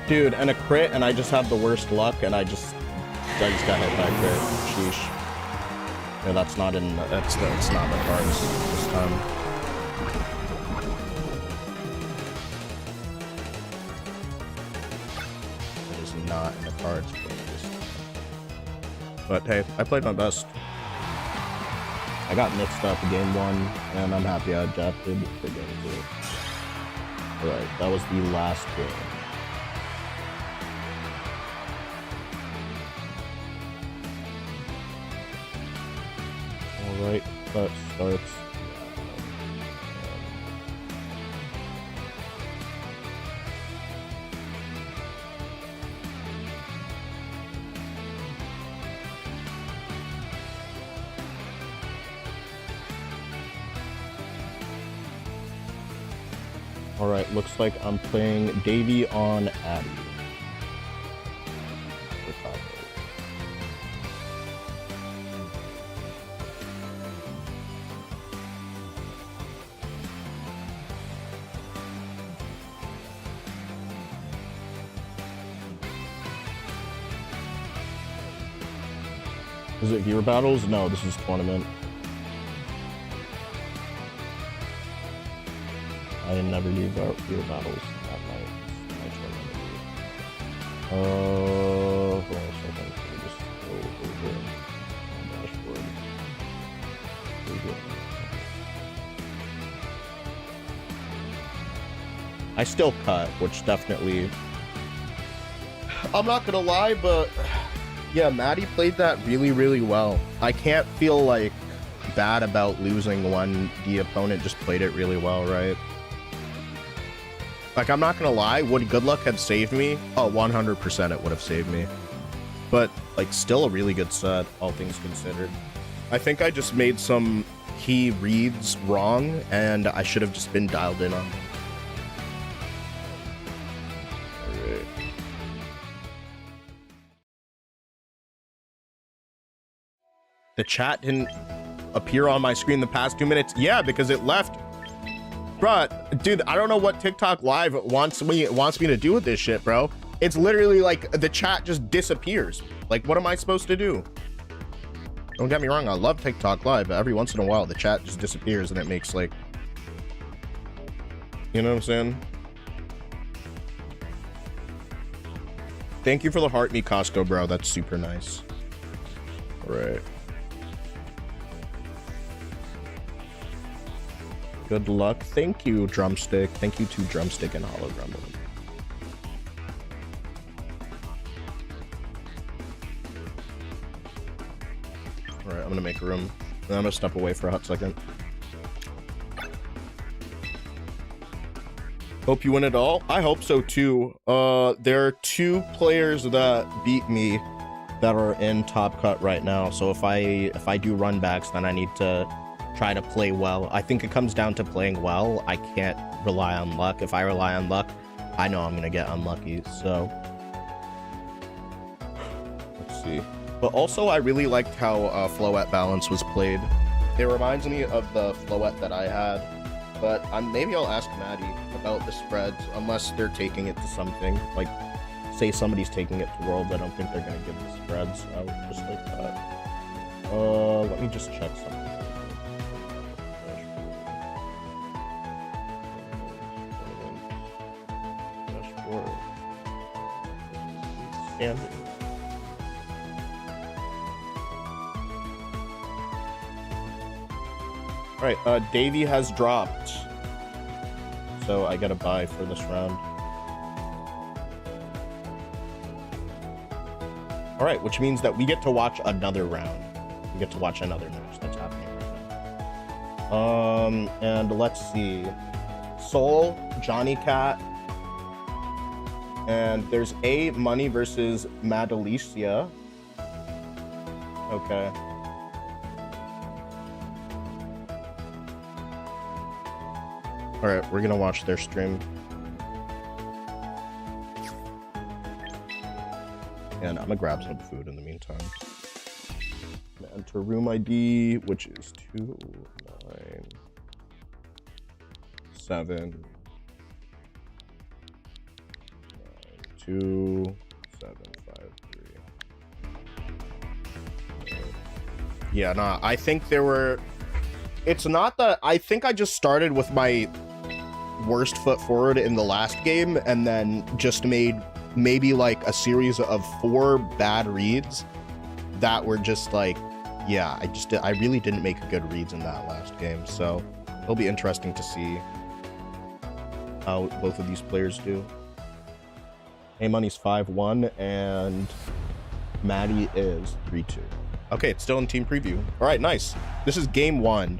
Dude, and a crit, and I just have the worst luck, and I just got hit by a crit. Sheesh. Yeah, that's not in. It's not in the cards this time. It is not in the cards, please. But hey, I played my best. I got mixed up in game 1, and I'm happy I adapted for game 2. Alright, that was the last game. Alright, that starts. Alright, looks like I'm playing Davey on Addy. Is it viewer battles? No, this is tournament. I never do viewer battles at night. Hold on a second. Let me just go over my dashboard. I still cut, which definitely... I'm not gonna lie, but... Yeah, Maddie played that really, really well. I can't feel, like, bad about losing when the opponent just played it really well, right? Like, I'm not gonna lie, would good luck have saved me? Oh, 100% it would have saved me. But, like, still a really good set, all things considered. I think I just made some key reads wrong, and I should have just been dialed in on them. Alright. The chat didn't appear on my screen the past 2 minutes. Yeah, because it left. Bruh, dude, I don't know what TikTok Live wants me to do with this shit, bro. It's literally like the chat just disappears. Like, what am I supposed to do? Don't get me wrong, I love TikTok Live, but every once in a while the chat just disappears and it makes like, you know what I'm saying? Thank you for the heart me Costco, bro. That's super nice. All right. Good luck. Thank you, Drumstick. Thank you to Drumstick and Hologram. Alright, I'm gonna make room. I'm gonna step away for a hot second. Hope you win it all. I hope so too. There are 2 players that beat me that are in Top Cut right now. So if I do run backs, then I need to try to play well. I think it comes down to playing well. I can't rely on luck. If I rely on luck, I know I'm gonna get unlucky. So let's see. But also I really liked how Floette Balance was played. It reminds me of the Floette that I had, but maybe I'll ask Maddie about the spreads, unless they're taking it to something. Like, say somebody's taking it to Worlds, I don't think they're gonna give the spreads out just like that. Let me just check something. And all right, Davey has dropped, so I gotta buy for this round. All right, which means that we get to watch another round. We get to watch another match that's happening right now. And let's see, Soul, Johnny Cat. And there's A Money versus Madalicia. Okay. All right, we're gonna watch their stream. And I'm gonna grab some food in the meantime. I'm gonna enter room ID, which is 297. 2753. Yeah, nah, I think there were... It's not that... I think I just started with my worst foot forward in the last game and then just made maybe like a series of 4 bad reads that were just like, yeah, I really didn't make good reads in that last game. So it'll be interesting to see how both of these players do. Hey Money's 5-1 and Maddie is 3-2. Okay, it's still in team preview. All right, nice. This is game 1.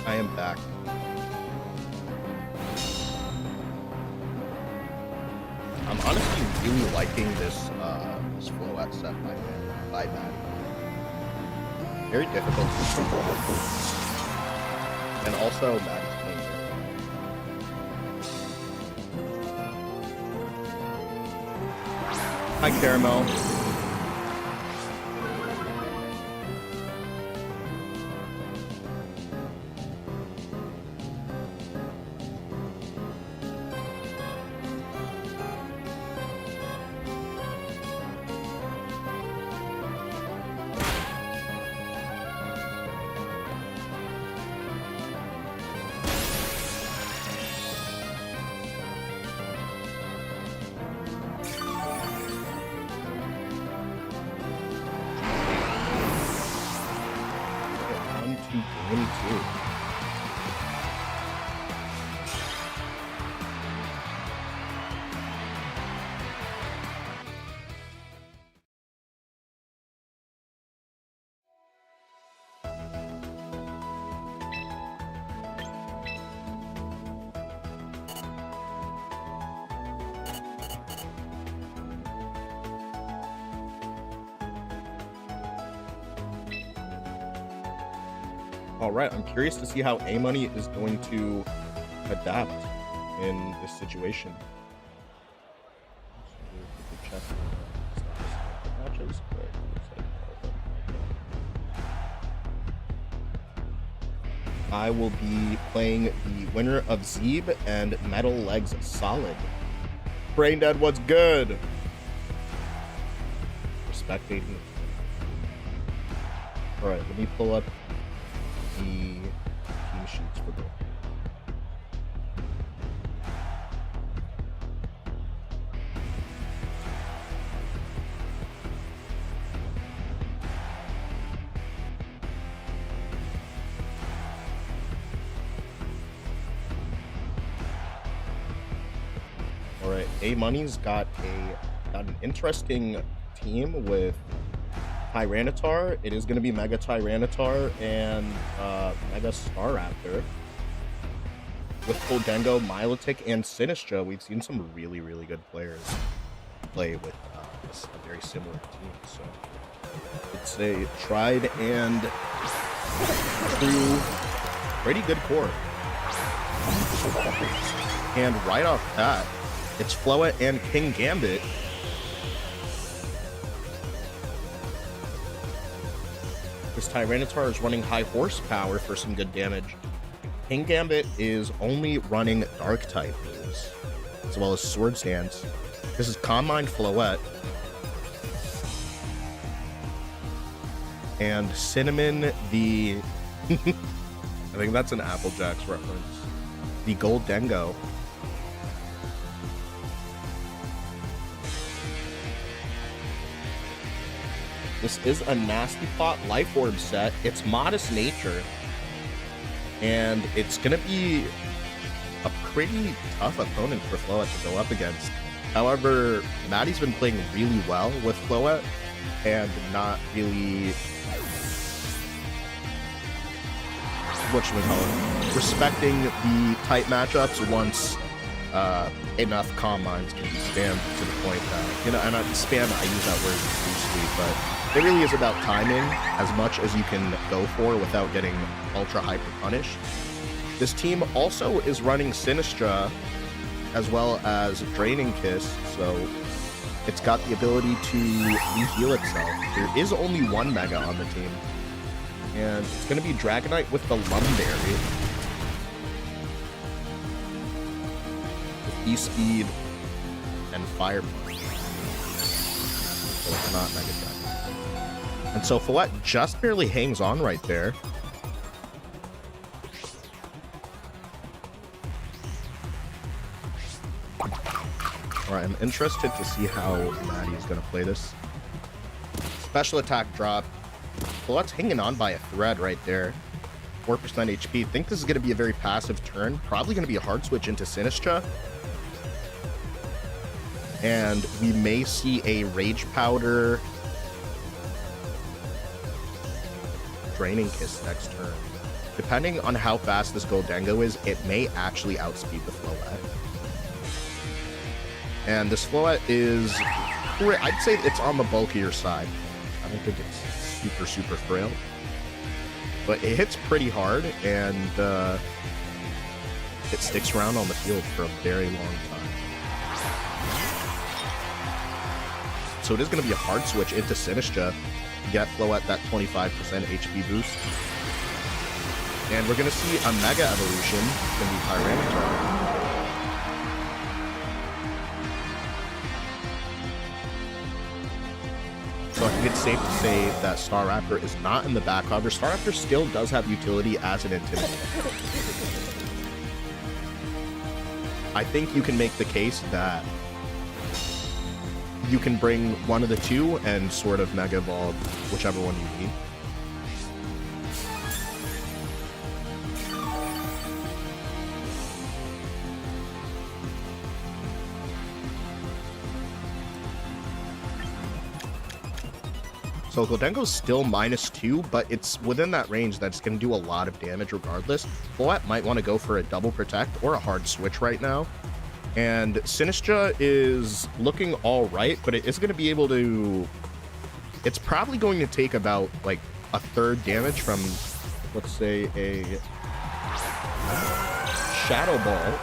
I am back. I'm honestly really liking this this flow set by Matt. Very difficult to control. And also Matt is playing very. Hi Caramel. All right, I'm curious to see how A Money is going to adapt in this situation. I will be playing the winner of Zeeb and Metal Legs Solid. Braindead, what's good? Respect, baby. Alright, let me pull up the team sheets for both. Alright, A-Money's got an interesting team with Tyranitar. It is going to be Mega Tyranitar and Mega Staraptor. With Goldengo, Milotic, and Sinistra, we've seen some really, really good players play with a very similar team. So it's a tried and true, pretty good core. And right off that, it's Floette and King Gambit. This Tyranitar is running high horsepower for some good damage. King Gambit is only running Dark type moves, as well as Sword Stance. This is Calm Mind Floette. And Cinnamon, the... I think that's an Applejacks reference. The Goldengo. This is a Nasty Plot Life Orb set. It's Modest Nature. And it's going to be a pretty tough opponent for Floette to go up against. However, Maddie's been playing really well with Floette and not really... respecting the tight matchups once enough Calm Minds can be spammed to the point that, you know, and spam, I use that word loosely, but it really is about timing as much as you can go for without getting ultra hyper punished. This team also is running Sinistra as well as Draining Kiss, so it's got the ability to re-heal itself. There is only one Mega on the team, and it's going to be Dragonite with the Lumberry. With E-Speed and Fire Punch. So it's not Mega Dragon. And so Floette just barely hangs on right there. Alright, I'm interested to see how Maddie's going to play this. Special attack drop. Floette's hanging on by a thread right there. 4% HP. Think this is going to be a very passive turn. Probably going to be a hard switch into Sinistra. And we may see a Rage Powder Draining Kiss next turn. Depending on how fast this Goldengo is, it may actually outspeed the Floette. And this Floette is, I'd say it's on the bulkier side. I don't think it's super frail. But it hits pretty hard, and it sticks around on the field for a very long time. So it is going to be a hard switch into Sinistra to get Floette that 25% HP boost. And we're going to see a Mega Evolution. It's going to be Tyranitar. So I think it's safe to say that Staraptor is not in the back. However, Staraptor still does have utility as an Intimidator. I think you can make the case that you can bring one of the two and sort of Mega Evolve whichever one you need. So Goldengo's still -2, but it's within that range that's going to do a lot of damage regardless. Floette might want to go for a double protect or a hard switch right now. And Sinistra is looking all right, but it is going to be able to... It's probably going to take about, like, a third damage from, let's say, a Shadow Ball.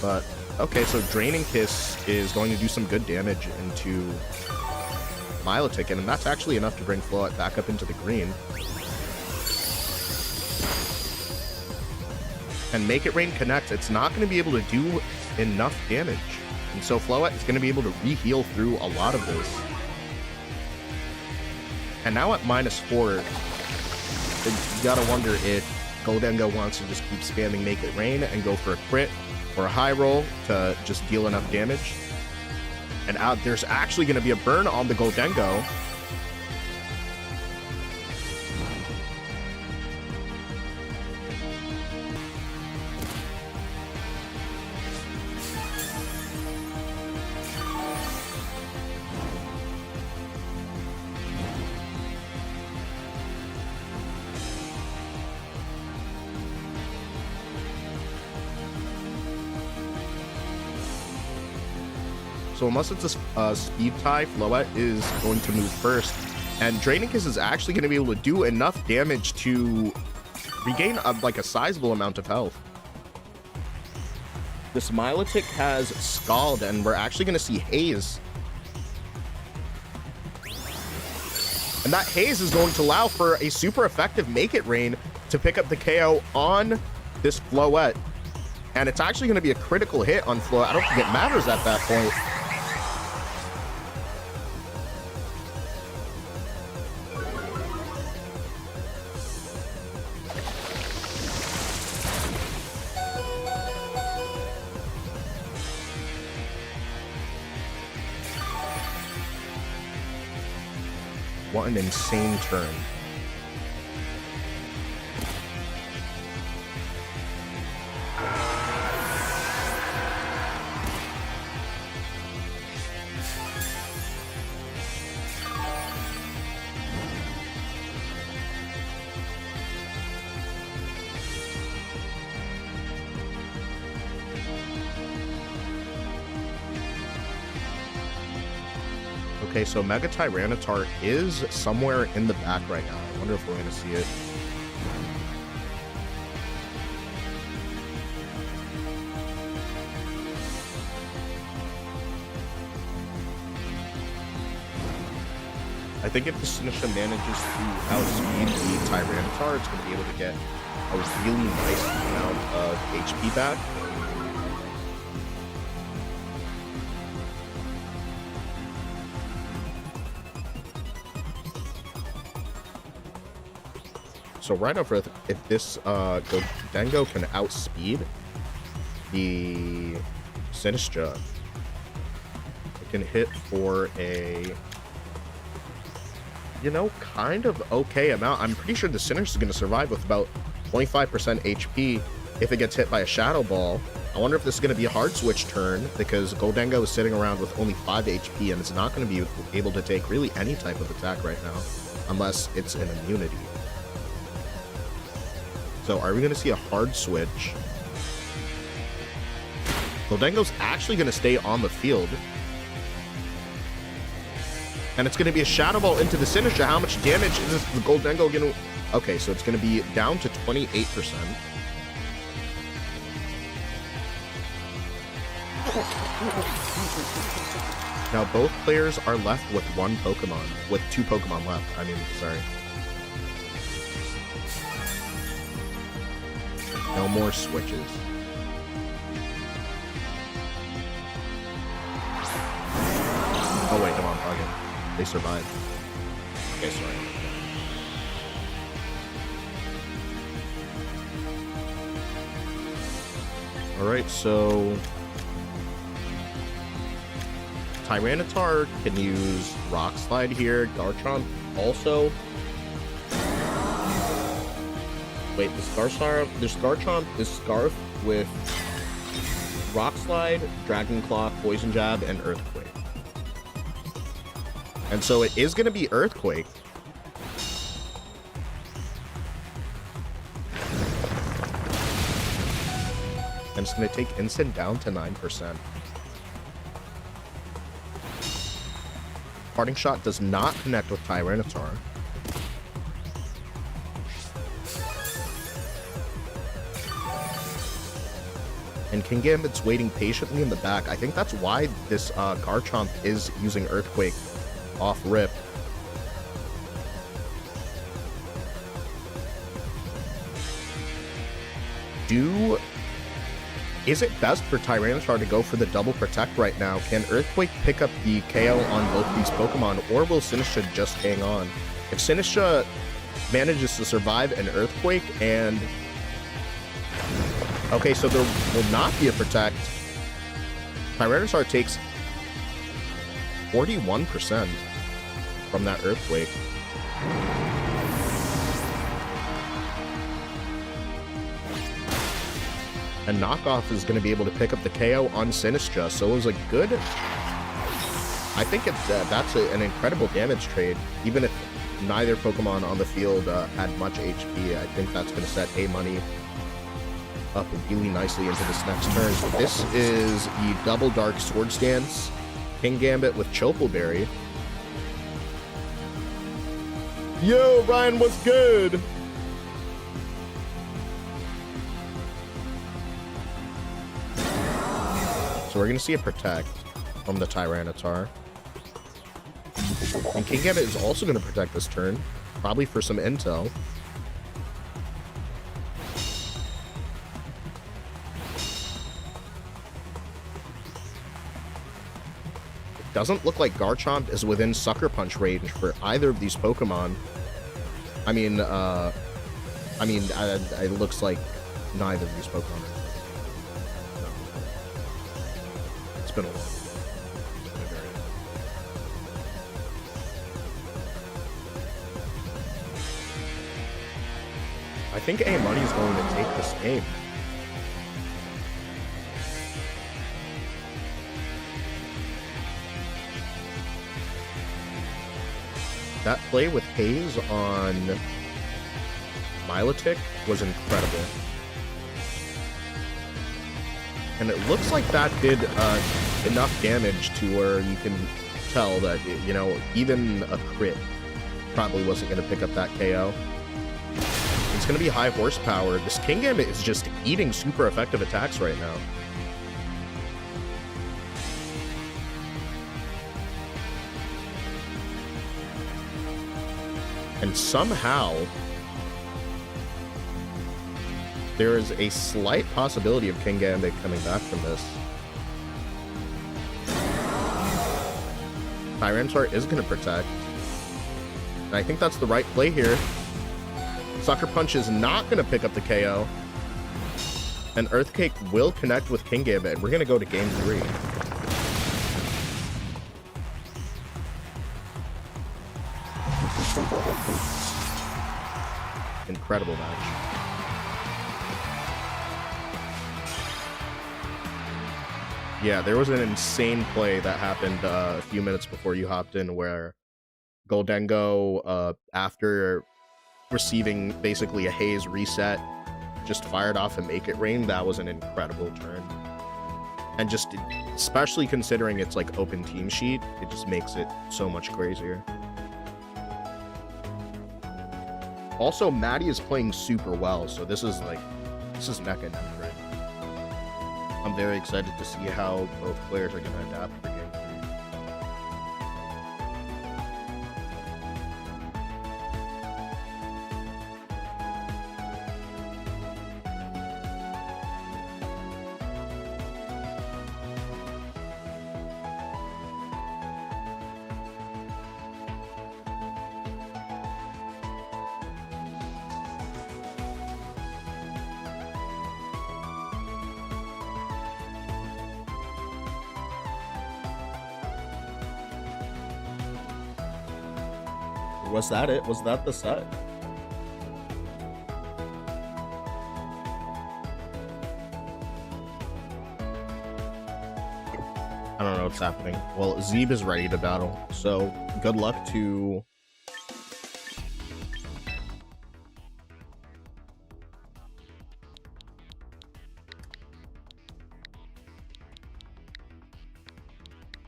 But, okay, so Draining Kiss is going to do some good damage into Milotic, and that's actually enough to bring Floette back up into the green. And Make It Rain connects. It's not going to be able to do enough damage. And so Floette is going to be able to re-heal through a lot of this. And now at -4, you gotta wonder if Goldengo wants to just keep spamming Make It Rain and go for a crit or a high roll to just deal enough damage. And there's actually going to be a burn on the Goldengo. So unless it's a speed tie, Floette is going to move first. And Drainicus is actually going to be able to do enough damage to regain like a sizable amount of health. This Milotic has Scald, and we're actually going to see Haze. And that Haze is going to allow for a super effective Make It Rain to pick up the KO on this Floette. And it's actually going to be a critical hit on Floette. I don't think it matters at that point. What an insane turn. Okay, so Mega Tyranitar is somewhere in the back right now. I wonder if we're going to see it. I think if the Sinistra manages to outspeed the Tyranitar, it's going to be able to get a really nice amount of HP back. So right over, if this Goldengo can outspeed the Sinistra, it can hit for a, you know, kind of okay amount. I'm pretty sure the Sinister is going to survive with about 25% HP if it gets hit by a Shadow Ball. I wonder if this is going to be a hard switch turn, because Goldengo is sitting around with only 5 HP, and it's not going to be able to take really any type of attack right now, unless it's an immunity. So are we going to see a hard switch? Goldengo's actually going to stay on the field. And it's going to be a Shadow Ball into the Sinistra. How much damage is the Goldengo going to... Okay, so it's going to be down to 28%. Now both players are left with one Pokemon. With 2 Pokemon left. I mean, sorry. No more switches. Oh wait, come on, okay. They survived. Okay, sorry. Alright, so Tyranitar can use Rock Slide here. Garchomp also. Wait, this Garchomp is Scarf with Rock Slide, Dragon Claw, Poison Jab, and Earthquake. And so it is going to be Earthquake. And it's going to take Instant down to 9%. Parting Shot does not connect with Tyranitar. And King Gambit's waiting patiently in the back. I think that's why this Garchomp is using Earthquake off rip. Is it best for Tyranitar to go for the double protect right now? Can Earthquake pick up the KO on both these Pokemon, or will Sinistra just hang on? If Sinistra manages to survive an Earthquake and... Okay, so there will not be a Protect. Tyranitar takes 41% from that Earthquake. And Knockoff is going to be able to pick up the KO on Sinistra, so it was a good... I think that's an incredible damage trade. Even if neither Pokemon on the field had much HP, I think that's going to set A-Money up really nicely into this next turn. So this is the Double Dark Sword Stance Kingambit with Chocoberry. Yo, Ryan, what's good? So we're going to see a Protect from the Tyranitar. And Kingambit is also going to protect this turn, probably for some intel. It doesn't look like Garchomp is within Sucker Punch range for either of these Pokemon. It looks like neither of these Pokemon. It's been a while. I think A-Money is going to take this game. That play with Haze on Milotic was incredible. And it looks like that did enough damage to where you can tell that, you know, even a crit probably wasn't going to pick up that KO. It's going to be high horsepower. This Kingambit is just eating super effective attacks right now. And somehow, there is a slight possibility of Kingambit coming back from this. Tyranitar is going to protect. And I think that's the right play here. Sucker Punch is not going to pick up the KO. And Earthquake will connect with Kingambit. We're going to go to game 3. Incredible match. Yeah, there was an insane play that happened a few minutes before you hopped in where Goldengo, after receiving basically a Haze reset, just fired off a Make It Rain. That was an incredible turn. And just, especially considering it's like open team sheet, it just makes it so much crazier. Also, Maddie is playing super well, so this is neck and neck, right? I'm very excited to see how both players are going to adapt for game 3. Was that it? Was that the set? I don't know what's happening. Well, Zeeb is ready to battle, so good luck to...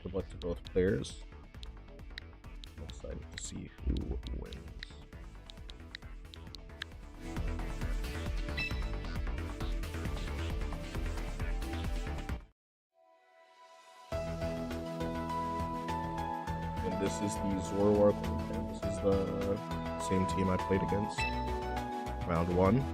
Good luck to both players. I'm excited to see who wins. And this is the Zoroark. This is the same team I played against. Round 1.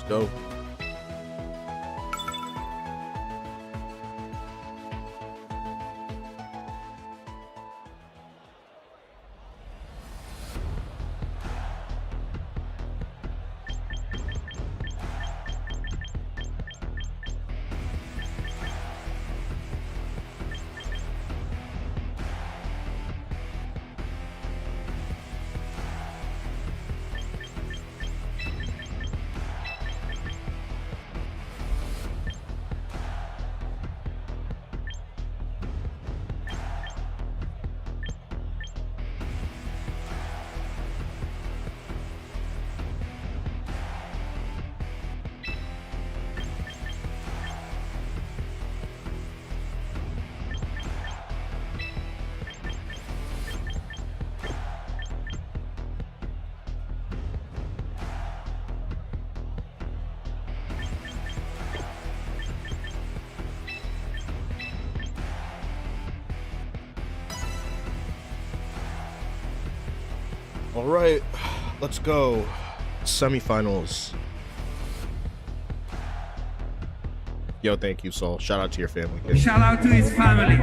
go. All right, let's go. Semifinals. Yo, thank you, Saul. Shout out to your family, kid. Shout out to his family.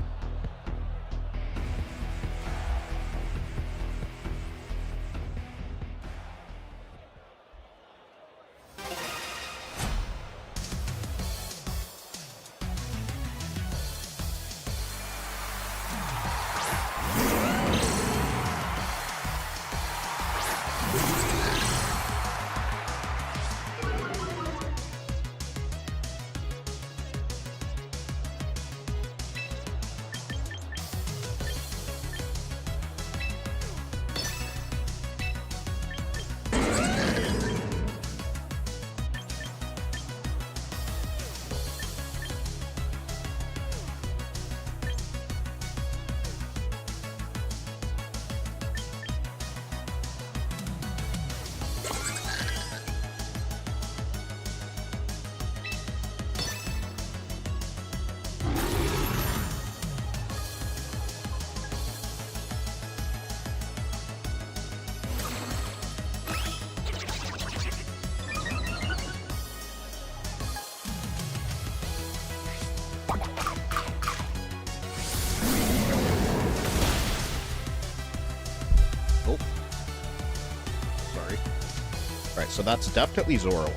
Oh. Sorry. Alright, so that's definitely Zoroark.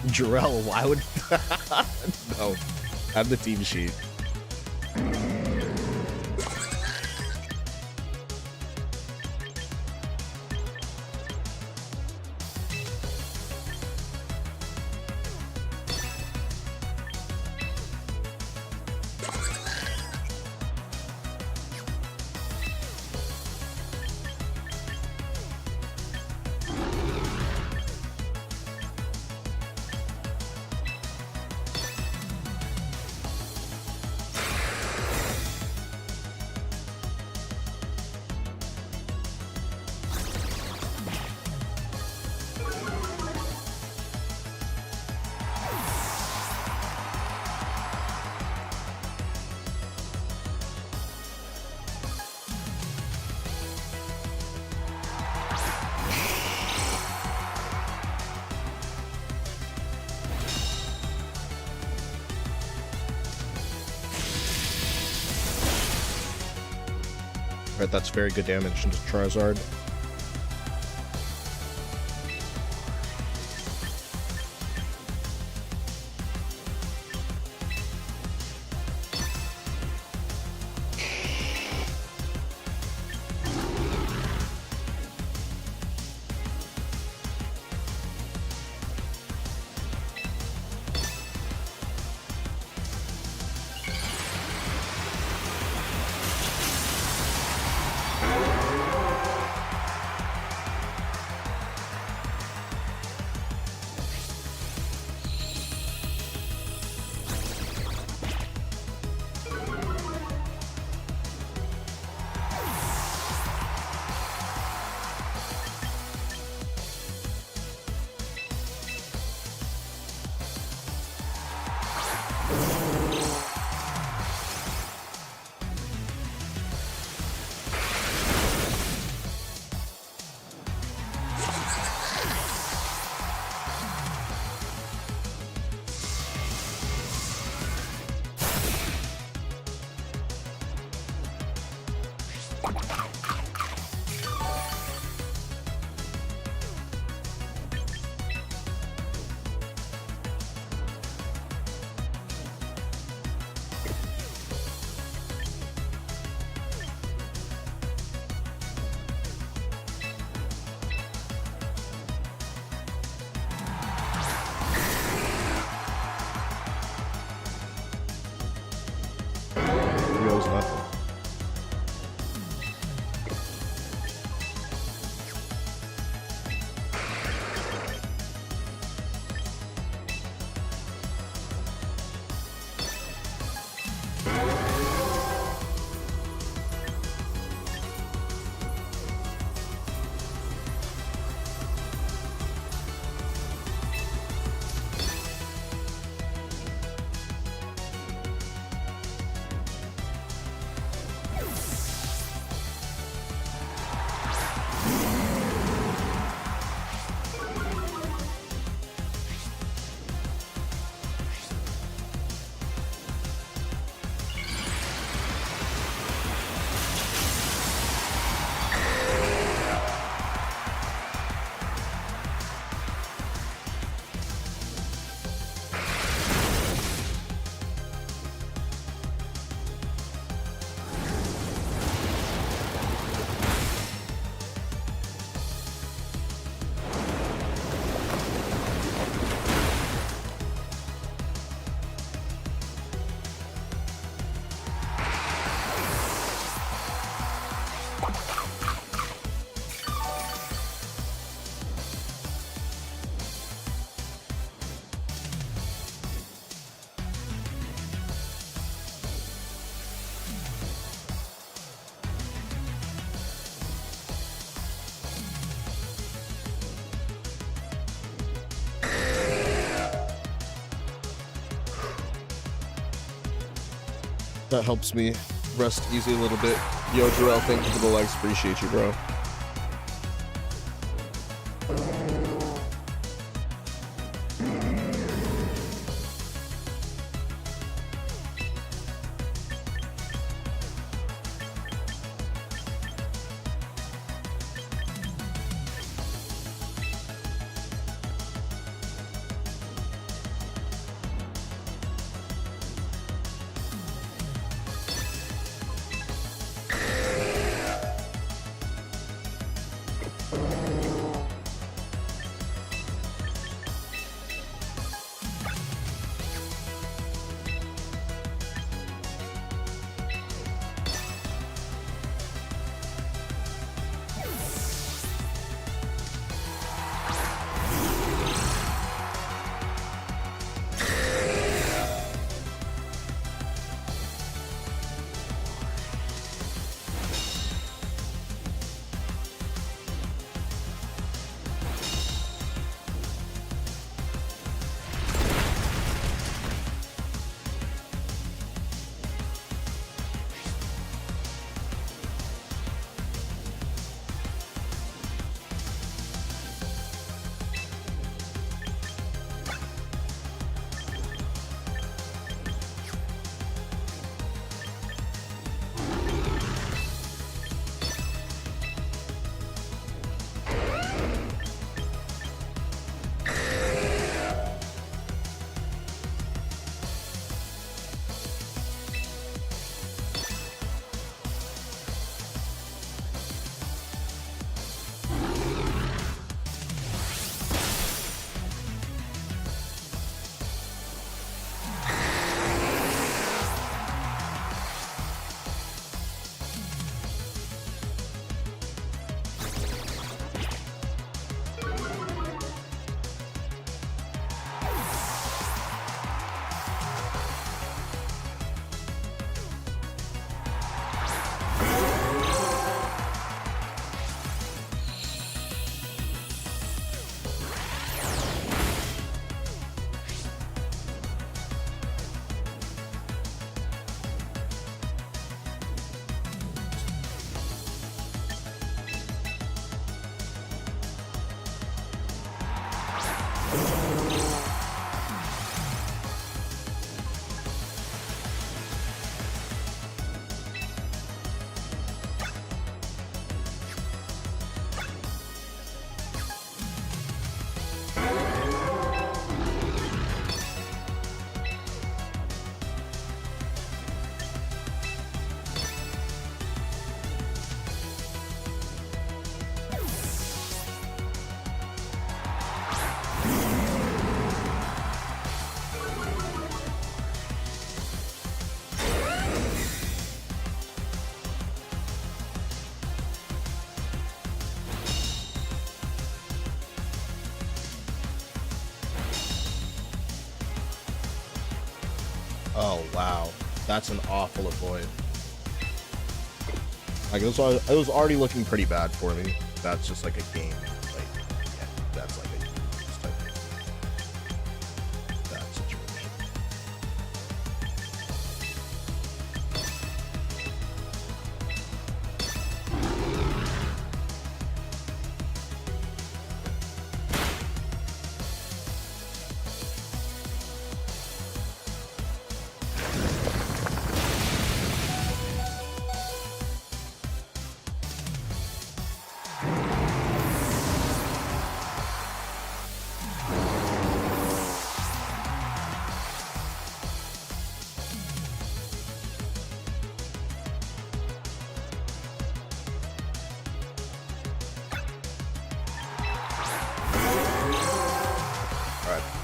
Jarrell, why would... No. Have the team sheet. Alright, that's very good damage into Charizard. Goes nothing. That helps me rest easy a little bit. Yo, Jarrell, thank you for the likes. Appreciate you, bro. Oh wow, that's an awful avoid. Like it was already looking pretty bad for me. That's just like a game. Like yeah, that's like a just type of bad situation.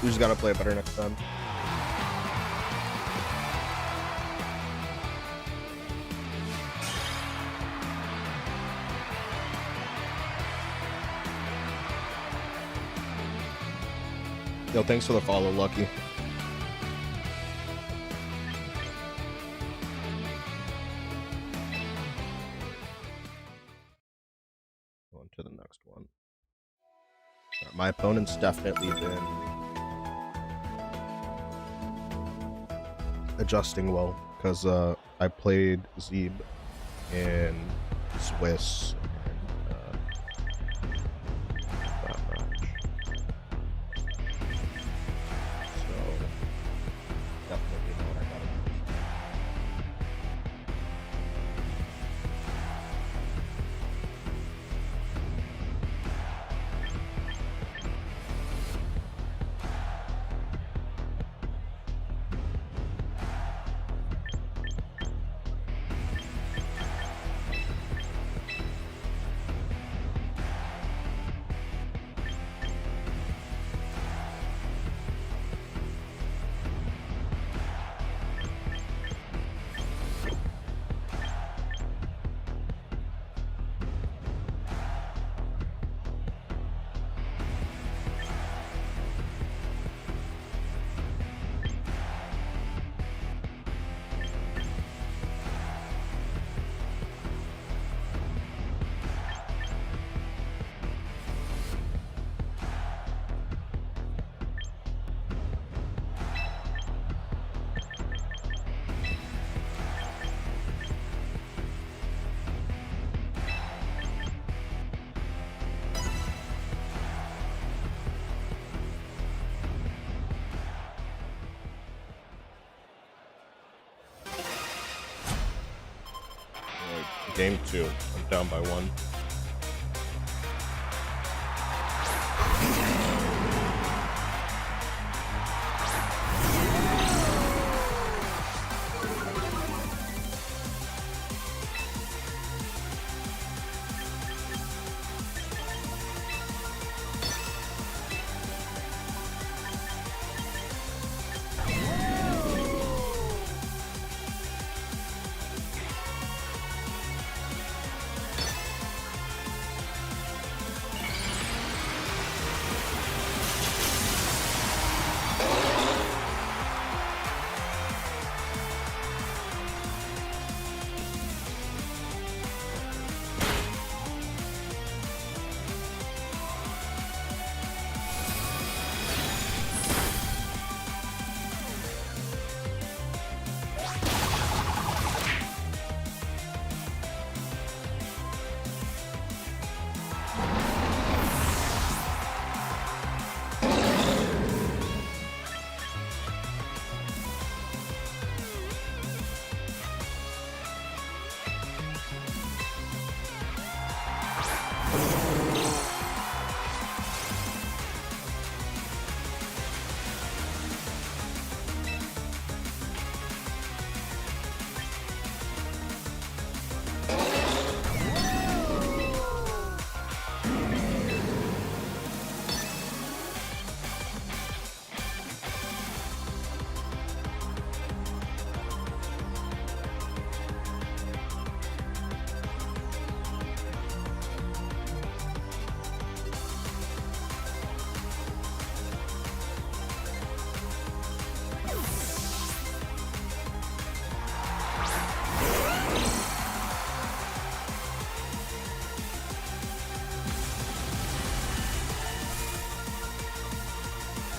We just gotta play it better next time. Yo, thanks for the follow, Lucky. On to the next one. My opponent's definitely been adjusting well because I played Zeeb and Swiss and that match. So definitely know what I gotta do. Game 2. I'm down by 1.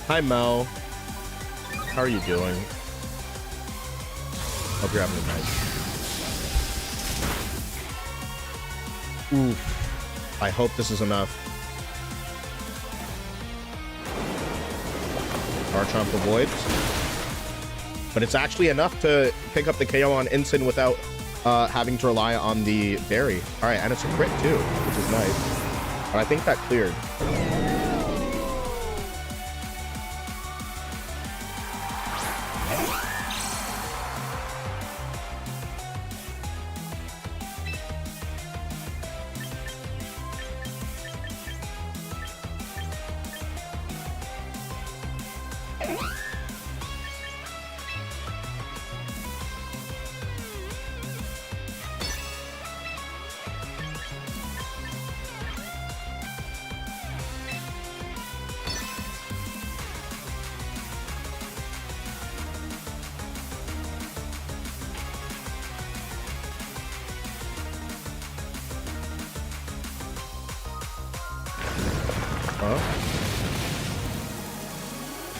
Hi, Mel. How are you doing? Hope you're having a night. Oof. I hope this is enough. Garchomp avoids. But it's actually enough to pick up the KO on Ensign without having to rely on the berry. All right, and it's a crit too, which is nice. But I think that cleared.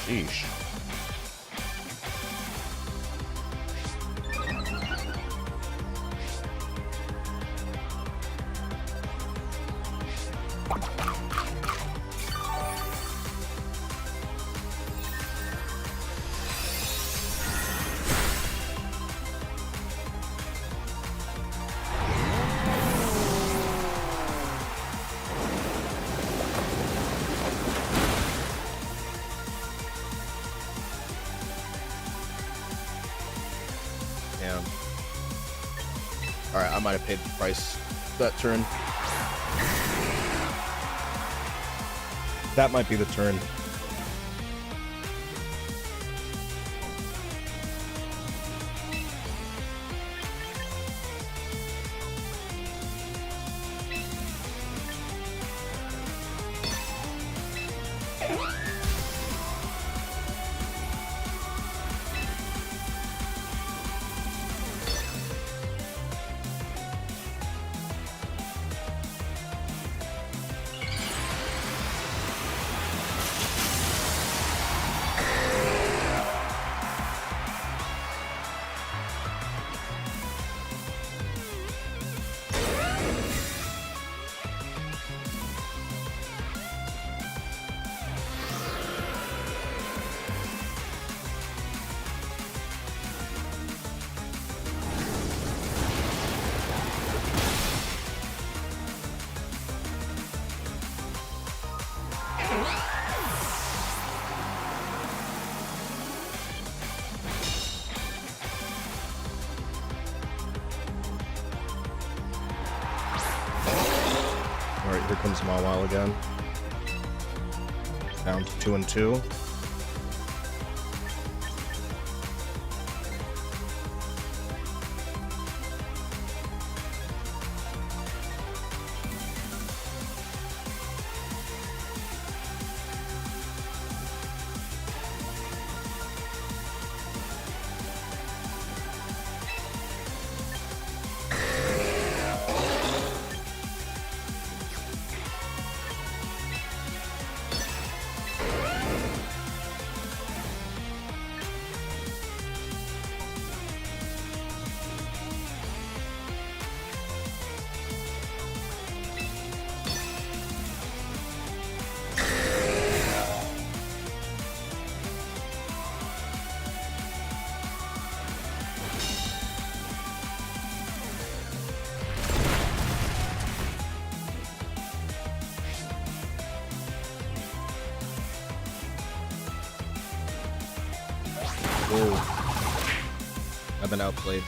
Sheesh. Alright, I might have paid the price that turn. That might be the turn. Alright, here comes Mawile again. Down to 2 and 2. Whoa. I've been outplayed.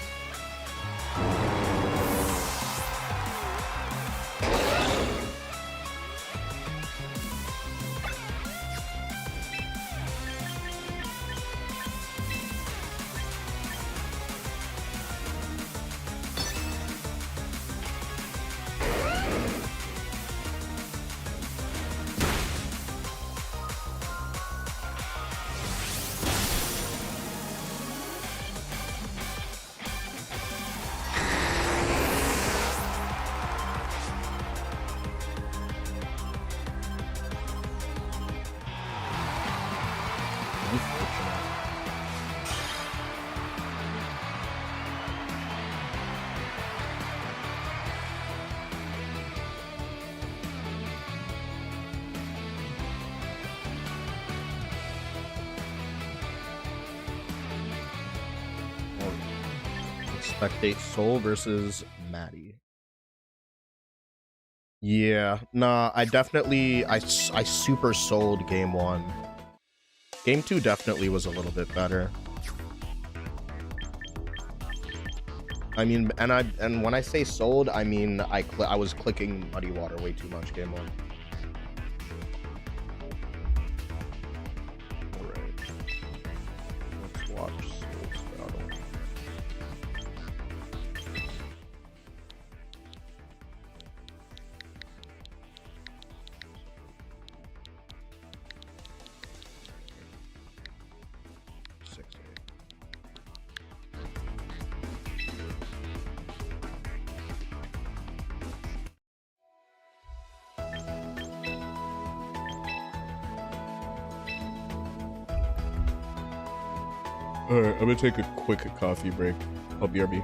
Spectate Soul versus Maddie. Yeah, nah, I definitely, I super sold game 1. Game 2 definitely was a little bit better. I mean, and when I say sold, I mean I was clicking Muddy Water way too much game 1. Alright. Let's watch Soul's battle. Alright, I'm gonna take a quick coffee break. I'll BRB.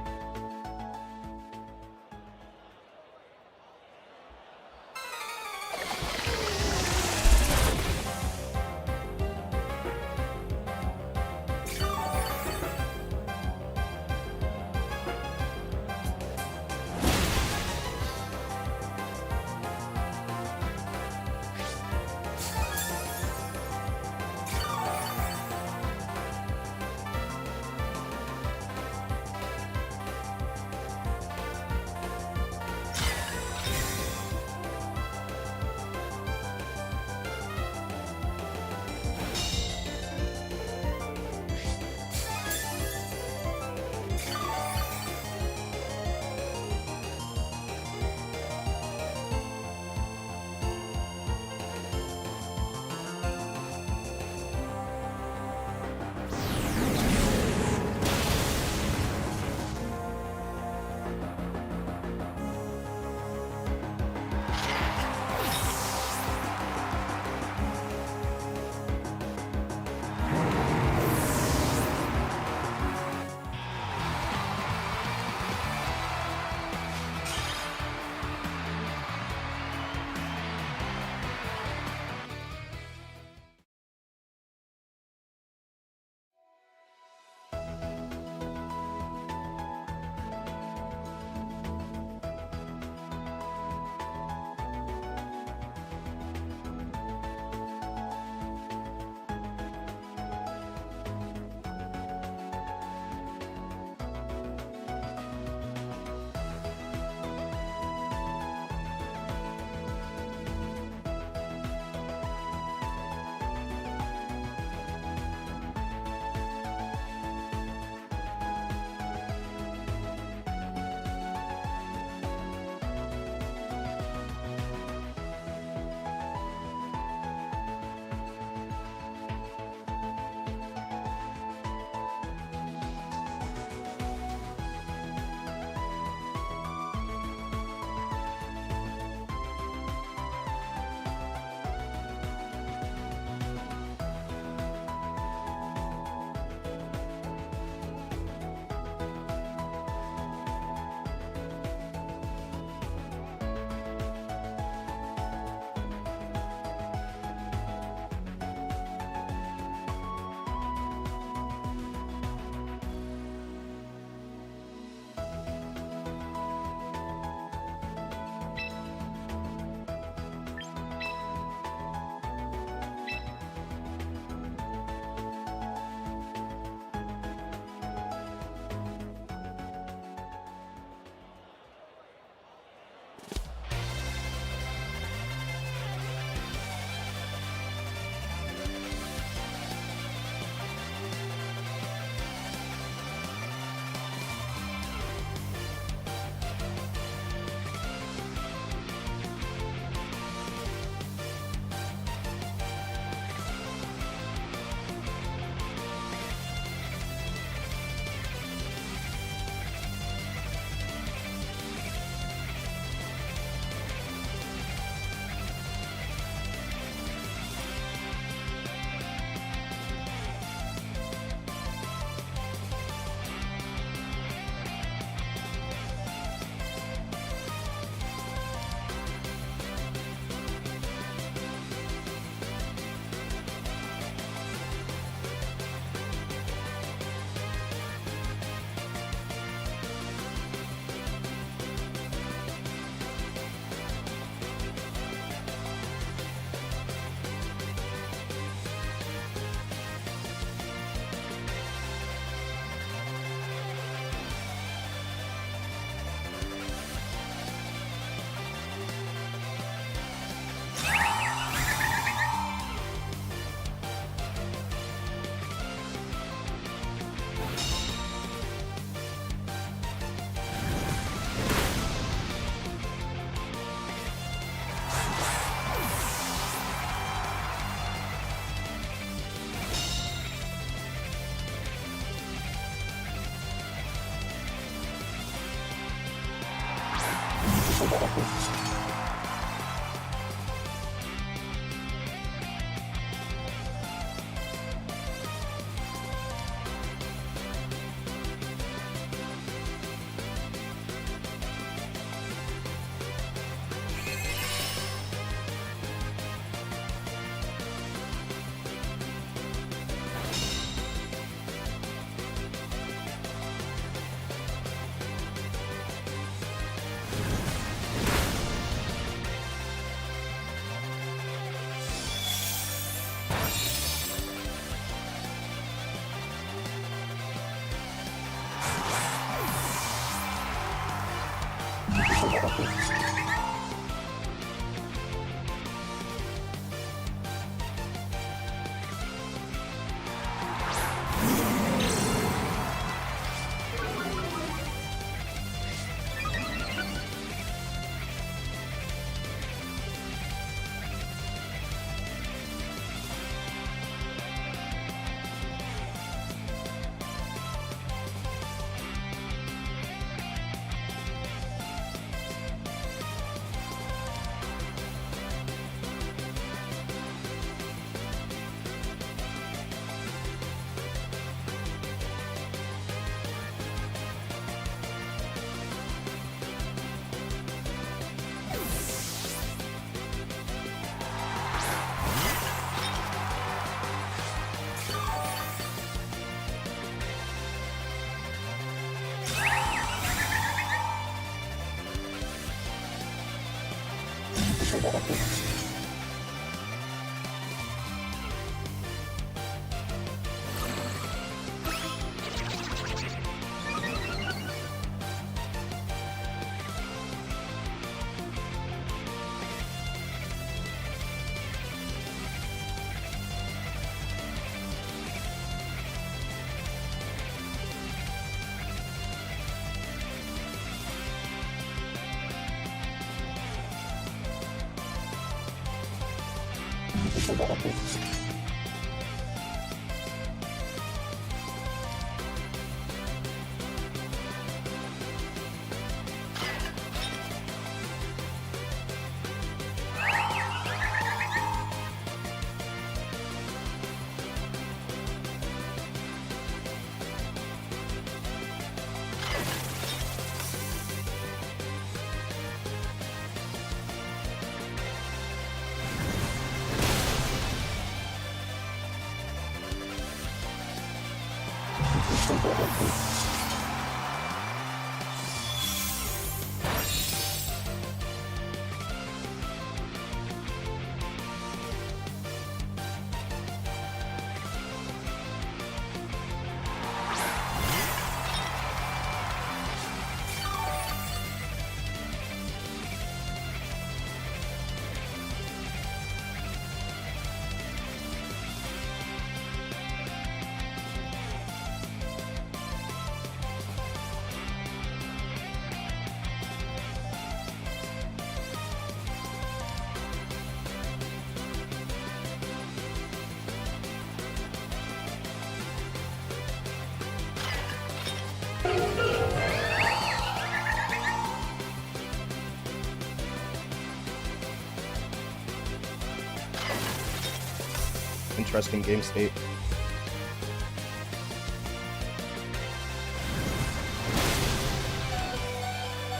Interesting game state.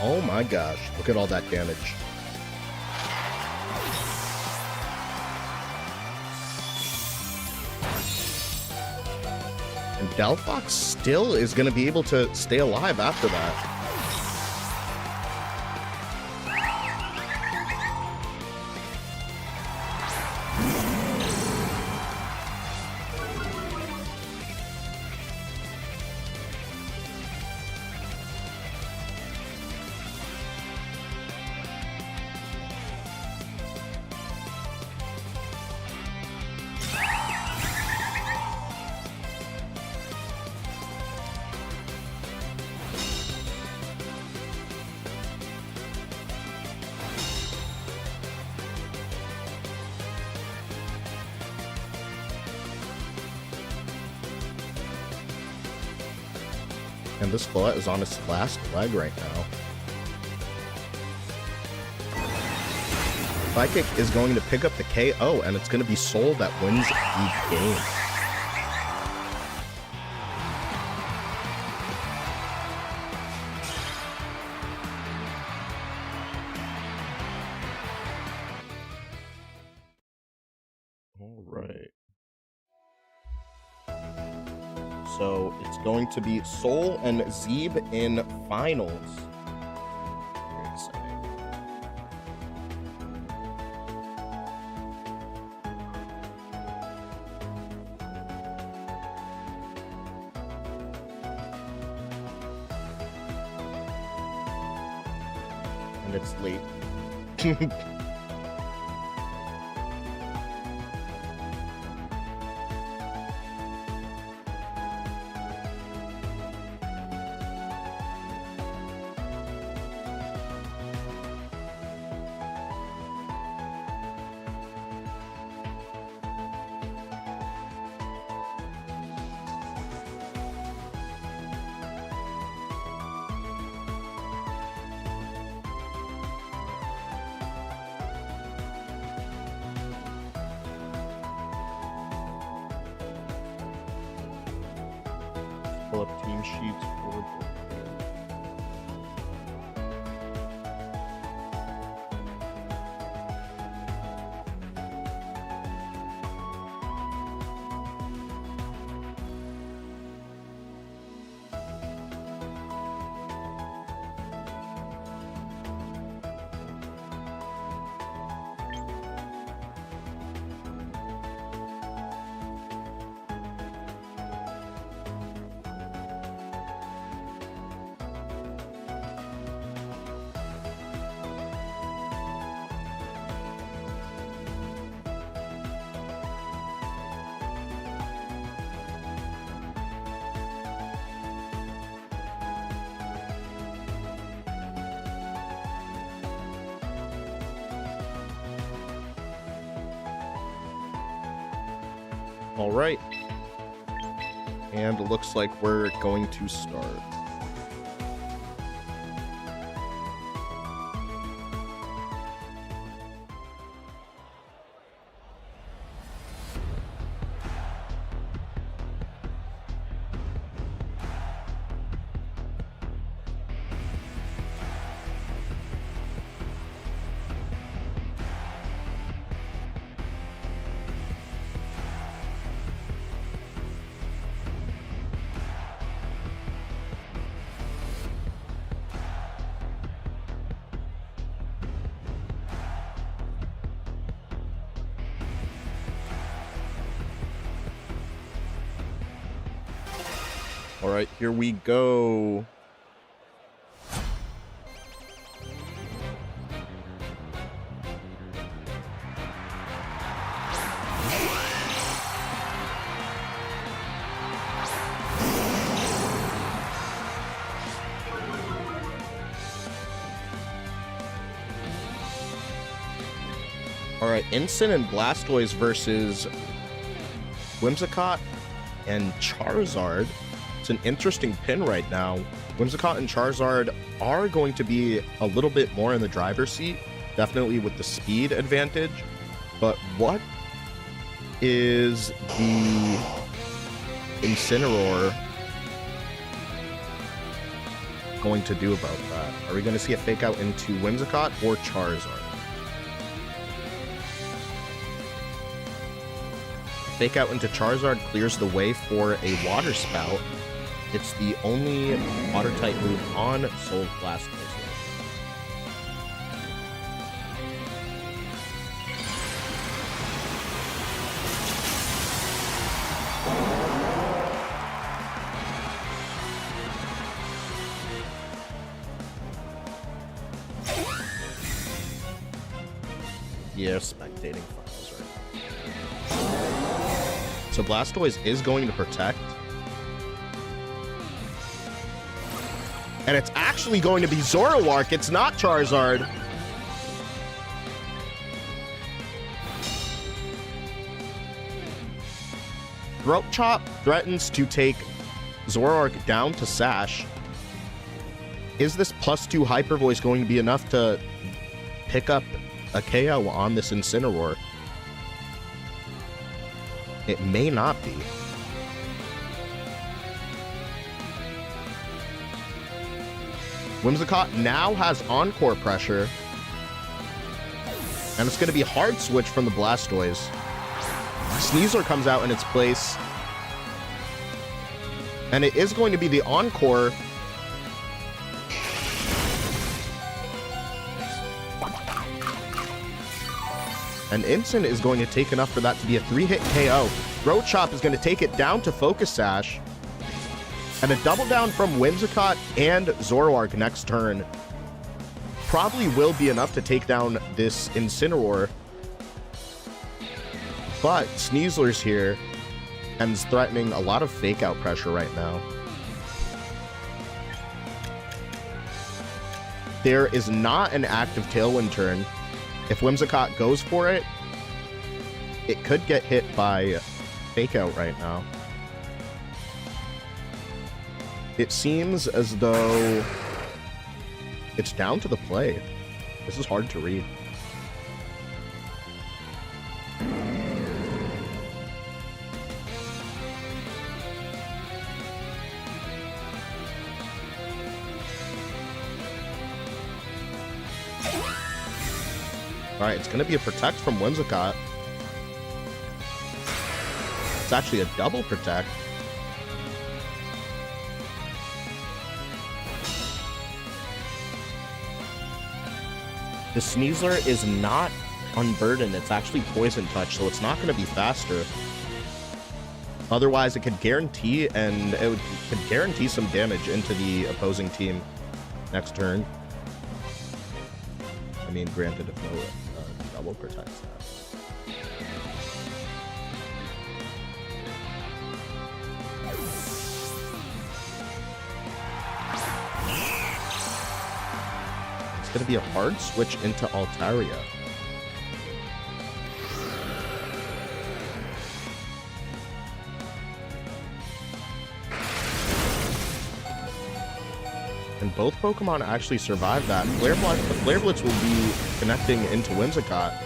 Oh my gosh, look at all that damage. And Delphox still is going to be able to stay alive after that. And this Colette is on its last leg right now. Psychic is going to pick up the KO, and it's going to be Soul that wins the game. All right. So it's going to be Soul and Zeeb in finals. Very exciting. And it's late. Pull up team sheets for all right. And it looks like we're going to start. All right, here we go. All right, Incin and Blastoise versus Whimsicott and Charizard. It's an interesting pin right now. Whimsicott and Charizard are going to be a little bit more in the driver's seat, definitely with the speed advantage. But what is the Incineroar going to do about that? Are we going to see a fake out into Whimsicott or Charizard? Fake out into Charizard clears the way for a Water Spout. It's the only Water-type move on Soul Blastoise. Yeah, spectating finals right now. So Blastoise is going to protect. And it's actually going to be Zoroark. It's not Charizard. Throat Chop threatens to take Zoroark down to Sash. Is this +2 Hyper Voice going to be enough to pick up a KO on this Incineroar. It may not be. Whimsicott now has Encore pressure. And it's going to be a hard switch from the Blastoise. Sneasler comes out in its place. And it is going to be the Encore. And Incin is going to take enough for that to be a 3-hit KO. Throat Chop is going to take it down to Focus Sash. And a double down from Whimsicott and Zoroark next turn probably will be enough to take down this Incineroar. But Sneasler's here and is threatening a lot of fake out pressure right now. There is not an active Tailwind turn. If Whimsicott goes for it, it could get hit by fake out right now. It seems as though it's down to the play. This is hard to read. Alright, it's going to be a Protect from Whimsicott. It's actually a double Protect. The Sneasler is not unburdened. It's actually Poison Touch, so it's not going to be faster. Otherwise, it could guarantee, and it could guarantee some damage into the opposing team next turn. I mean, granted, if no double protects that. It's going to be a hard switch into Altaria. And both Pokemon actually survive that. The Flare Blitz will be connecting into Whimsicott.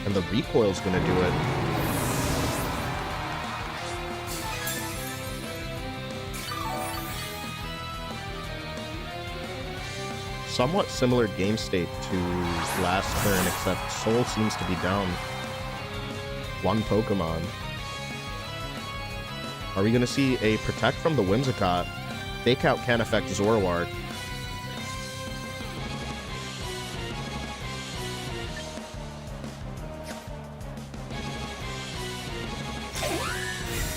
And the recoil's going to do it. Somewhat similar game state to last turn, except Soul seems to be down one Pokemon. Are we going to see a Protect from the Whimsicott? Fake Out can affect Zoroark.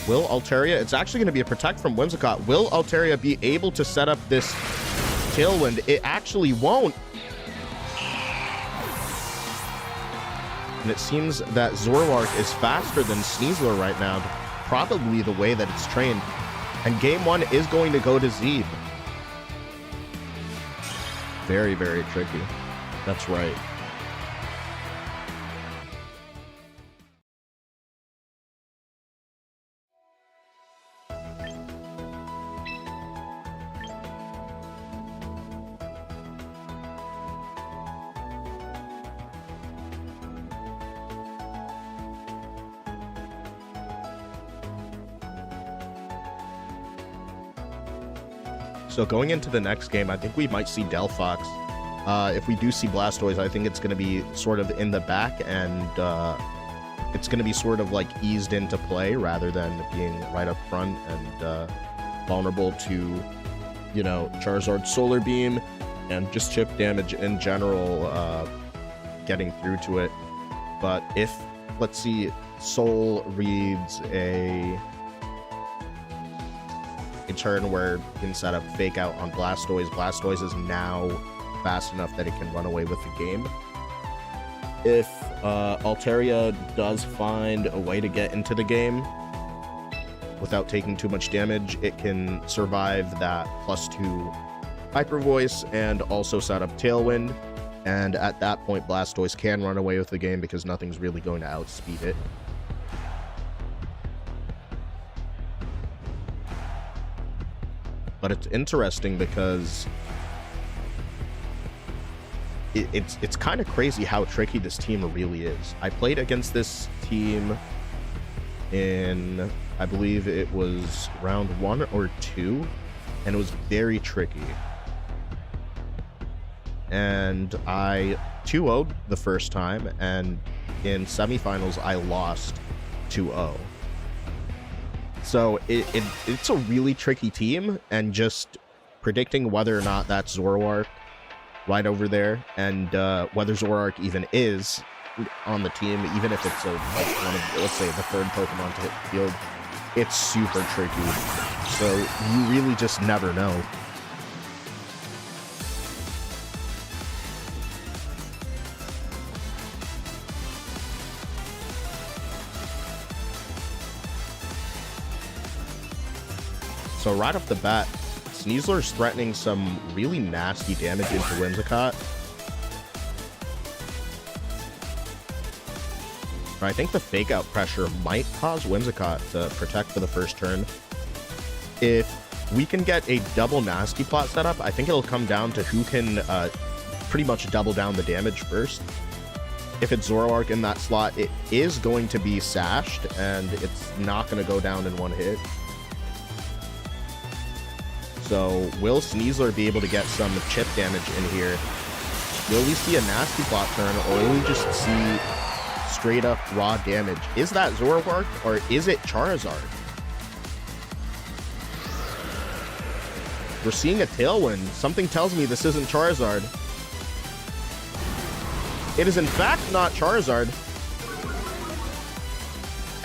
Will Altaria... It's actually going to be a Protect from Whimsicott. Will Altaria be able to set up this Tailwind? It actually won't. And it seems that Zoroark is faster than Sneasler right now. Probably the way that it's trained. And game one is going to go to Zeeb. Very, very tricky. That's right. So going into the next game, I think we might see Delphox. If we do see Blastoise, I think it's going to be sort of in the back, and it's going to be sort of like eased into play rather than being right up front and vulnerable to, you know, Charizard's Solar Beam and just chip damage in general, getting through to it. But if, let's see, Soul reads a turn where you can set up Fake Out on Blastoise. Blastoise is now fast enough that it can run away with the game. If Altaria does find a way to get into the game without taking too much damage, it can survive that +2 Hyper Voice and also set up Tailwind. And at that point, Blastoise can run away with the game because nothing's really going to outspeed it. But it's interesting because it's kind of crazy how tricky this team really is. I played against this team in, I believe it was round 1 or 2, and it was very tricky. And I 2-0'd the first time, and in semifinals I lost 2-0. So it's a really tricky team, and just predicting whether or not that's Zoroark right over there, and whether Zoroark even is on the team, even if it's like one of, let's say, the third Pokemon to hit the field, it's super tricky. So you really just never know. So right off the bat, Sneasler's threatening some really nasty damage into Whimsicott. I think the fake out pressure might cause Whimsicott to protect for the first turn. If we can get a double nasty plot setup, I think it'll come down to who can pretty much double down the damage first. If it's Zoroark in that slot, it is going to be sashed, and it's not going to go down in one hit. So will Sneasler be able to get some chip damage in here? Will we see a nasty plot turn, or will we just see straight up raw damage? Is that Zoroark, or is it Charizard? We're seeing a Tailwind. Something tells me this isn't Charizard. It is in fact not Charizard.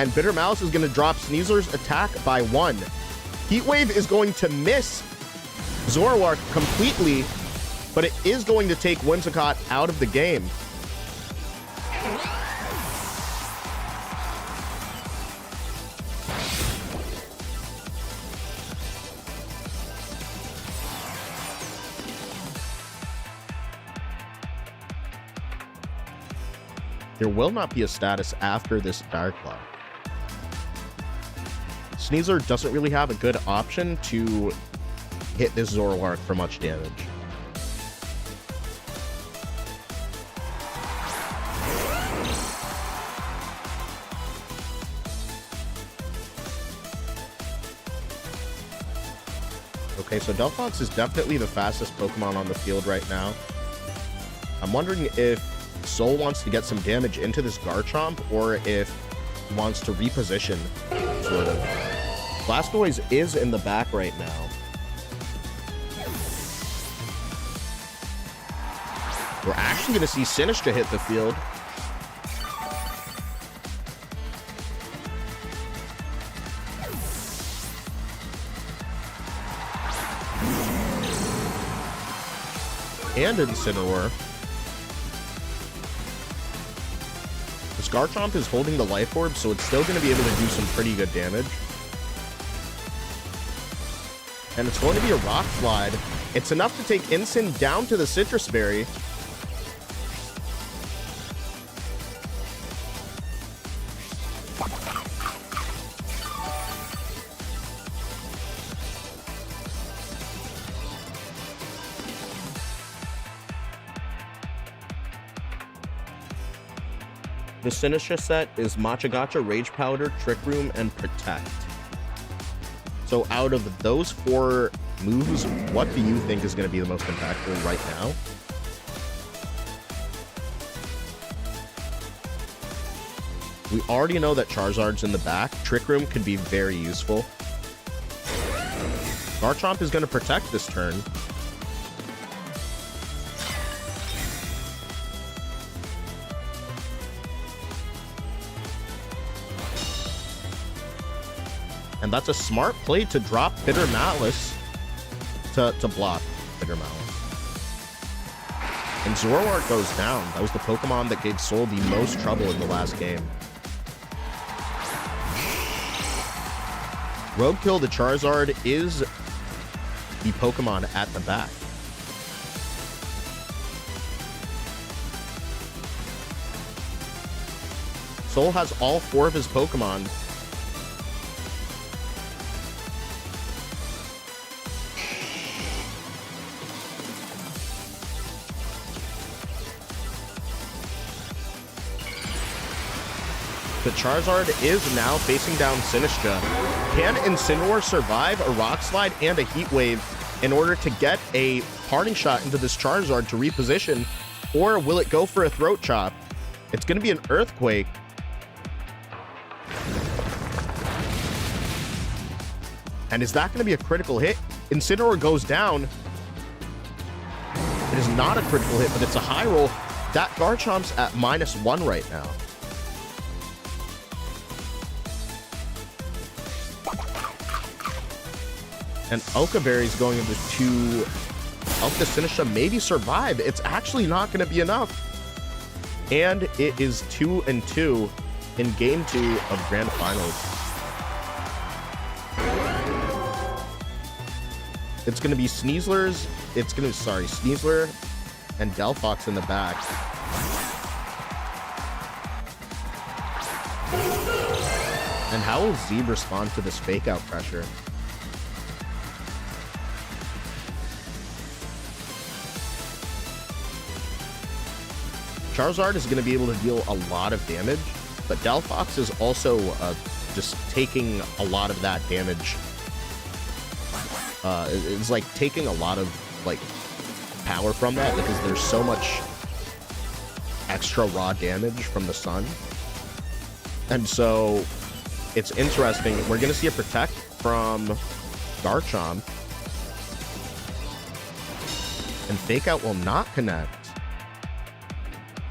And Bitter Malice is going to drop Sneasler's attack by 1. Heat Wave is going to miss Zoroark completely, but it is going to take Whimsicott out of the game. There will not be a status after this Dark Claw. Sneasler doesn't really have a good option to hit this Zoroark for much damage. Okay, so Delphox is definitely the fastest Pokemon on the field right now. I'm wondering if Soul wants to get some damage into this Garchomp, or if he wants to reposition, sort of. Blastoise is in the back right now. We're actually going to see Sinistcha hit the field. And Incineroar. This Garchomp is holding the Life Orb, so it's still going to be able to do some pretty good damage. And it's going to be a Rock Slide. It's enough to take Incin down to the Citrus Berry. The Sinistcha set is Matcha Gotcha, Rage Powder, Trick Room, and Protect. So out of those 4 moves, what do you think is going to be the most impactful right now? We already know that Charizard's in the back. Trick Room could be very useful. Garchomp is going to protect this turn. And that's a smart play to drop Bitter Malice to block Bitter Malice. And Zoroark goes down. That was the Pokemon that gave Soul the most trouble in the last game. Roadkill the Charizard is the Pokemon at the back. Soul has all 4 of his Pokemon. The Charizard is now facing down Sinistcha. Can Incineroar survive a Rock Slide and a Heat Wave in order to get a parting shot into this Charizard to reposition? Or will it go for a Throat Chop? It's going to be an Earthquake. And is that going to be a critical hit? Incineroar goes down. It is not a critical hit, but it's a high roll. That Garchomp's at -1 right now. And Okaberry's going into 2. Help the Sinistcha maybe survive. It's actually not going to be enough. And it is 2-2 in Game 2 of Grand Finals. It's going to be Sneasler's. Sneasler and Delphox in the back. And how will Zeb respond to this fake out pressure? Charizard is going to be able to deal a lot of damage, but Delphox is also just taking a lot of that damage. It's like taking a lot of like power from that because there's so much extra raw damage from the sun. And so it's interesting. We're going to see a Protect from Garchomp. And Fake Out will not connect.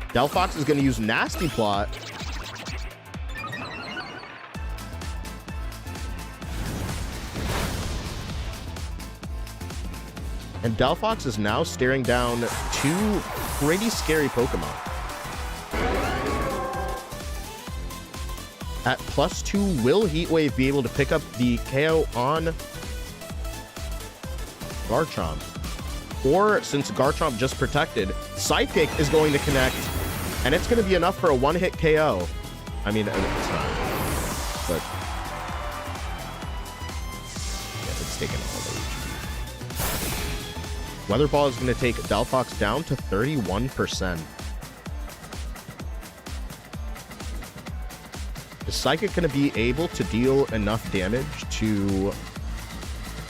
Delphox is going to use Nasty Plot. And Delphox is now staring down 2 pretty scary Pokemon. At +2, will Heat Wave be able to pick up the KO on Garchomp? Or, since Garchomp just protected, Psychic is going to connect, and it's going to be enough for a one-hit KO. I mean, it's not, but yeah, it's taking all the HP. Weather Ball is going to take Delphox down to 31%. Is Psychic going to be able to deal enough damage to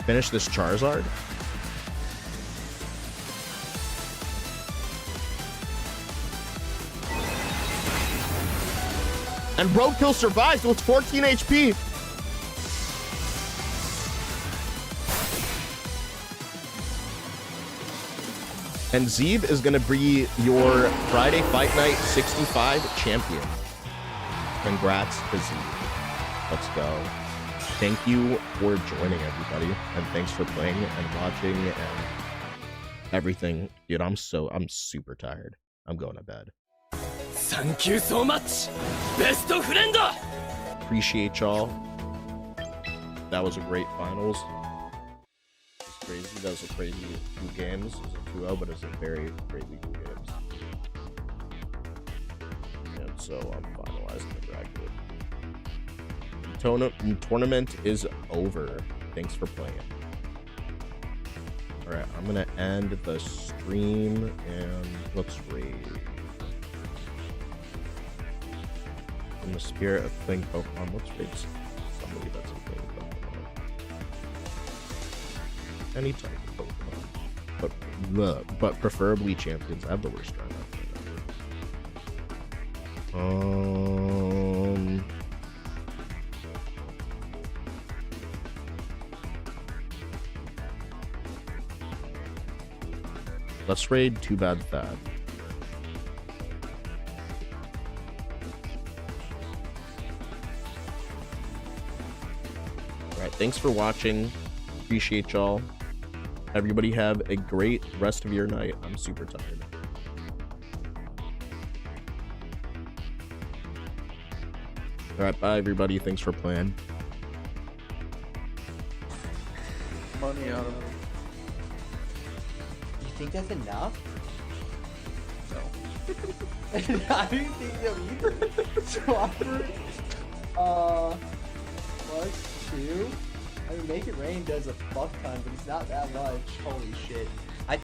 finish this Charizard? And Roadkill survives with 14 HP. And Zeb is going to be your Friday Fight Night 65 champion. Congrats to Zeb. Let's go. Thank you for joining, everybody. And thanks for playing and watching and everything. Dude, I'm super tired. I'm going to bed. Thank you so much, best friend. Appreciate y'all. That was a great finals. It's crazy. That was a crazy 2 games. It was a 2-0, but it was a very crazy 2 games. And so I'm finalizing the bracket. Tournament is over. Thanks for playing. All right, I'm gonna end the stream and let's raid. In the spirit of playing Pokemon, let's raid somebody that's playing Pokemon. Any type of Pokemon, but preferably champions. I have the worst run up. Let's raid Too Bad Thad. Alright, thanks for watching. Appreciate y'all. Everybody have a great rest of your night. I'm super tired. Alright, bye everybody. Thanks for playing. Money out of it. You think that's enough? No. I didn't think so either. Swapper. +2. I mean, Make It Rain does a fuck ton, but it's not that much. Holy shit.